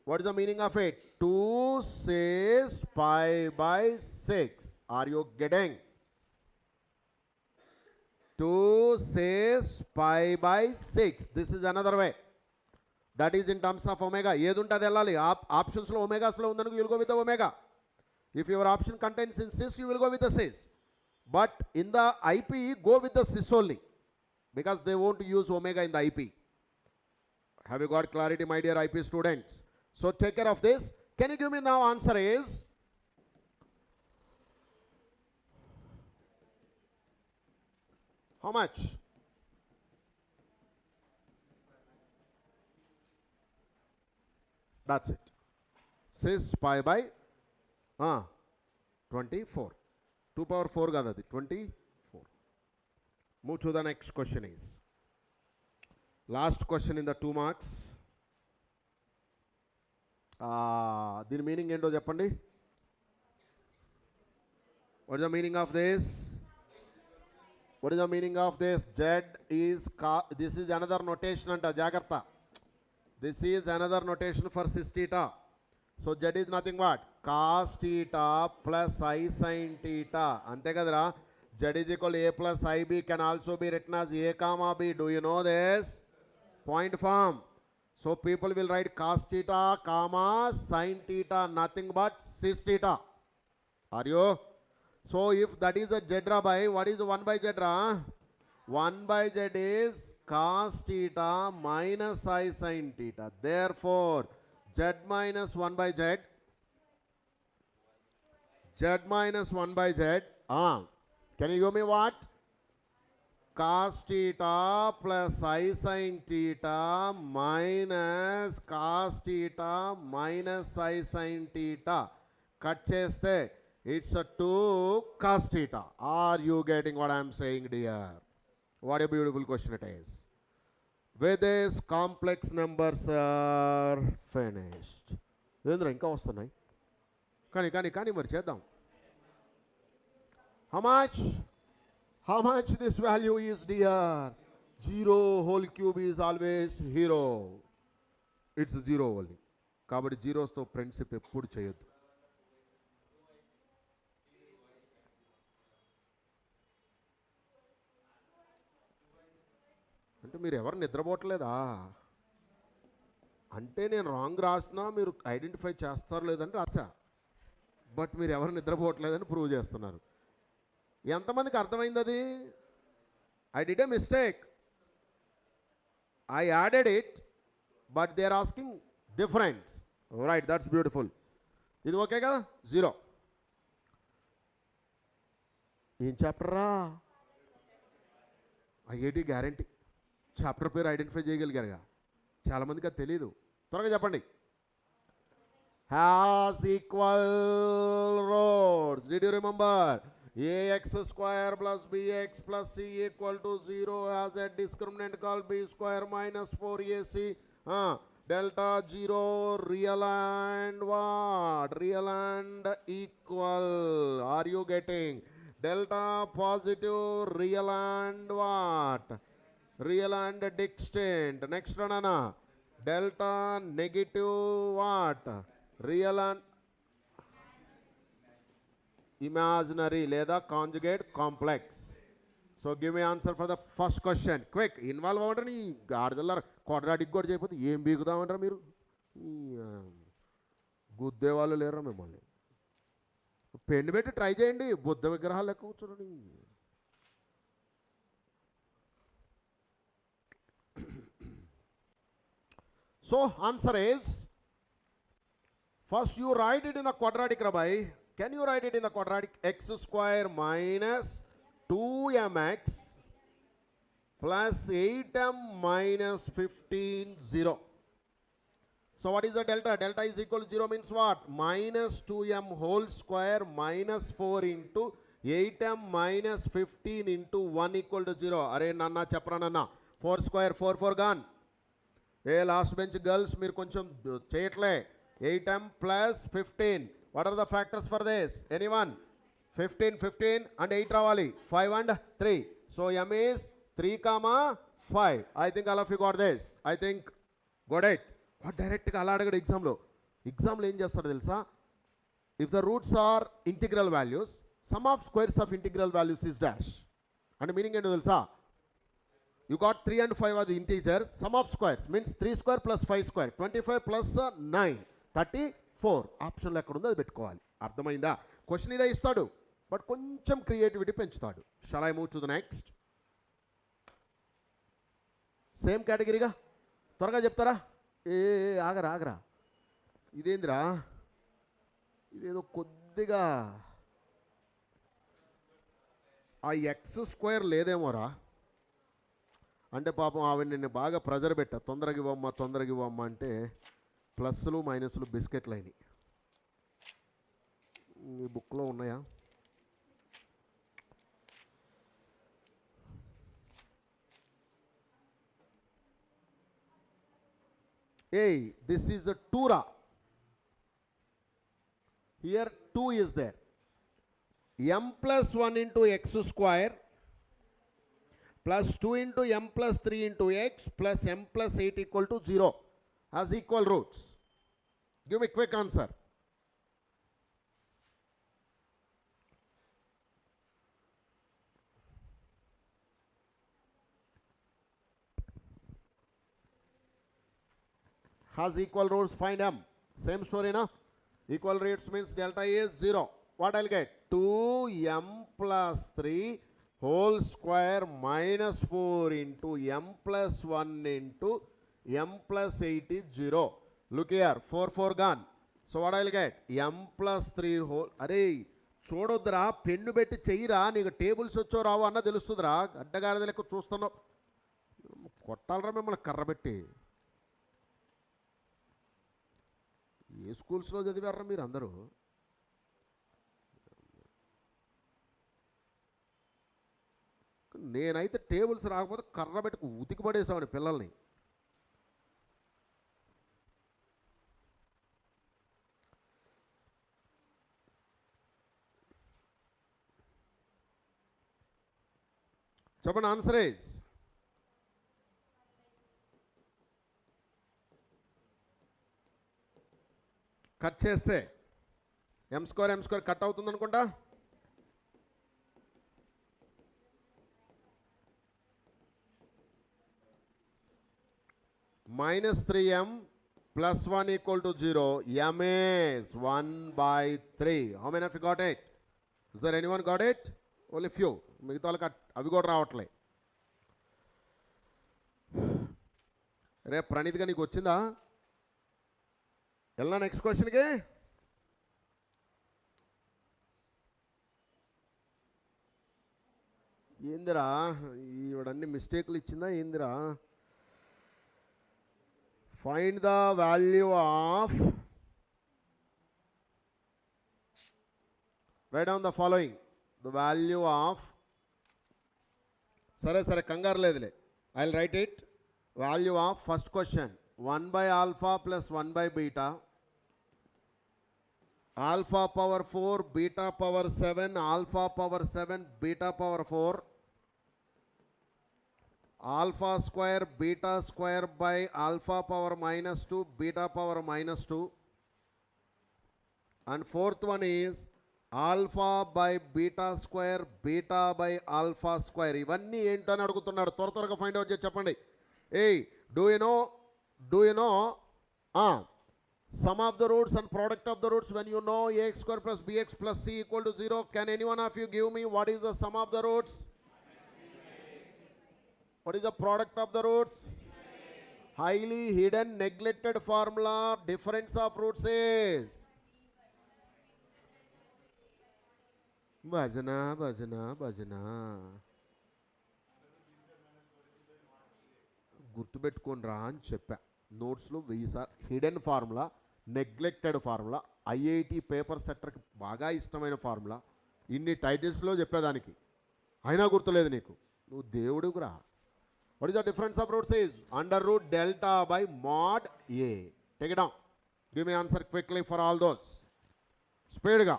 what is the meaning of it 2 says pi/6 are you getting 2 says pi/6 this is another way that is in terms of omega ఏది ఉంటుంది వెళ్ళాలి ఆప్షన్స్లో ఒమేగాస్లో ఉందనుకో you will go with the omega if your option contains in cis you will go with the cis but in the IPE go with the cis only because they won't use omega in the IPE have you got clarity my dear IP students So take care of this. Can you give me now answer is? How much? That's it. Says pi by 24. 2 power 4 gadadi 24. Move to the next question is. Last question in the 2 marks. Dini meaning ento cheppandi. What is the meaning of this? What is the meaning of this? Z is, this is another notation anta, jagrata. This is another notation for cis theta. So Z is nothing but cos theta plus I sin theta. Ante kadra. Z is equal to A plus IB can also be written as A comma B. Do you know this? Point form. So people will write cos theta comma sin theta, nothing but cis theta. Are you? So if that is a Z by, what is 1 by Z? 1 by Z is cos theta minus I sin theta. Therefore, Z minus 1 by Z. Z minus 1 by Z. Can you give me what? Cos theta plus I sin theta minus cos theta minus I sin theta. Cut cheste. It's a 2 cos theta. Are you getting what I am saying, dear? What a beautiful question it is. With this, complex numbers are finished. Indra inka vastunnai. Kani మరి చేద్దాం. How much? How much this value is, dear? 0 whole cube is always zero. It's 0 only. కాబట్టి zeros తో friendship ఎప్పుడు చేయొద్దు. అంటే మీరు ఎవరు నిద్రపోవట్లేదా? అంటే నేను రాంగ్ రాసినా మీరు ఐడెంటిఫై చేస్తారు లేదని రాసా. బట్ మీరు ఎవరు నిద్రపోవట్లేదని ప్రూవ్ చేస్తున్నారు. ఎంతమందికి అర్థమైంది అది? I did a mistake. I added it but they are asking difference. Right, that's beautiful. ఇది ఓకే కదా? 0. ఏం చాప్టర్ రా? IIT guarantee. చాప్టర్ పేరు ఐడెంటిఫై చేయగలిగారుగా. చాలామందికి అది తెలీదు. త్వరగా చెప్పండి. Has equal roots. Did you remember? ax square plus bx plus c equal to 0 has a discriminant called b square minus 4ac. Delta 0 real and what? Real and equal. Are you getting? Delta positive real and what? Real and distinct. Next one, Anna. Delta negative what? Real and imaginary లేదా conjugate complex. So give me answer for the first question. Quick. Involve అవ్వండి. గాడిదల్లారా quadratic కూడా చేయకపోతే ఏం బీగుదామంటారా మీరు? గుద్దే వాళ్ళు లేరా మిమ్మల్ని? Pen పెట్టి ట్రై చేయండి. బుద్ధ విగ్రహాలు లెక్క కూర్చోండి. So answer is, first you write it in the quadratic రాబాయ్. Can you write it in the quadratic? X square minus 2mx plus 8m minus 15, 0. So what is the delta? Delta is equal to 0 means what? Minus 2m whole square minus 4 into 8m minus 15 into 1 equal to 0. Are nanna chapra nanna. 4 square 4 gone. Last bench girls మీరు కొంచెం చేయట్లే. 8m plus 15. What are the factors for this? Anyone? 15 and 8 ravali. 5 and 3. So m is 3, 5. I think all of you got this. I think got it. What direct ga ala adagadu exam lo? Exam lo em chestadu telusa? If the roots are integral values, sum of squares of integral values is dash. And meaning ento telusa? You got 3 and 5 are the integers. Sum of squares means 3 square plus 5 square. 25 plus 9. 34. ఆప్షన్లో ఎక్కడ ఉందో అది పెట్టుకోవాలి. అర్థమైందా? Question ఇదే ఇస్తాడు but కొంచెం creativity పెంచుతాడు. Shall I move to the next? Same కేటగిరీగా త్వరగా చెప్తారా? ఆగరా ఇదేందిరా, ఇదేదో కొద్దిగా ఆ ఎక్స్ స్క్వేర్ లేదేమోరా. అంటే పాపం ఆవిడ నిన్ను బాగా ప్రెజర్ పెట్టా, తొందరగా ఇవ్వమ్మా అంటే ప్లస్లు మైనస్లు బిస్కెట్లు అయినాయి. ఈ బుక్లో ఉన్నాయా? This is a 2 ra. Here 2 is there. M plus 1 into x square plus 2 into m plus 3 into x plus m plus 8 equal to 0 has equal roots. Give me quick answer. Has equal roots, find m. Same story, na? Equal roots means delta is 0. What I'll get? 2m plus 3 whole square minus 4 into m plus 1 into m plus 8 is 0. Look here, 4 gone. So what I'll get? m plus 3 whole. అరే చూడొద్దురా, pen పెట్టి చెయ్యిరా, నీకు tables వచ్చో రావు అన్న తెలుస్తుందిరా. అడ్డగాడిద లెక్క చూస్తున్నావు. కొట్టాలరా మిమ్మల్ని కర్ర పెట్టి. ఏ స్కూల్స్లో చదివారా మీరు అందరూ? నేనైతే టేబుల్స్ రాకపోతే కర్ర పెట్టుకు ఉతికి పడేసామని పిల్లల్ని. చెప్పండి, ఆన్సర్ ఈజ్ కట్ చేస్తే m స్క్వేర్ కట్ అవుతుంది అనుకుంటా. -3m plus 1 equal to 0. m is 1/3. How many of you got it? Is there anyone got it? Only few. మిగతా వాళ్ళకి అవి కూడా రావట్లే. రే ప్రణీత్గా నీకు వచ్చిందా? వెళ్ళా నెక్స్ట్ క్వశ్చన్కి. ఏందిరా ఈవిడన్ని మిస్టేక్లు ఇచ్చిందా ఏందిరా? Find the value of, write down the following, the value of, సరే కంగారు లేదులే, I will write it. Value of first question 1/α plus 1/β, alpha power 4, beta power 7, alpha power 7, beta power 4, alpha square beta square by alpha power -2, beta power -2, and fourth one is alpha by beta square, beta by alpha square. ఇవన్నీ ఏంటని అడుగుతున్నాడు. త్వరగా find out చేసి చెప్పండి. Do you know sum of the roots and product of the roots when you know ax square plus bx plus c equal to 0? Can anyone of you give me what is the sum of the roots? What is the product of the roots? Highly hidden, neglected formula. Difference of roots is భజన. గుర్తుపెట్టుకోనరా అని చెప్పా. నోట్స్లో 1000 సార్లు. Hidden formula, neglected formula, IIT paper సెట్టర్కి బాగా ఇష్టమైన formula. ఇన్ని టైటిల్స్లో చెప్పేదానికి అయినా గుర్తులేదు నీకు. నువ్వు దేవుడుకురా. What is the difference of roots is √delta by mod a. Take it down. Give me answer quickly for all those. స్పీడ్గా.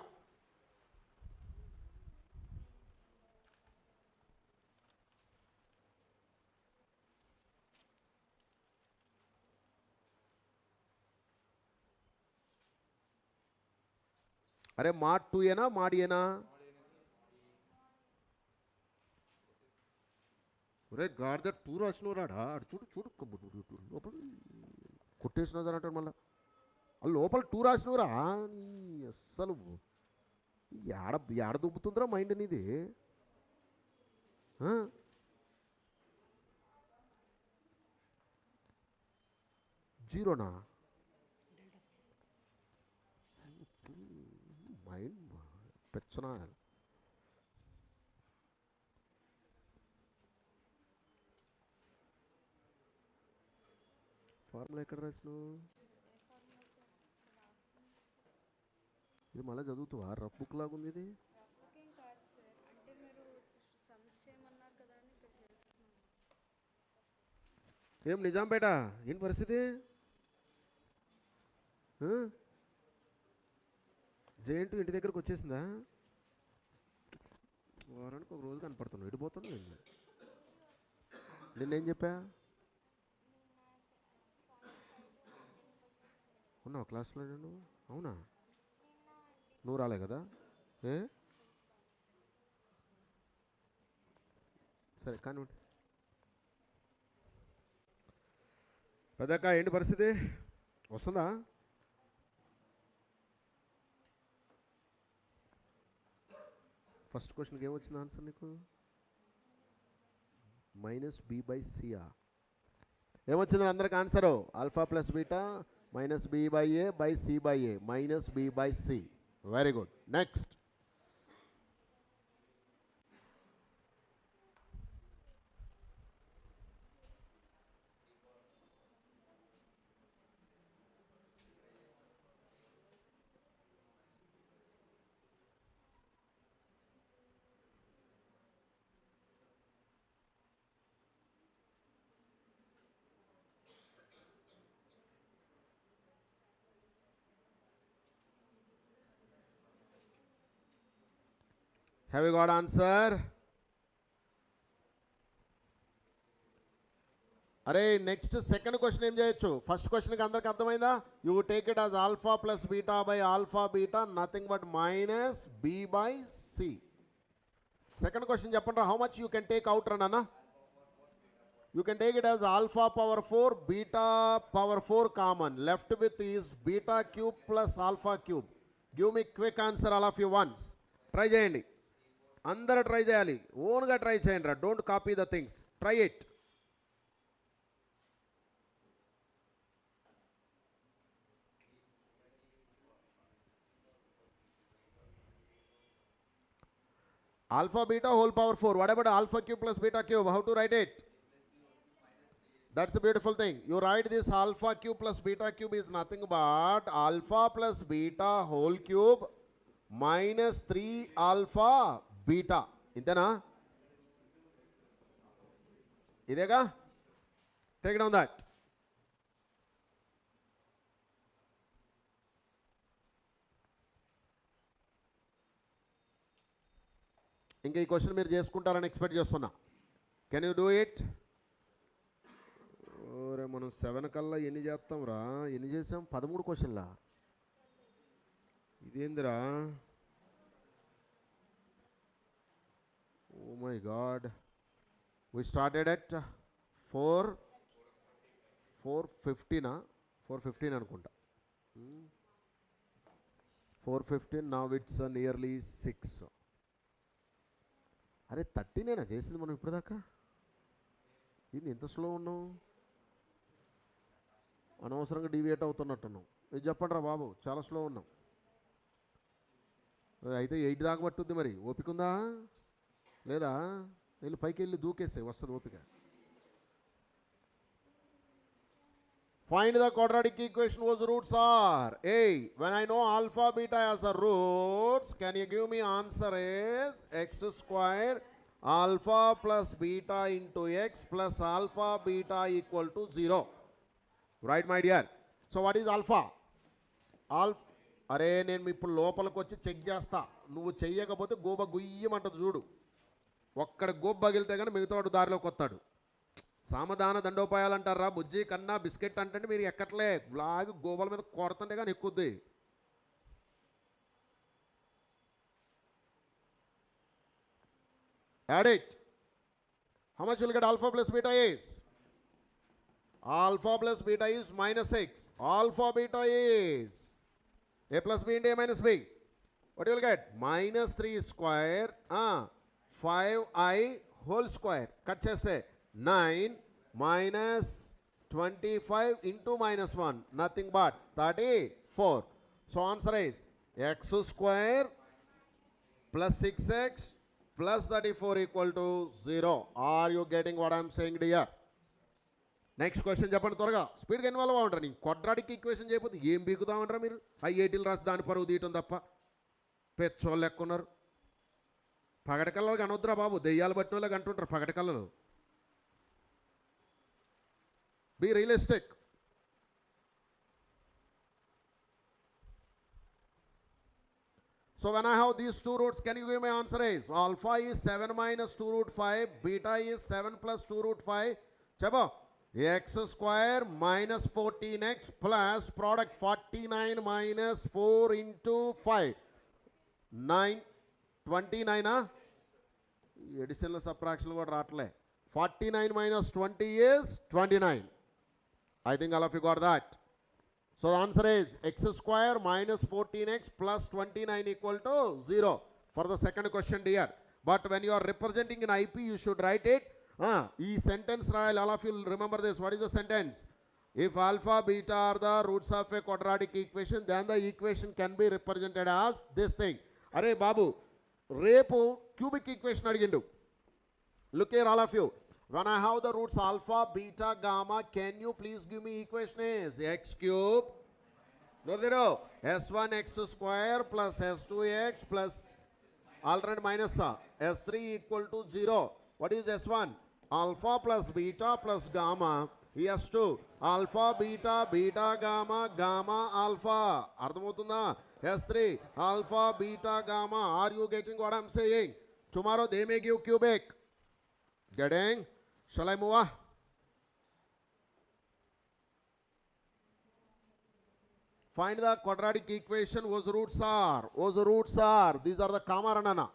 అరే mod 2 ఏనా mod ఏనా? ఒరే గాడిద 2 రాసినరాడా? చూడు లోపల కొట్టేసినా సార్ అంటారు మళ్ళీ. లోపల 2 రాసినవరా? అస్సలు ఏడ దుబ్బుతుందిరా మైండ్ నీది. జీరోనా? పెచ్చనా. ఫార్ములా ఎక్కడ రాసినావు? ఇది మళ్ళీ చదువుతావా? రఫ్ బుక్ లాగా ఉంది ఇది. ఏం నిజాంపేట ఏం పరిస్థితి? జేఎన్టీ ఇంటి దగ్గరకు వచ్చేసిందా? వారానికి ఒక రోజు కనపడుతున్నావు. ఎడిపోతున్నావు నిన్నేం చెప్పా? ఉన్నావు క్లాస్లో నేను? అవునా? నువ్వు రాలే కదా? సరే కానీ పెద్దక్క ఏంటి పరిస్థితి? వస్తుందా? ఫస్ట్ క్వశ్చన్కి ఏమొచ్చింది ఆన్సర్ నీకు? -b/c. ఏమొచ్చింది అందరికి answer? Alpha plus beta -b/a/c/a -b/c. Very good. Next. Have you got answer? అరే నెక్స్ట్ సెకండ్ క్వశ్చన్ ఏం చేయొచ్చు? ఫస్ట్ క్వశ్చన్కి అందరికి అర్థమైందా? You take it as alpha plus beta by alpha beta nothing but -b/c. Second question చెప్పండి. How much you can take out run అన్న? You can take it as alpha power 4 beta power 4 common. Left with is beta cube plus alpha cube. Give me quick answer all of you once. Try చేయండి, అందరూ try చేయాలి. ఓన్గా try చేయండి రా, don't copy the things. Try it. Alpha beta whole power 4. What about alpha cube plus beta cube? How to write it? That's a beautiful thing. You write this alpha cube plus beta cube is nothing but alpha plus beta whole cube minus 3 alpha beta. ఇంతేనా? ఇదేగా? Take it on that. ఇంకా ఈ question మీరు చేసుకుంటారని expect చేస్తున్నా. Can you do it? ఓరే మనం 7 కల్లా ఎన్ని చేస్తాం రా? ఎన్ని చేసాం? 13 క్వశ్చన్లా. ఇదేందిరా? Oh my God. We started at 4:15 4:15 అనుకుంటా. 4:15. Now it's nearly 6. అరే 13 చేసింది మనం ఇప్పటిదాకా. ఇది ఎంత స్లో ఉన్నావు? అనవసరంగా డీవియేట్ అవుతున్నట్టున్నాం. ఇది చెప్పండి రా బాబు, చాలా స్లో ఉన్నాం. అయితే 8 దాకా పట్టుద్ది. మరి ఓపిక ఉందా లేదా? వెళ్ళి పైకి వెళ్ళి దూకేసే, వస్తుంది ఓపిక. Find the quadratic equation whose roots are A. When I know alpha beta as the roots, can you give me answer is x square alpha plus beta into x plus alpha beta equal to 0. Right my dear? So what is alpha? అరే నేను ఇప్పుడు లోపలికి వచ్చి check చేస్తా. నువ్వు చెయ్యకపోతే గోబ గుయ్యమంటది చూడు. ఒక్కడ గోబ పగిలితే కానీ మిగతాడు దారిలోకి వస్తాడు. సామధాన దండోపాయాలు అంటారా? బుజ్జి కన్నా బిస్కెట్ అంటే మీరు ఎక్కట్లే, లాగి గోబల మీద కొడుతుంటే కానీ ఎక్కుద్ది. Add it. How much will get alpha plus beta is? Alpha plus beta is -6. Alpha beta is a plus b into a minus b. What you will get? -3 square 5i whole square. Cut cheste 9 minus 25 into -1. Nothing but 34. So answer is x square plus 6x plus 34 equal to 0. Are you getting what I am saying, dear? Next question చెప్పండి త్వరగా, స్పీడ్గా involve అవ్వండి. నీ quadratic equation చేయకపోతే ఏం బీకుతామంటారా మీరు? ఐఐటీలు రాసి దాని పరువు తీయటం తప్ప పెచ్చోళ్ళు ఎక్కున్నారు. పగటికల్లకి అనొద్దురా బాబు, దెయ్యాలు పట్టిన వాళ్ళకి అంటుంటారు పగటికల్లలు. Be realistic. So when I have these two roots, can you give me answer is? Alpha is 7 minus 2 root 5, beta is 7 plus 2 root 5. Chabo, x square minus 14x plus product 49 minus 4 into 5. 9, 29, additional subtraction got ratle. 49 minus 20 is 29. I think all of you got that. So the answer is x square minus 14x plus 29 equal to 0 for the second question, dear. But when you are representing in IP, you should write it. E sentence, all of you remember this. What is the sentence? If alpha, beta are the roots of a quadratic equation, then the equation can be represented as this thing. Arey babu, repo cubic equation adigindu. Look here, all of you. When I have the roots alpha, beta, gamma, can you please give me equation is x cube, no zero, s1 x square plus s2x plus alternate minus s3 equal to 0. What is s1? Alpha plus beta plus gamma, s2 alpha, beta, beta, gamma, gamma, alpha. Ardhamotunda? s3 alpha, beta, gamma. Are you getting what I am saying? Tomorrow they may give cubic. Getting? Shall I move on? Find the quadratic equation whose roots are. Whose roots are. These are the comma ranana.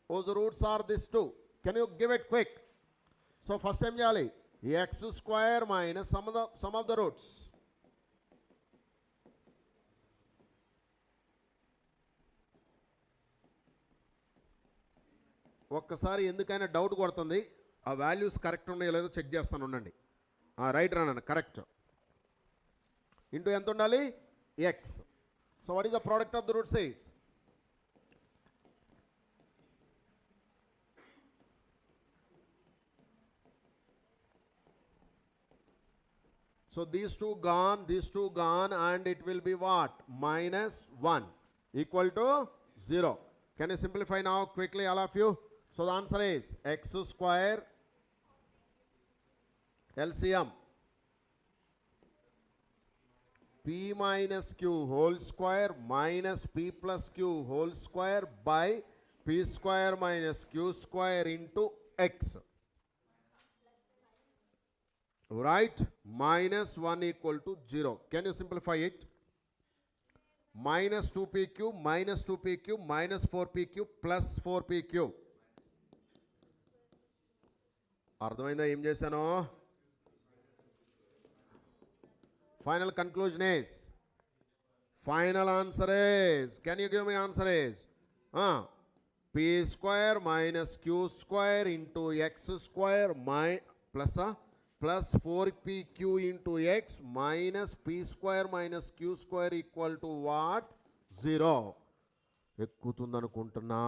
Whose roots are these two. Can you give it quick? So first time jali. X square minus some of the roots. ఒక్కసారి ఎందుకైనా doubt కొడుతుంది, ఆ values correct ఉన్నాయో లేదో check చేస్తాను ఉండండి. Right రానన్న correct. Into ఎంత ఉండాలి? X. So what is the product of the route size? So these two gone and it will be what? Minus 1 equal to 0. Can you simplify now quickly, all of you? So the answer is x square LCM p minus q whole square minus p plus q whole square by p square minus q square into x. Right? Minus 1 equal to 0. Can you simplify it? Minus 2pq minus 2pq minus 4pq plus 4pq. అర్థమైందా ఏం చేశాను? Final conclusion is, final answer is, can you give me answer is? P square minus q square into x square plus 4pq into x minus p square minus q square equal to what? 0. ఎక్కుతుందనుకుంటున్నా.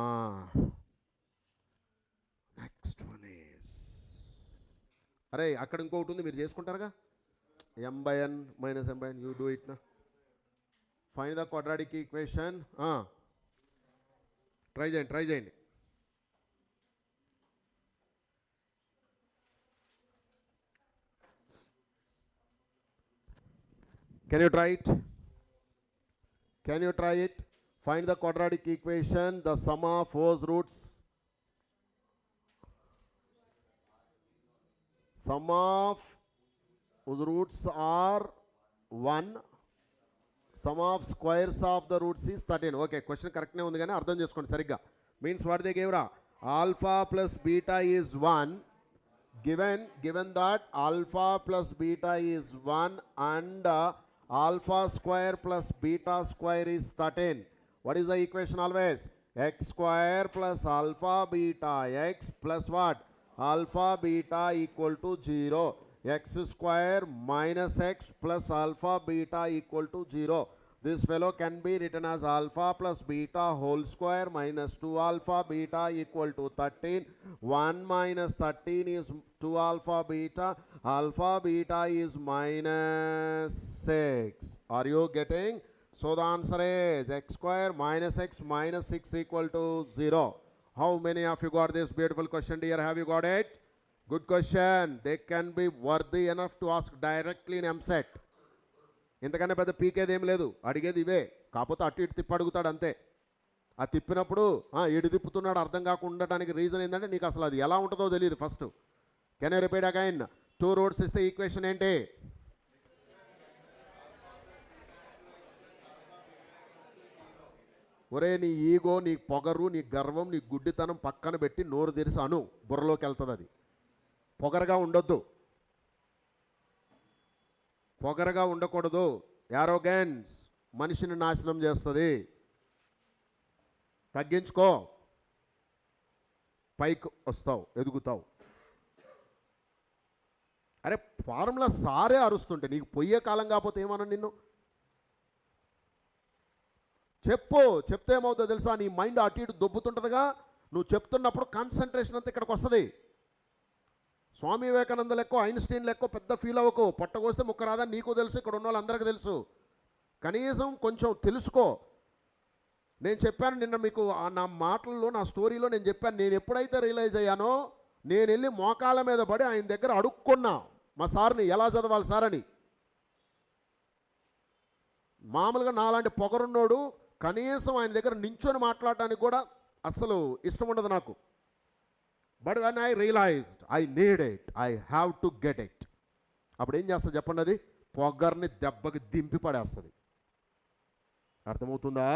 Next one is, అరే అక్కడ ఇంకొకటి ఉంది, మీరు చేసుకుంటారుగా. m by n minus m by n, you do it na. Find the quadratic equation. Try చేయండి. Can you try it? Can you try it? Find the quadratic equation, the sum of whose roots. Sum of whose roots are 1. Sum of squares of the roots is 13. Okay, question correct ne undi gaani ardham cheskondi sarigga. Means what they gave ra? Alpha plus beta is 1. Given that alpha plus beta is 1 and alpha square plus beta square is 13. What is the equation always? X square plus alpha beta x plus what? Alpha beta equal to 0. x square minus x plus alpha beta equal to 0. This fellow can be written as alpha plus beta whole square minus 2 alpha beta equal to 13. 1 minus 13 is 2 alpha beta. Alpha beta is minus 6. Are you getting? So the answer is x square minus x minus 6 equal to 0. How many of you got this beautiful question, dear? Have you got it? Good question. They can be worthy enough to ask directly in Eamcet. ఇంతకన్నా పెద్ద పీకేది ఏం లేదు, అడిగేది ఇవే. కాకపోతే అటు ఇటు తిప్పి అడుగుతాడు అంతే. ఆ తిప్పినప్పుడు ఇటు తిప్పుతున్నాడు అర్థం కాకుండా ఉండటానికి రీజన్ ఏంటంటే నీకు అసలు అది ఎలా ఉంటుందో తెలియదు first. Can you repeat again? 2 roots ఇస్తే ఈక్వేషన్ ఏంటి? ఒరే నీ ఈగో, నీ పొగరు, నీ గర్వం, నీ గుడ్డితనం పక్కన పెట్టి నోరు తెరిసి అను, బుర్రలోకి వెళ్తుంది. అది పొగరగా ఉండొద్దు, పొగరగా ఉండకూడదు. యారోగెన్స్ మనిషిని నాశనం చేస్తుంది. తగ్గించుకో, పైకి వస్తావు, ఎదుగుతావు. అరే ఫార్ములా సారే అరుస్తుంటే నీకు పొయ్యే కాలం కాకపోతే ఏమన్నా నిన్ను చెప్తే ఏమవుతుందో తెలుసా? నీ మైండ్ అటు ఇటు దొబ్బుతుంటుందిగా. నువ్వు చెప్తున్నప్పుడు కాన్సన్ట్రేషన్ అంతా ఇక్కడికి వస్తుంది. స్వామి వివేకానంద లెక్కో ఐన్స్టీన్ లెక్కో పెద్ద ఫీల్ అవ్వకు. పొట్టగోస్తే ముక్క రాదని నీకు తెలుసు, ఇక్కడ ఉన్న వాళ్ళందరికీ తెలుసు. కనీసం కొంచెం తెలుసుకో. నేను చెప్పాను నిన్న మీకు నా మాటల్లో, నా స్టోరీలో నేను చెప్పాను. నేను ఎప్పుడైతే రియలైజ్ అయ్యానో నేను వెళ్ళి మోకాళ్ళ మీద పడి ఆయన దగ్గర అడుక్కున్నా మా సార్ని ఎలా చదవాలి సార్ అని. మామూలుగా నాలాంటి పొగరున్నోడు కనీసం ఆయన దగ్గర నించొని మాట్లాడటానికి కూడా అస్సలు ఇష్టం ఉండదు నాకు. But when I realised I need it, I have to get it, అప్పుడు ఏం చేస్తుంది చెప్పండి? అది పొగర్ని దెబ్బకి దింపి పడేస్తుంది. అర్థమవుతుందా?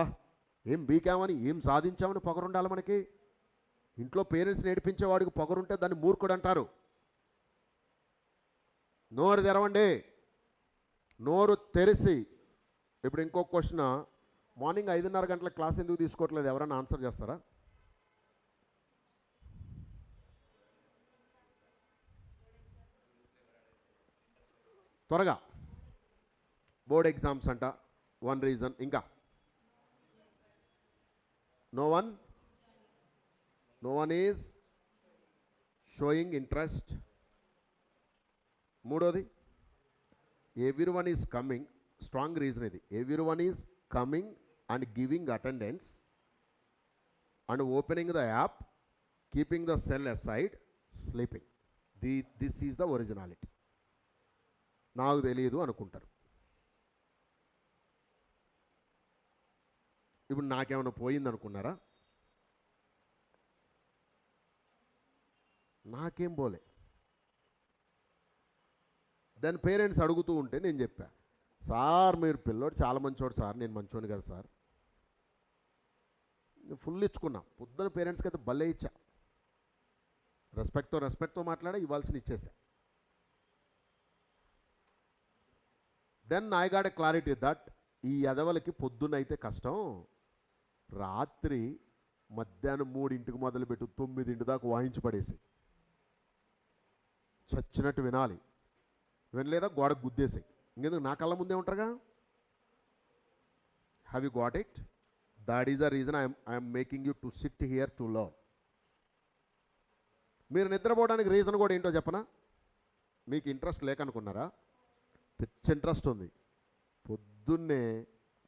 ఏం బీకామని, ఏం సాధించామని పొగరు ఉండాలి మనకి. ఇంట్లో పేరెంట్స్ నేర్పించేవాడికి పొగరుంటే దాన్ని మూర్ఖుడు అంటారు. నోరు తెరవండి, నోరు తెరిసి. ఇప్పుడు ఇంకో క్వశ్చన్, మార్నింగ్ 5:30 గంటల క్లాస్ ఎందుకు తీసుకోవట్లేదు? ఎవరైనా ఆన్సర్ చేస్తారా? త్వరగా. బోర్డ్ ఎగ్జామ్స్ అంట, 1 రీజన్. ఇంకా no one is showing interest. మూడోది everyone is coming. Strong reason ఇది. Everyone is coming and giving attendance and opening the app, keeping the cell aside, sleeping. This is the originality. నాకు తెలియదు అనుకుంటారు. ఇప్పుడు నాకేమైనా పోయింది అనుకున్నారా? నాకేం పోలే. దాని పేరెంట్స్ అడుగుతూ ఉంటే నేను చెప్పా, సార్ మీరు పిల్లోడు చాలా మంచోడు సార్, నేను మంచోని కదా సార్. ఫుల్ ఇచ్చుకున్నా. పొద్దున పేరెంట్స్కి అయితే భలే ఇచ్చా. రెస్పెక్ట్తో మాట్లాడా, ఇవ్వాల్సిన ఇచ్చేసా. Then I got a clarity that ఈ ఎదవలకి పొద్దున్నైతే కష్టం, రాత్రి మధ్యాహ్నం 3ంటికి మొదలుపెట్టు 9 దాకా వాయించి పడేసి చచ్చినట్టు వినాలి. వినలేదా గోడకు గుద్దేసాయి. ఇంకెందుకు, నా కళ్ళ ముందే ఉంటారుగా. Have you got it? That is the reason I'm making you to SIT here to learn. మీరు నిద్రపోవడానికి రీజన్ కూడా ఏంటో చెప్పనా? మీకు ఇంట్రెస్ట్ లేకనుకున్నారా? పిచ్చి ఇంట్రెస్ట్ ఉంది. పొద్దున్నే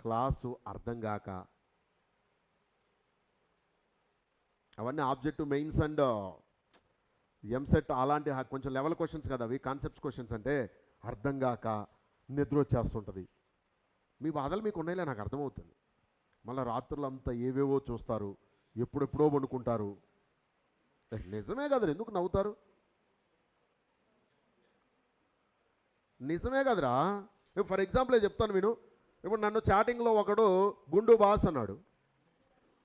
క్లాసు అర్థం కాక, అవన్నీ ఆబ్జెక్టివ్ మెయిన్స్ అండ్ ఎంసెట్ అలాంటి కొంచెం లెవెల్ క్వశ్చన్స్ కదా అవి, కాన్సెప్ట్స్ క్వశ్చన్స్ అంటే అర్థం కాక నిద్ర వచ్చేస్తుంటుంది. మీ బాధలు మీకు ఉన్నాయిలే, నాకు అర్థమవుతుంది. మళ్ళీ రాత్రులు అంతా ఏవేవో చూస్తారు, ఎప్పుడెప్పుడో వండుకుంటారు. నిజమే కదరా, ఎందుకు నవ్వుతారు? నిజమే కదరా. ఫర్ ఎగ్జాంపుల్ చెప్తాను విను. ఇప్పుడు నన్ను చాటింగ్లో ఒకడు గుండు బాస్ అన్నాడు.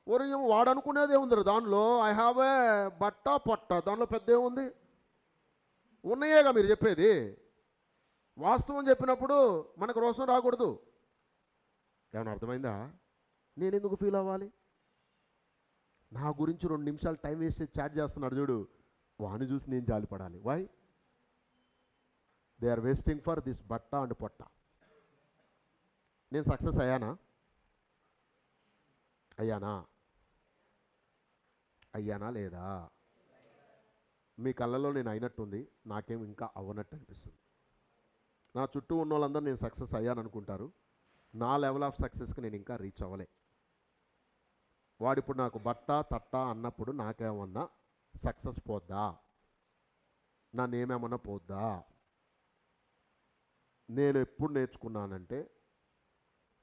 ఒరేం వాడు అనుకునేది ఏముందిరా దానిలో? ఐ హ్యావ్ ఏ బట్ట పొట్ట, దానిలో పెద్ద ఏముంది? ఉన్నాయేగా మీరు చెప్పేది. వాస్తవం చెప్పినప్పుడు మనకు రోషం రాకూడదు. ఏమైనా అర్థమైందా? నేను ఎందుకు ఫీల్ అవ్వాలి? నా గురించి 2 నిమిషాలు టైం వేస్ట్ చాట్ చేస్తున్నాడు చూడు, వాడిని చూసి నేను జాలిపడాలి. Why? They are wasting for this బట్ట అండ్ పొట్ట. నేను సక్సెస్ అయ్యానా? అయ్యానా లేదా? మీ కళ్ళలో నేను అయినట్టుంది, నాకేం ఇంకా అవ్వనట్టు అనిపిస్తుంది. నా చుట్టూ ఉన్న వాళ్ళందరూ నేను సక్సెస్ అయ్యాను అనుకుంటారు. నా లెవెల్ ఆఫ్ సక్సెస్కి నేను ఇంకా రీచ్ అవ్వలే. వాడు ఇప్పుడు నాకు బట్ట తట్ట అన్నప్పుడు నాకేమన్నా సక్సెస్ పోద్దా? నా నేమేమన్నా పోద్దా? నేను ఎప్పుడు నేర్చుకున్నానంటే,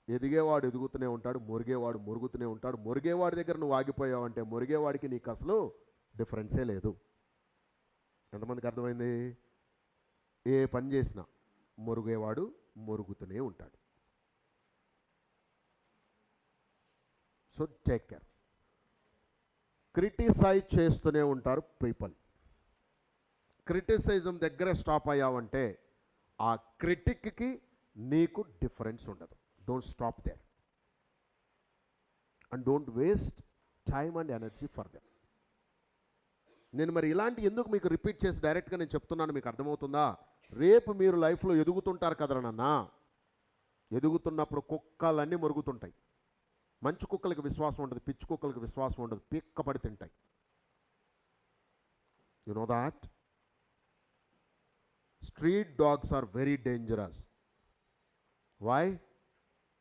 ఎదిగేవాడు ఎదుగుతూనే ఉంటాడు, మురిగేవాడు మురుగుతూనే ఉంటాడు. మురిగేవాడి దగ్గర నువ్వు ఆగిపోయావంటే మురిగేవాడికి నీకు అసలు డిఫరెన్సే లేదు. ఎంతమందికి అర్థమైంది? ఏ పని చేసినా మురిగేవాడు మురుగుతూనే ఉంటాడు. So take care. క్రిటిసైజ్ చేస్తూనే ఉంటారు పీపుల్. క్రిటిసిజం దగ్గర స్టాప్ అయ్యావంటే ఆ క్రిటిక్కి నీకు డిఫరెన్స్ ఉండదు. Don't stop there and don't waste time and energy for them. నేను మరి ఇలాంటి ఎందుకు మీకు రిపీట్ చేసి డైరెక్ట్గా నేను చెప్తున్నాను, మీకు అర్థమవుతుందా? రేపు మీరు లైఫ్లో ఎదుగుతుంటారు కదరా నాన్న. ఎదుగుతున్నప్పుడు కుక్కలన్నీ మురుగుతుంటాయి. మంచి కుక్కలకి విశ్వాసం ఉండదు, పిచ్చి కుక్కలకి విశ్వాసం ఉండదు, పిక్కపడి తింటాయి. You know that? Street dogs are very dangerous. Why?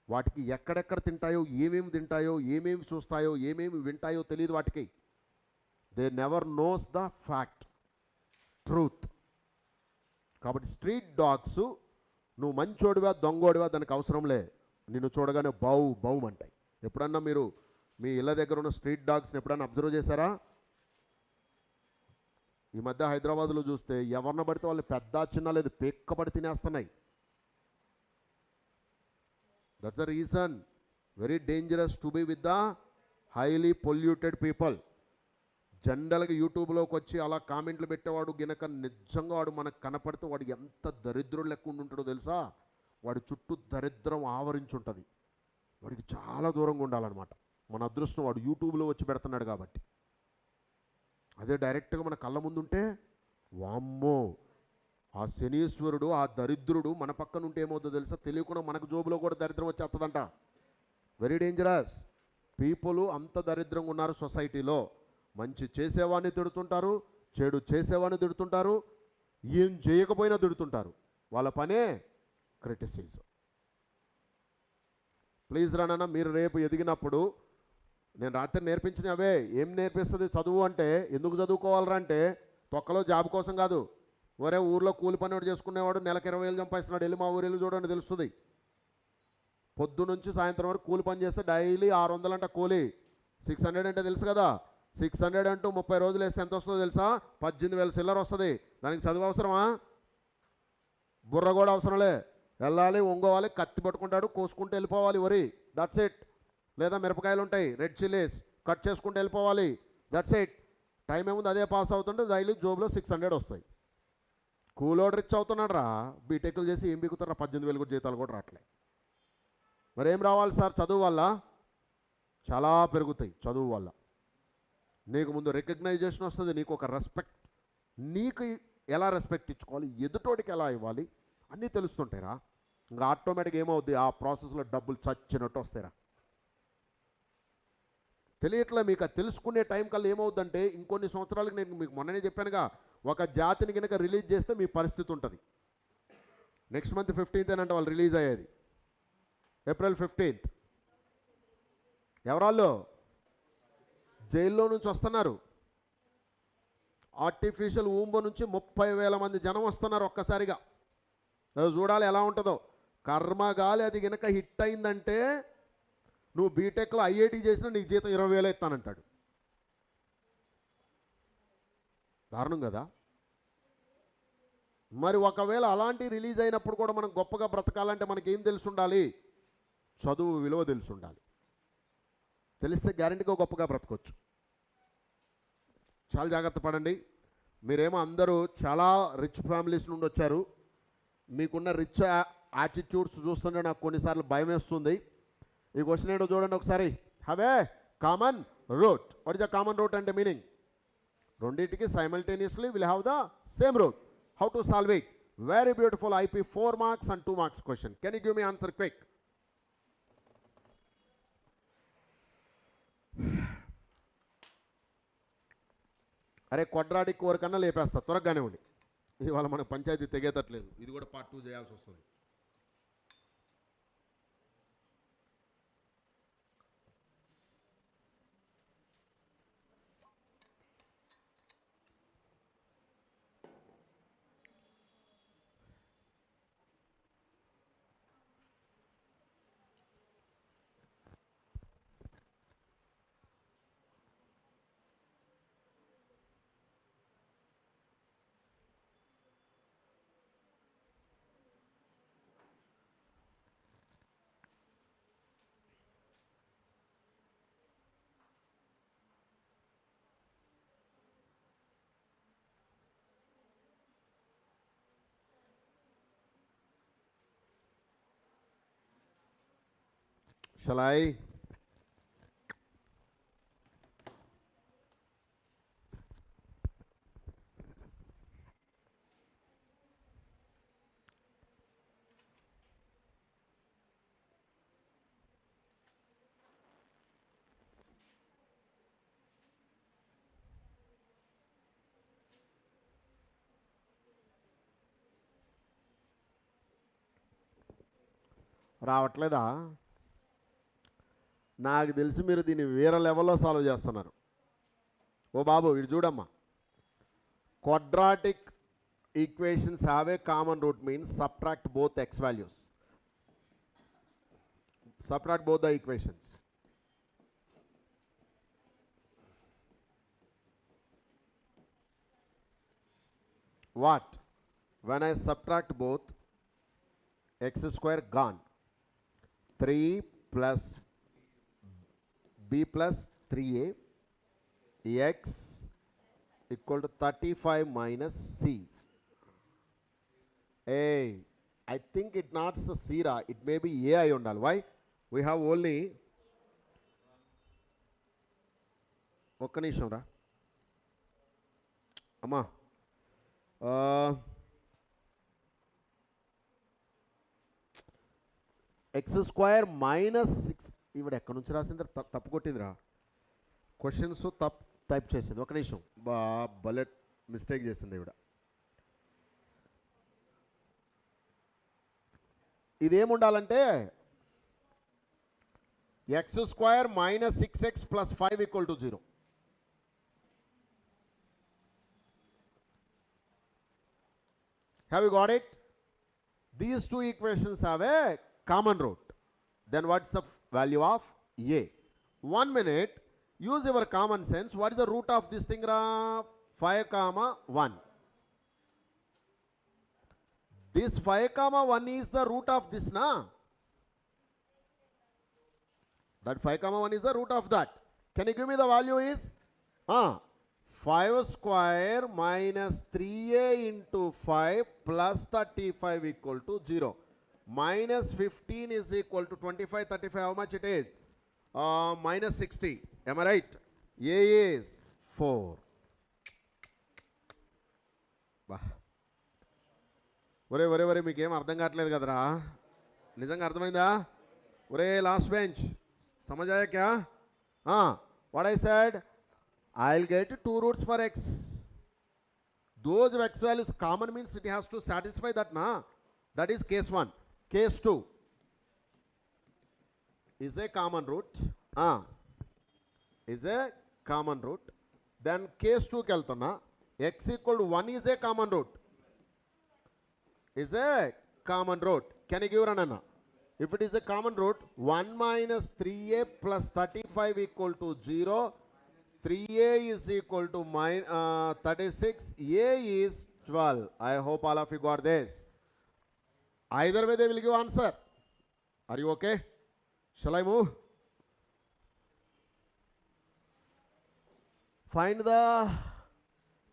వాటికి ఎక్కడెక్కడ తింటాయో, ఏమేమి తింటాయో, ఏమేమి చూస్తాయో, ఏమేమి వింటాయో తెలియదు వాటికి. They never knows the fact, truth. కాబట్టి స్ట్రీట్ డాగ్స్ నువ్వు మంచోడివా దొంగోడివా దానికి అవసరంలే. నిన్ను చూడగానే బౌ అంటాయి. ఎప్పుడన్నా మీరు మీ ఇళ్ళ దగ్గర ఉన్న స్ట్రీట్ డాగ్స్ని ఎప్పుడన్నా అబ్జర్వ్ చేశారా? ఈ మధ్య హైదరాబాద్లో చూస్తే ఎవరిన పడితే వాళ్ళు పెద్ద చిన్న లేదు, పిక్కబడి తినేస్తున్నాయి. That's the reason very dangerous to be with the highly polluted people. జనరల్గా యూట్యూబ్లోకి వచ్చి అలా కామెంట్లు పెట్టేవాడు గినక నిజంగా వాడు మనకు కనపడితే వాడు ఎంత దరిద్రుడు లెక్క ఉంటుంటాడో తెలుసా? వాడి చుట్టూ దరిద్రం ఆవరించుంటుంది. వాడికి చాలా దూరంగా ఉండాలన్నమాట. మన అదృష్టం వాడు యూట్యూబ్లో వచ్చి పెడుతున్నాడు కాబట్టి. అదే డైరెక్ట్గా మన కళ్ళ ముందుంటే వామ్మో, ఆ శనీశ్వరుడు ఆ దరిద్రుడు మన పక్కన ఉంటే ఏమవుతుందో తెలుసా? తెలియకుండా మనకు జోబులో కూడా దరిద్రం వచ్చేస్తుందంట. Very dangerous. పీపుల్ అంత దరిద్రంగా ఉన్నారు సొసైటీలో. మంచి చేసేవాడిని తిడుతుంటారు, చెడు చేసేవాడిని తిడుతుంటారు, ఏం చేయకపోయినా తిడుతుంటారు. వాళ్ళ పనే క్రిటిసిజం. ప్లీజ్ రానన్న, మీరు రేపు ఎదిగినప్పుడు నేను రాత్రి నేర్పించిన అవే ఏం నేర్పిస్తుంది చదువు అంటే? ఎందుకు చదువుకోవాలరా అంటే తొక్కలో జాబ్ కోసం కాదు. ఒరే ఊర్లో కూలి పని చేసుకునేవాడు నెలకు 20,000 సంపాదిస్తున్నాడు, వెళ్ళి మా ఊరు వెళ్ళి చూడండి తెలుస్తుంది. పొద్దు నుంచి సాయంత్రం వరకు కూలి పని చేస్తే డైలీ 600 అంట కూలి. 600 అంటే తెలుసు కదా? 600 అంటూ 30 రోజులు వేస్తే ఎంత వస్తుందో తెలుసా? 18,000 చిల్లర వస్తుంది. దానికి చదువు అవసరమా? బుర్ర కూడా అవసరంలే. వెళ్ళాలి, ఒంగోవాలి, కత్తి పట్టుకుంటాడు, కోసుకుంటూ వెళ్ళిపోవాలి వరి, దట్స్ ఇట్. లేదా మిరపకాయలు ఉంటాయి, రెడ్ చిల్లీస్ కట్ చేసుకుంటూ వెళ్ళిపోవాలి, దట్స్ ఇట్. టైం ఏముంది, అదే పాస్ అవుతుంటే డైలీ జోబులో 600 వస్తాయి. కూలోడు రిచ్ అవుతున్నాడు రా. బీటెక్లు చేసి ఏం బిగుతారా? 18,000 కూడా జీతాలు కూడా రావట్లే. మరేం రావాలి సార్? చదువు వల్ల చాలా పెరుగుతాయి. చదువు వల్ల నీకు ముందు రికగ్నైజేషన్ వస్తుంది, నీకు ఒక రెస్పెక్ట్, నీకు ఎలా రెస్పెక్ట్ ఇచ్చుకోవాలి, ఎదుటోడికి ఎలా ఇవ్వాలి అన్నీ తెలుస్తుంటాయిరా. ఇంకా ఆటోమేటిక్గా ఏమవుద్ది, ఆ ప్రాసెస్లో డబ్బులు చచ్చినట్టు వస్తాయిరా. తెలియట్లే మీకు. అది తెలుసుకునే టైం కల్లా ఏమవుద్దంటే ఇంకొన్ని సంవత్సరాలకు, నేను మీకు మొన్ననే చెప్పానుగా, ఒక జాతిని కనుక రిలీజ్ చేస్తే మీ పరిస్థితి ఉంటుంది. నెక్స్ట్ మంత్ 15th అంటే వాళ్ళు రిలీజ్ అయ్యేది, April 15th. ఎవరాళ్ళు? జైల్లో నుంచి వస్తున్నారు. ఆర్టిఫిషియల్ ఊంబో నుంచి 30,000 మంది జనం వస్తున్నారు ఒక్కసారిగా. అది చూడాలి ఎలా ఉంటుందో. కర్మగాలి అది కనుక హిట్ అయిందంటే నువ్వు బీటెక్లో IIT చేసినా నీకు జీతం 20,000 ఇస్తానంటాడు. దారుణం కదా? మరి ఒకవేళ అలాంటి రిలీజ్ అయినప్పుడు కూడా మనం గొప్పగా బ్రతకాలంటే మనకేం తెలిసి ఉండాలి? చదువు విలువ తెలిసి ఉండాలి. తెలిస్తే గ్యారెంటీగా గొప్పగా బ్రతకొచ్చు. చాలా జాగ్రత్త పడండి. మీరేమో అందరూ చాలా రిచ్ ఫ్యామిలీస్ నుండి వచ్చారు. మీకున్న రిచ్ యాటిట్యూడ్స్ చూస్తుంటే నాకు కొన్నిసార్లు భయం వేస్తుంది. ఈ క్వశ్చన్ ఏంటో చూడండి ఒకసారి. Have a common root. What is the common root అంటే మీనింగ్? రెండింటికి simultaneously will have the same root. How to solve it? Very beautiful. IP 4 marks and 2 marks question. Can you give me answer quick? అరే quadratic core కన్నా లేపేస్తా, త్వరగానే ఉండి. ఇవాళ మనకు పంచాయతీ తెగేటట్లేదు. ఇది కూడా పార్ట్ 2 చేయాల్సి వస్తుంది. Shall I? రావట్లేదా? నాకు తెలిసి మీరు దీన్ని వేరే లెవెల్లో సాల్వ్ చేస్తున్నారు. ఓ బాబు ఇటు చూడమ్మా. Quadratic equations have a common root means subtract both x values. Subtract both the equations. What? When I subtract both, x square gone. 3 plus b plus 3a x equal to 35 minus c. Hey, I think it not a c ra, it may be a I undal. Why? We have only ఒక్క నిమిషం రా అమ్మా. X square minus 6 ఇవిడ ఎక్కడి నుంచి రాసింది? తప్పు కొట్టిందిరా. Questions తప్పు టైప్ చేసింది. ఒక నిమిషం. బలెట్ మిస్టేక్ చేసింది ఇవిడ. ఇదేముండాలంటే x square minus 6x plus 5 equal to 0. Have you got it? These two equations have a common root. Then what's the value of a? 1 minute. Use your common sense. What is the root of this thing? 5 comma 1. This 5 comma 1 is the root of this, na? That 5 comma 1 is the root of that. Can you give me the value is? 5 square minus 3a into 5 plus 35 equal to 0. Minus 15 is equal to 25, 35, how much it is? Minus 60. Am I right? A is 4. ఒరే మీకేం అర్థం కావట్లేదు కదరా? నిజంగా అర్థమైందా? ఒరే last bench సమజాయా క్యా? What I said? I'll get 2 roots for x. Those x values common means it has to satisfy that, na? That is case 1. Case 2 is a common root. Is a common root. Then case 2 keltana. X equal to 1 is a common root. Is a common root. Can you give Ranana? If it is a common root, 1 minus 3a plus 35 equal to 0. 3a is equal to 36. A is 12. I hope all of you got this. Either way they will give answer. Are you okay? Shall I move? Find the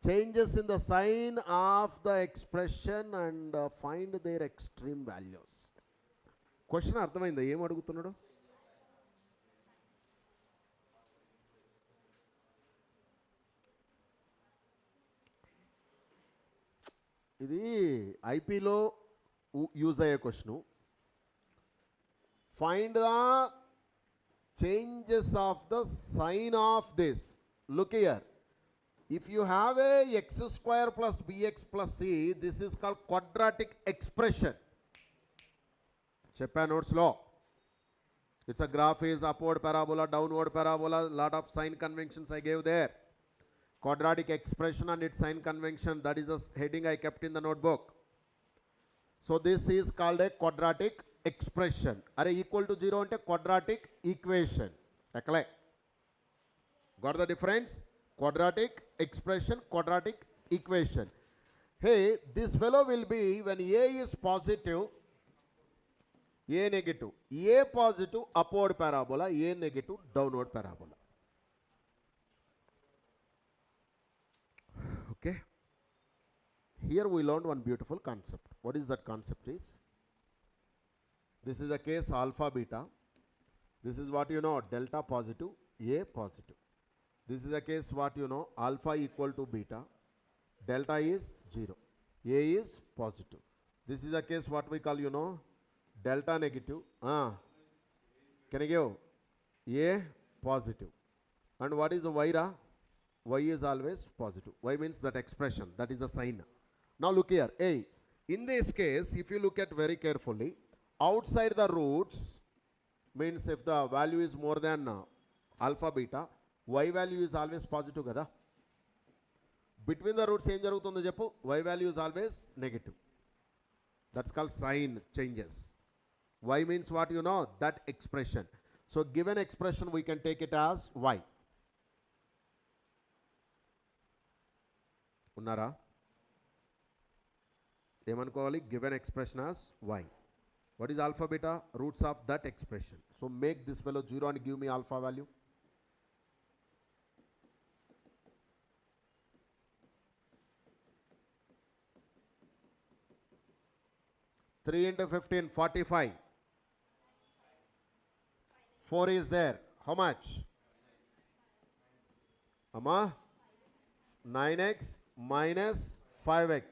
changes in the sign of the expression and find their extreme values. Question అర్థమైందా? ఏం అడుగుతున్నాడు? ఇది ఐపీలో use అయ్యే question. Find the changes of the sign of this. Look here. If you have a x square plus bx plus c, this is called quadratic expression. Cheppa notes law. It's a graph is upward parabola, downward parabola, lot of sign conventions I gave there. Quadratic expression and its sign convention, that is a heading I kept in the notebook. So this is called a quadratic expression. Are equal to 0 ante quadratic equation. Ekkale. Got the difference? Quadratic expression, quadratic equation. Hey, this fellow will be when A is positive, A negative. A positive, upward parabola, A negative, downward parabola. Okay. Here we learned one beautiful concept. What is that concept is? This is a case alpha beta. This is what you know, delta positive, A positive. This is a case what you know, alpha equal to beta, delta is 0, A is positive. This is a case what we call you know, delta negative. Can I give A positive? And what is the Y ra? Y is always positive. Y means that expression, that is a sign. Now look here, A. In this case, if you look at very carefully, outside the roots means if the value is more than alpha beta, y value is always positive kada. Between the roots em jarugutundo cheppu, y value is always negative. That's called sign changes. Y means what you know, that expression. So given expression we can take it as y. Unnara? Emankovali, given expression as y. What is alpha beta? Roots of that expression. So make this fellow 0 and give me alpha value. Three into 15, 45. 4 is there. How much? Amma? 9x minus 5x.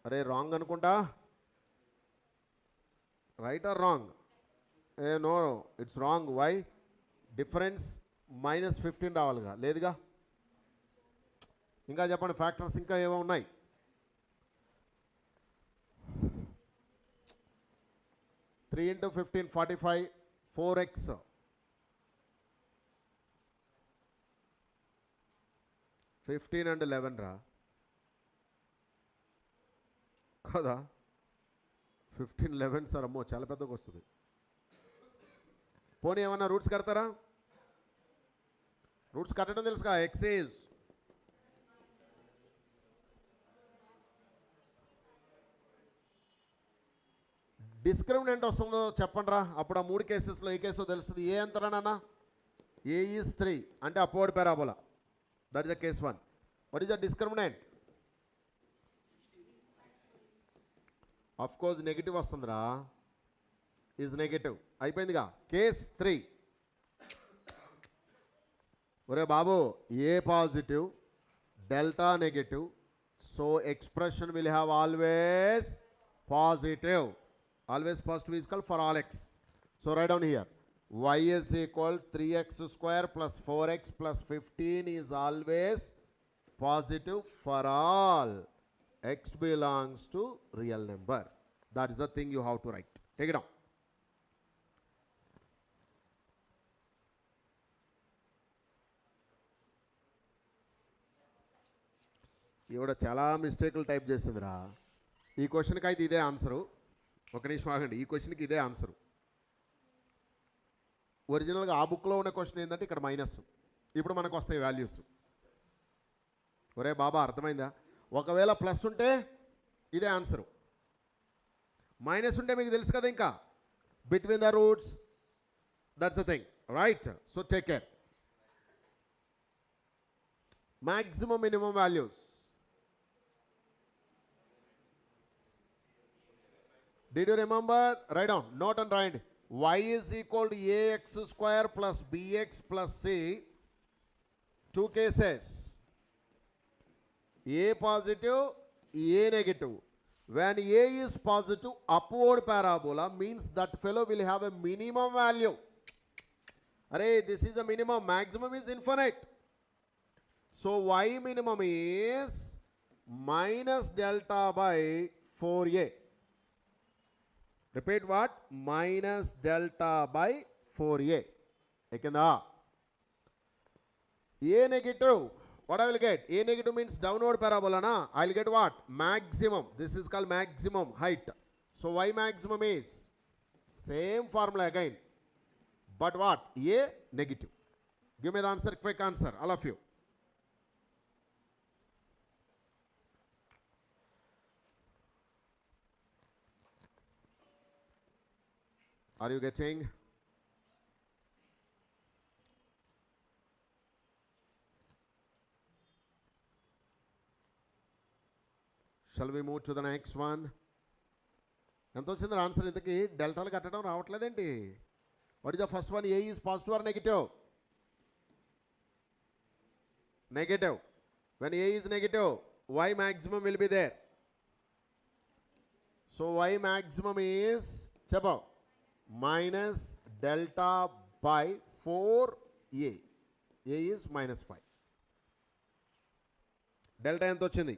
అరే wrong అనుకుంటా, right or wrong? ఏ no, it's wrong. Why? Difference -15 రావాలిగా, లేదుగా. ఇంకా చెప్పండి, factors ఇంకా ఏవో ఉన్నాయి. Three into 15, 45, 4x. 15 and 11 రా కదా. 15, 11 సార్, అమ్మో చాలా పెద్దగా వస్తుంది. పోనీ ఏమన్నా రూట్స్ కడతారా? రూట్స్ కట్టడం తెలుసుగా. ఎక్స్ ఈజ్ డిస్క్రిమినెంట్ వస్తుందో చెప్పండి రా. అప్పుడు ఆ 3 కేసెస్లో ఏ కేసో తెలుస్తుంది. ఏ అంటారా నాన్న? ఏ ఈజ్ 3 అంటే upward parabola. That is the case 1. What is the discriminant? Of course negative వస్తుందిరా. ఈజ్ నెగిటివ్ అయిపోయిందిగా. కేస్ 3. ఒరే బాబు, a positive, delta negative. So expression will have always positive. Always positive is called for all x. So write down here. Y is equal 3x square plus 4x plus 15 is always positive for all x belongs to real number. That is the thing you have to write. Take it down. ఈవిడ చాలా మిస్టేక్లు type చేసిందిరా. ఈ క్వశ్చన్కి అయితే ఇదే answer. ఒక నిమిషం ఆగండి. ఈ క్వశ్చన్కి ఇదే ఆన్సరు. ఒరిజినల్గా ఆ బుక్లో ఉన్న క్వశ్చన్ ఏంటంటే ఇక్కడ మైనస్. ఇప్పుడు మనకు వస్తాయి వాల్యూస్. ఒరే బాబా, అర్థమైందా? ఒకవేళ ప్లస్ ఉంటే ఇదే ఆన్సరు, మైనస్ ఉంటే మీకు తెలుసు కదా. ఇంకా between the roots, that's the thing, right? So take care. maximum minimum values. Did you remember? Write down, note and write. Y is equal to ax square plus bx plus c Two cases. A positive, A negative. When A is positive, upward parabola means that fellow will have a minimum value. Array, this is a minimum. Maximum is infinite. So Y minimum is minus delta by 4A. Repeat what? Minus delta by 4A. Ekanda. A negative. What I will get? A negative means downward parabola, na? I will get what? Maximum. This is called maximum height. So Y maximum is same formula again. But what? A negative. Give me the answer, quick answer, all of you. Are you getting? Shall we move to the next one? ఎంత వచ్చింది answer ఇంతకీ డెల్టాలు కట్టడం రావట్లేదేంటి? What is the first one? A is positive or negative? Negative. When A is negative, Y maximum will be there. So Y maximum is chepo minus delta by 4A. A is minus 5. Delta ఎంత వచ్చింది?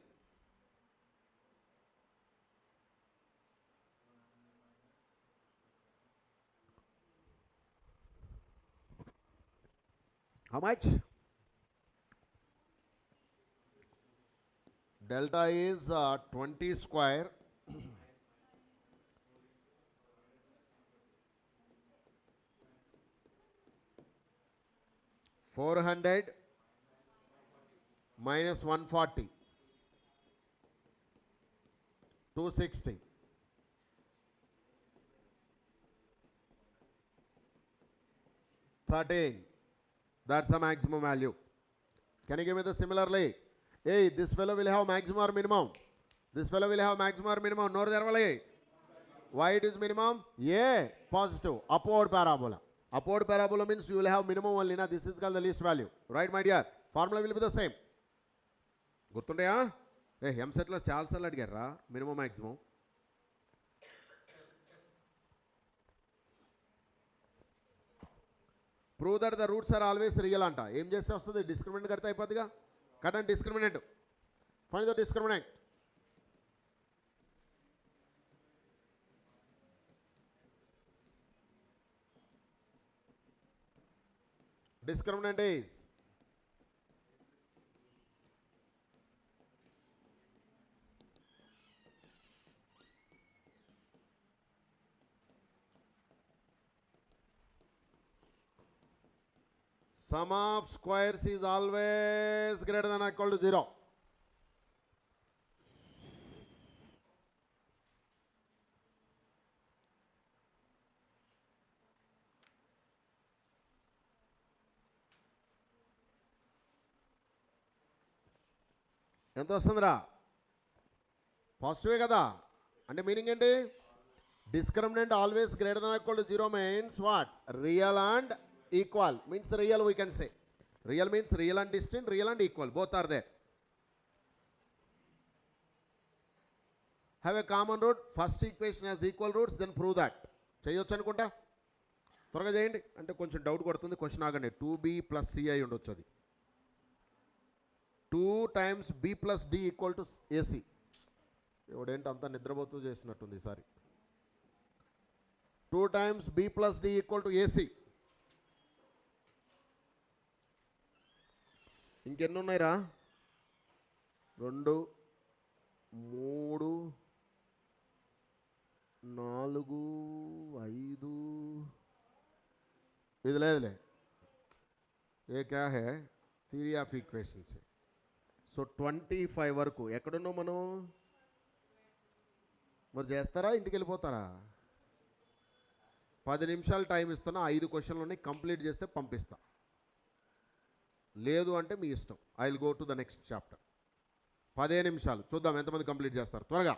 How much? Delta is 20 square. $400 minus 140. 260. $13. That's the maximum value. Can you give me the similarly? Hey, this fellow will have maximum or minimum? This fellow will have maximum or minimum? No, there will. Why it is minimum? Yeah, positive, upward parabola. Upward parabola means you will have minimum only. Now this is called the least value. Right, my dear? Formula will be the same. గుర్తుంటాయా? Eamcetలో చాలాసార్లు అడిగారా minimum maximum. Prove that the roots are always real anta. ఏం చేస్తే వస్తుంది? Discriminant కడితే అయిపోద్దిగా. కట్టండి discriminant. Find the discriminant. Discriminant is sum of squares is always greater than or equal to 0. ఎంత వస్తుందిరా? పాజిటివే కదా. అంటే మీనింగ్ ఏంటి? Discriminant always greater than equal to 0 means what? Real and equal. Means real we can say. Real means real and distinct, real and equal, both are there. Have a common root. First equation has equal roots, then prove that. చేయొచ్చు అనుకుంటా. త్వరగా చేయండి. అంటే కొంచెం doubt కొడుతుంది. Question ఆగండి. 2b + c అయి ఉండొచ్చు అది. 2 times b plus d equal to ac. ఎవడేంటి అంతా నిద్రపోతూ చేసినట్టుంది ఈసారి. 2 times b plus d equal to ac. ఇంకెన్ని ఉన్నాయిరా? 2 3 4 5. ఇది లేదులే. ఏ క్యా హే? Theory of equations. సో 25 వరకు ఎక్కడున్నాం మనం? మరి చేస్తారా? ఇంటికి వెళ్ళిపోతారా? 10 నిమిషాలు టైం ఇస్తున్నా. 5 క్వశ్చన్లు ఉన్నాయి. కంప్లీట్ చేస్తే పంపిస్తా. లేదు అంటే మీ ఇష్టం. I will go to the next chapter. 10 నిమిషాలు చూద్దాం ఎంతమంది కంప్లీట్ చేస్తారు. త్వరగా.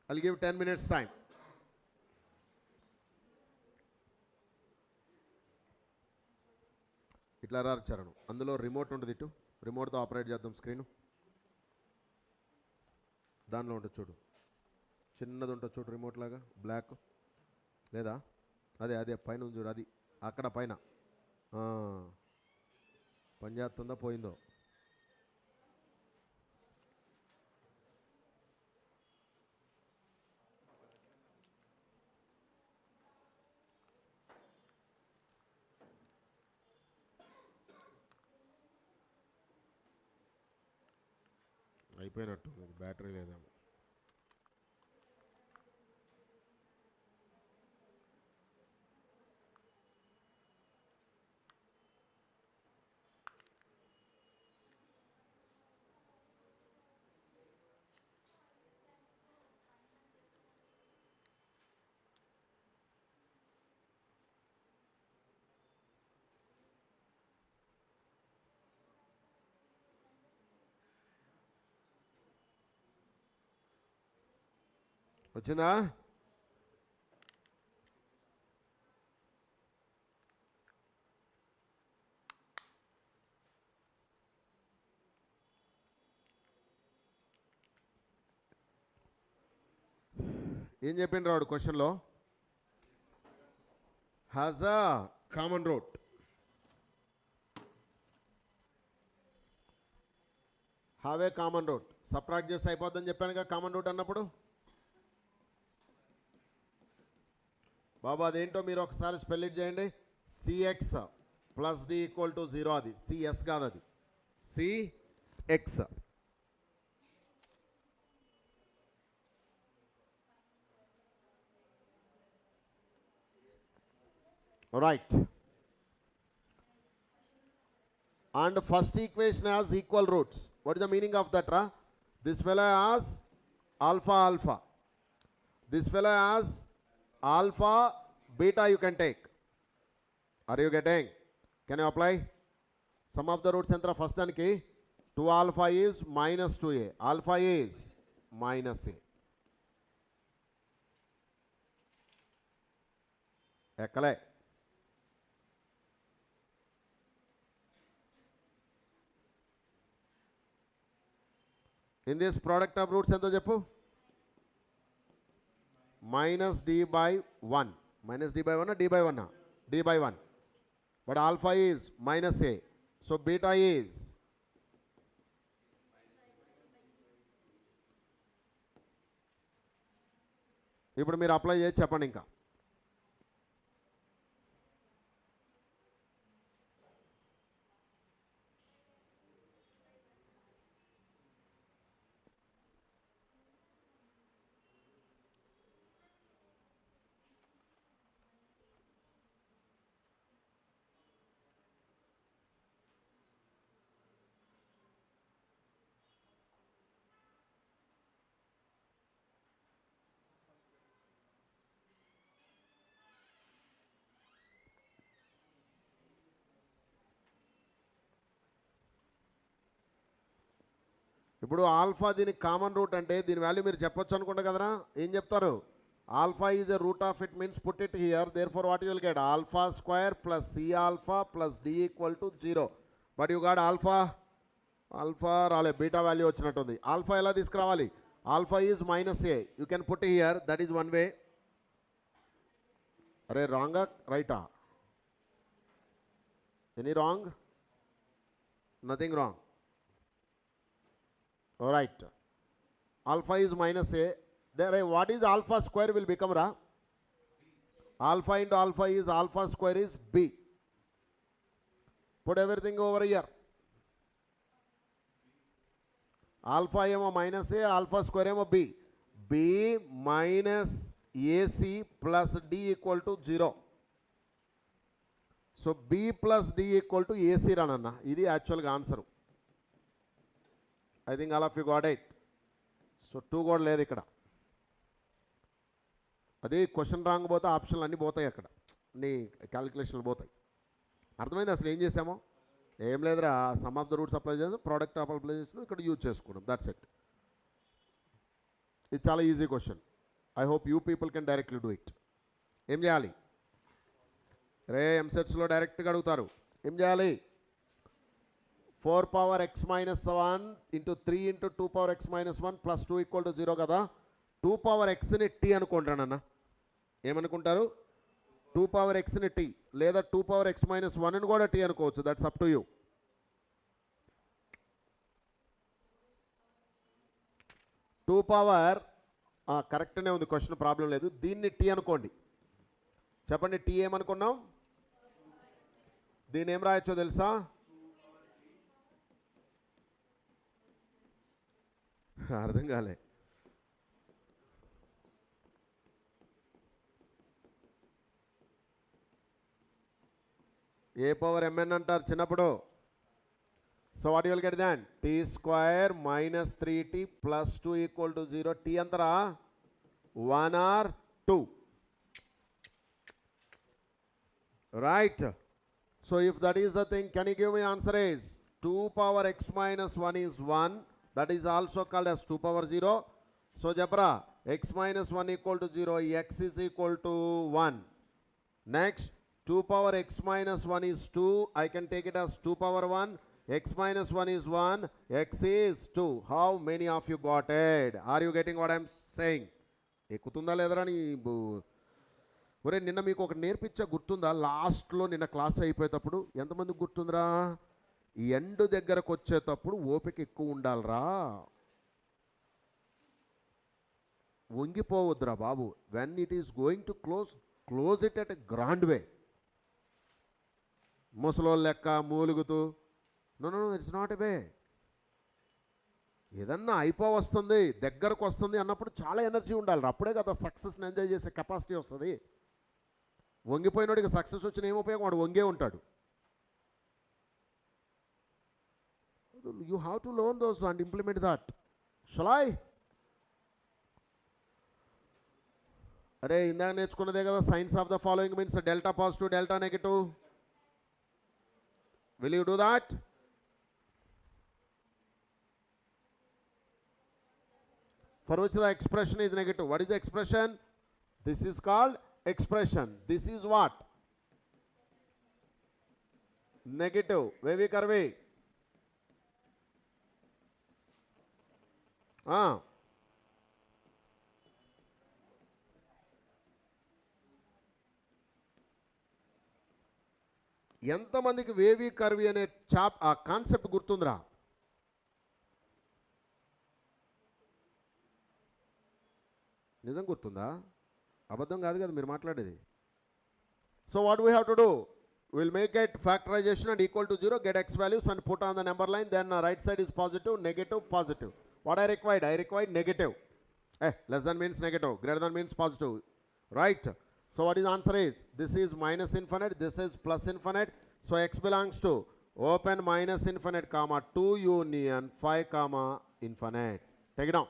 I will give 10 minutes time. ఇట్లా రా చరణం. అందులో రిమోట్ ఉంటుంది, ఇటు రిమోట్తో ఆపరేట్ చేద్దాం స్క్రీన్. దానిలో ఉంటుంది చూడు, చిన్నది ఉంటుంది చూడు రిమోట్ లాగా బ్లాక్ లేదా, అదే అదే పైన ఉంది చూడు, అది అక్కడ పైన పని చేస్తుందా పోయిందో. అయిపోయినట్టు బ్యాటరీ లేదేమో. వచ్చిందా? ఏం చెప్పిండ్రు వాడు క్వశ్చన్లో? Has a common root. Have a common root. Subtract చేస్తే అయిపోద్దని చెప్పానుగా కామన్ రూట్ అన్నప్పుడు. బాబా అదేంటో మీరు ఒకసారి స్పెల్ ఇట్ చేయండి. C x plus d equal to 0. అది సిఎస్ కాదు, అది c x. Right. And first equation has equal roots. What is the meaning of that, ra? This fellow has alpha alpha. This fellow has alpha beta. You can take. Are you getting? Can you apply? Sum of the roots entra first daniki 2 alpha is minus 2a. Alpha is minus a. Ekkale. In this product of roots ento cheppu? Minus d by 1. Minus d by 1 or d by 1? D by 1. But alpha is minus a. So beta is ఇప్పుడు మీరు apply చేసి చెప్పండి. ఇంకా ఇప్పుడు alpha దీనికి common root అంటే దీని value మీరు చెప్పొచ్చు అనుకుంటా కదరా. ఏం చెప్తారు? Alpha is a root of it means put it here. Therefore what you will get alpha square plus c alpha plus d equal to 0. But you got alpha. Alpha రాలే, beta value వచ్చినట్టుంది. Alpha ఎలా తీసుకురావాలి? Alpha is minus a. You can put here. That is one way. అరే రాంగా రైటా? Any wrong? Nothing wrong. All right. Alpha is minus a. There, what is alpha square will become, ra? Alpha into alpha is alpha square is b. Put everything over here. Alpha emo minus a, alpha square emo b. b minus ac plus d equal to 0. So b plus d equal to ac rananna. Idi actual answer. I think all of you got it. So 2 కూడా లేదు ఇక్కడ. అదే question wrong పోతే ఆప్షన్లు అన్నీ పోతాయి, అక్కడ నీ క్యాలిక్యులేషన్లు పోతాయి. అర్థమైంది అసలు ఏం చేసామో? ఏం లేదురా, some of the roots apply చేసాం, ప్రోడక్ట్ ఆఫ్ అప్లై చేసినాం, ఇక్కడ యూజ్ చేసుకోవడం. That's it. ఇది చాలా easy question. I hope you people can directly do it. ఏం చేయాలి? రే ఎంసెట్స్లో డైరెక్ట్గా అడుగుతారు. ఏం చేయాలి? 4 power x minus 1 into 3 into 2 power x minus 1 plus 2 equal to 0 కదా. 2 పవర్ xని t అనుకుంటానన్న. ఏమనుకుంటారు? 2 పవర్ xని t లేదా 2 పవర్ x మైనస్ 1 కూడా t అనుకోవచ్చు. That's up to you. 2 power కరెక్ట్నే ఉంది, క్వశ్చన్ ప్రాబ్లం లేదు. దీన్ని t అనుకోండి. చెప్పండి t ఏమనుకున్నాం? దీన్ని ఏం రాయొచ్చో తెలుసా? అర్థం కాలే. ఏ పవర్ mn అంటారు చిన్నప్పుడు. So what you will get then? t square minus 3t plus 2 equal to 0. t అంతరా 1 or 2, right? So if that is the thing, can you give me answer is 2 power x minus 1 is 1. That is also called as 2 power 0. So Jabra, x minus 1 equal to 0, x is equal to 1. Next, 2 power x minus 1 is 2. I can take it as 2 power 1. X minus 1 is 1. X is 2. How many of you got it? Are you getting what I am saying? ఎక్కుతుందా లేదరా నీ ఒరే? నిన్న మీకు ఒక నేర్పించా, గుర్తుందా? లాస్ట్లో నిన్న class అయిపోయేటప్పుడు ఎంతమందికి గుర్తుందిరా? ఈ ఎండ్ దగ్గరకు వచ్చేటప్పుడు ఓపిక ఎక్కువ ఉండాలిరా, వంగిపోవద్దురా బాబు. When it is going to close it at a grand way. ముసలోళ్ళ లెక్క మూలుగుతూ, no no, it's not a way. ఏదన్నా వస్తుంది, దగ్గరకు వస్తుంది అన్నప్పుడు చాలా ఎనర్జీ ఉండాలి. అప్పుడే కదా సక్సెస్ని ఎంజాయ్ చేసే కెపాసిటీ వస్తుంది. వంగిపోయినోడికి సక్సెస్ వచ్చిన ఏం ఉపయోగం? వాడు వంగే ఉంటాడు. You have to learn those and implement that. Shall I? అరే ఇందాక నేర్చుకున్నదే కదా, science of the following means delta positive, delta negative. Will you do that? For which the expression is negative. What is the expression? This is called expression. This is what? Negative. Wavy karve. ఎంతమందికి wavy curvy అనే concept గుర్తుందిరా? నిజం గుర్తుందా? అబద్ధం కాదు కదా మీరు మాట్లాడేది. So what we have to do? Will make it factorisation and equal to 0, get x values and put on the number line. Then right side is positive, negative, positive. What I required? I required negative. Less than means negative, greater than means positive, right? So what is answer is? This is minus infinite, this is plus infinite. So x belongs to open minus infinite comma 2 union 5 comma infinite. Take it down.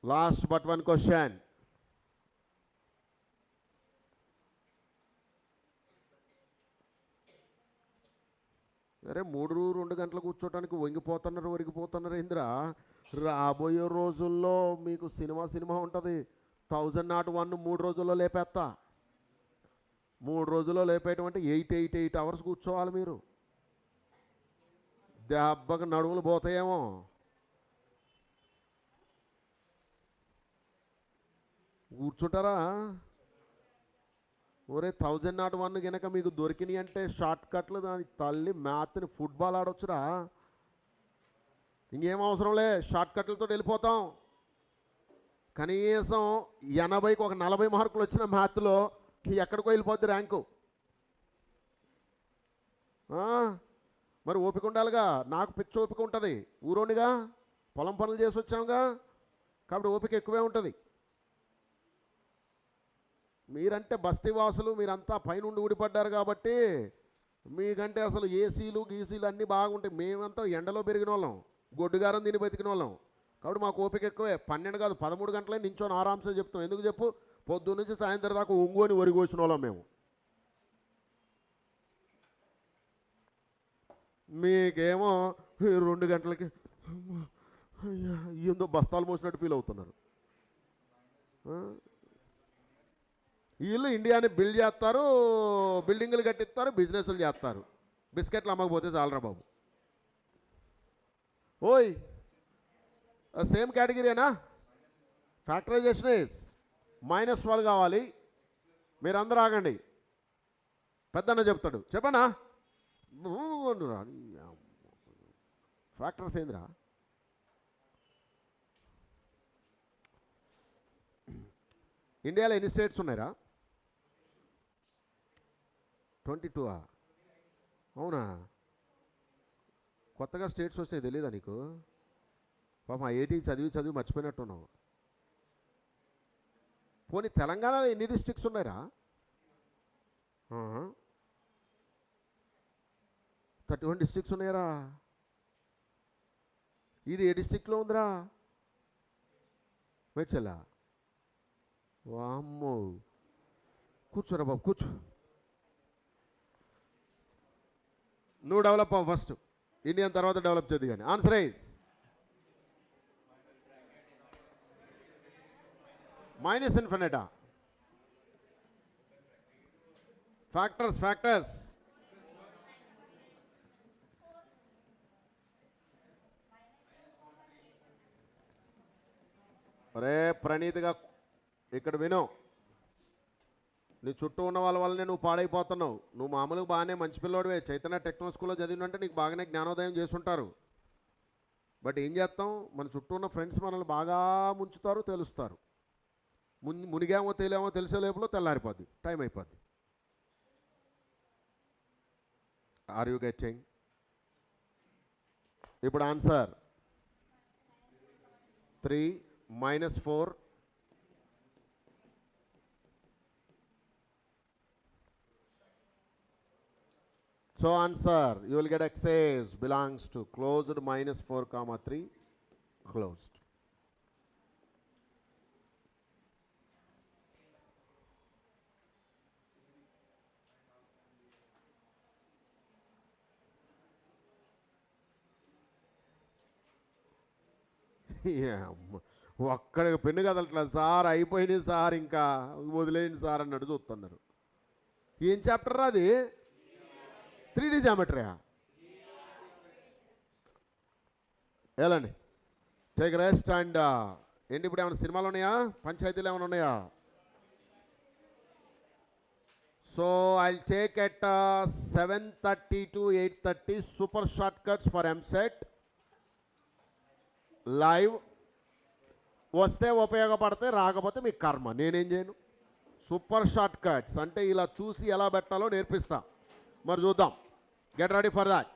Last but one question. అరే 3-2 గంటలు కూర్చోటానికి వంగిపోతున్నారు, ఒరిగిపోతున్నారు ఏంద్రా? రాబోయే రోజుల్లో మీకు cinema ఉంటుంది. 1001 3 రోజుల్లో లేపేస్తా. 3 రోజుల్లో లేపేయటం అంటే 8 అవర్స్ కూర్చోవాలి మీరు. దెబ్బకి నడుములు పోతాయేమో. కూర్చుంటారా? ఒరే 1001 కనుక మీకు దొరికినాయి అంటే షార్ట్ కట్లు, దాని తల్లి మ్యాథ్ని ఫుట్బాల్ ఆడొచ్చురా. ఇంకేం అవసరంలే, షార్ట్ కట్లతో వెళ్ళిపోతాం. కనీసం 80కి ఒక 40 మార్కులు వచ్చిన మ్యాథ్లో ఎక్కడికో వెళ్ళిపోద్ది ర్యాంకు. మరి ఓపిక ఉండాలిగా. నాకు పిచ్చి ఓపిక ఉంటుంది, ఊరోనిగా పొలం పనులు చేసి వచ్చాముగా, కాబట్టి ఓపిక ఎక్కువే ఉంటుంది. మీరంటే బస్తీవాసులు, మీరంతా పైనుండి ఊడిపడ్డారు కాబట్టి మీకంటే అసలు ఏసీలు గీసీలు అన్నీ బాగుంటాయి. మేమంతా ఎండలో పెరిగిన వాళ్ళం, గొడ్డుగారం తిని బతికిన వాళ్ళం. కాబట్టి మాకు ఓపిక ఎక్కువే. 12 కాదు 13 గంటలే నించొని ఆరాంసే చెప్తాం. ఎందుకు చెప్పు? పొద్దున్న నుంచి సాయంత్రం దాకా ఒంగోని ఒరిగోసిన వాళ్ళం మేము. మీకేమో 2 గంటలకి ఏందో బస్తాలు మోసినట్టు ఫీల్ అవుతున్నారు. వీళ్ళు ఇండియాని బిల్డ్ చేస్తారు, బిల్డింగ్లు కట్టిస్తారు, బిజినెస్లు చేస్తారు. బిస్కెట్లు అమ్మకపోతే చాలరా బాబు. ఓయ్ సేమ్ కేటగిరీనా? ఫ్యాక్టరైజేషన్ ఇస్ -1 కావాలి. మీరందరూ ఆగండి, పెద్దన్న చెప్తాడు. చెప్పనా? ఫ్యాక్టర్స్ ఏందిరా? ఇండియాలో ఎన్ని స్టేట్స్ ఉన్నాయిరా? 22. అవునా? కొత్తగా స్టేట్స్ వస్తాయి తెలీదా నీకు? పాపం ఐఐటి చదివి మర్చిపోయినట్టున్నావు. పోనీ తెలంగాణలో ఎన్ని డిస్ట్రిక్ట్స్ ఉన్నాయిరా? 31 డిస్ట్రిక్ట్స్ ఉన్నాయరా. ఇది ఏ డిస్ట్రిక్ట్లో ఉందిరా? మేడ్చల్లా. వామ్మో, కూర్చోరా బాబు, కూర్చో. నువ్వు డెవలప్ అవ్వు ఫస్ట్, ఇండియన్ తర్వాత డెవలప్ చేద్ది. కానీ ఆన్సర్ ఈజ్ -ఇన్ఫినిటా. ఫ్యాక్టర్స్ అరే ప్రణీత్గా ఇక్కడ విను. నీ చుట్టూ ఉన్న వాళ్ళ వల్లనే నువ్వు పాడైపోతున్నావు. నువ్వు మామూలుగా బాగానే మంచి పిల్లోడివే, చైతన్య టెక్నో స్కూల్లో చదివినంటే నీకు బాగానే జ్ఞానోదయం చేస్తుంటారు. బట్ ఏం చేస్తాం, మన చుట్టూ ఉన్న ఫ్రెండ్స్ మనల్ని బాగా ముంచుతారు, తెలుస్తారు. మునిగామో తేలేమో తెలిసే లోపల తెల్లారిపోద్ది, టైం అయిపోద్ది. Are you getting? ఇప్పుడు answer 3 - 4. So answer, you will get excess belongs to closed -4, 3 closed. ఒక్కడికి పెన్ను కదలట్లేదు సార్, అయిపోయింది సార్, ఇంకా వదిలేయండి సార్ అన్నట్టు చూస్తున్నారు. ఏం చాప్టర్ అది? 3D జామెట్రీయా? వెళ్ళండి, టేక్ రెస్ట్. అండ్ ఏంటి ఇప్పుడు ఏమైనా సినిమాలు ఉన్నాయా? పంచాయతీలు ఏమైనా ఉన్నాయా? So I take at 7:30 to 8:30 super short cuts for EAMCET live. వస్తే ఉపయోగపడితే, రాకపోతే మీ కర్మ, నేనేం చేయను. సూపర్ షార్ట్ కట్స్ అంటే ఇలా చూసి ఎలా పెట్టాలో నేర్పిస్తా. మరి చూద్దాం. Get ready for that.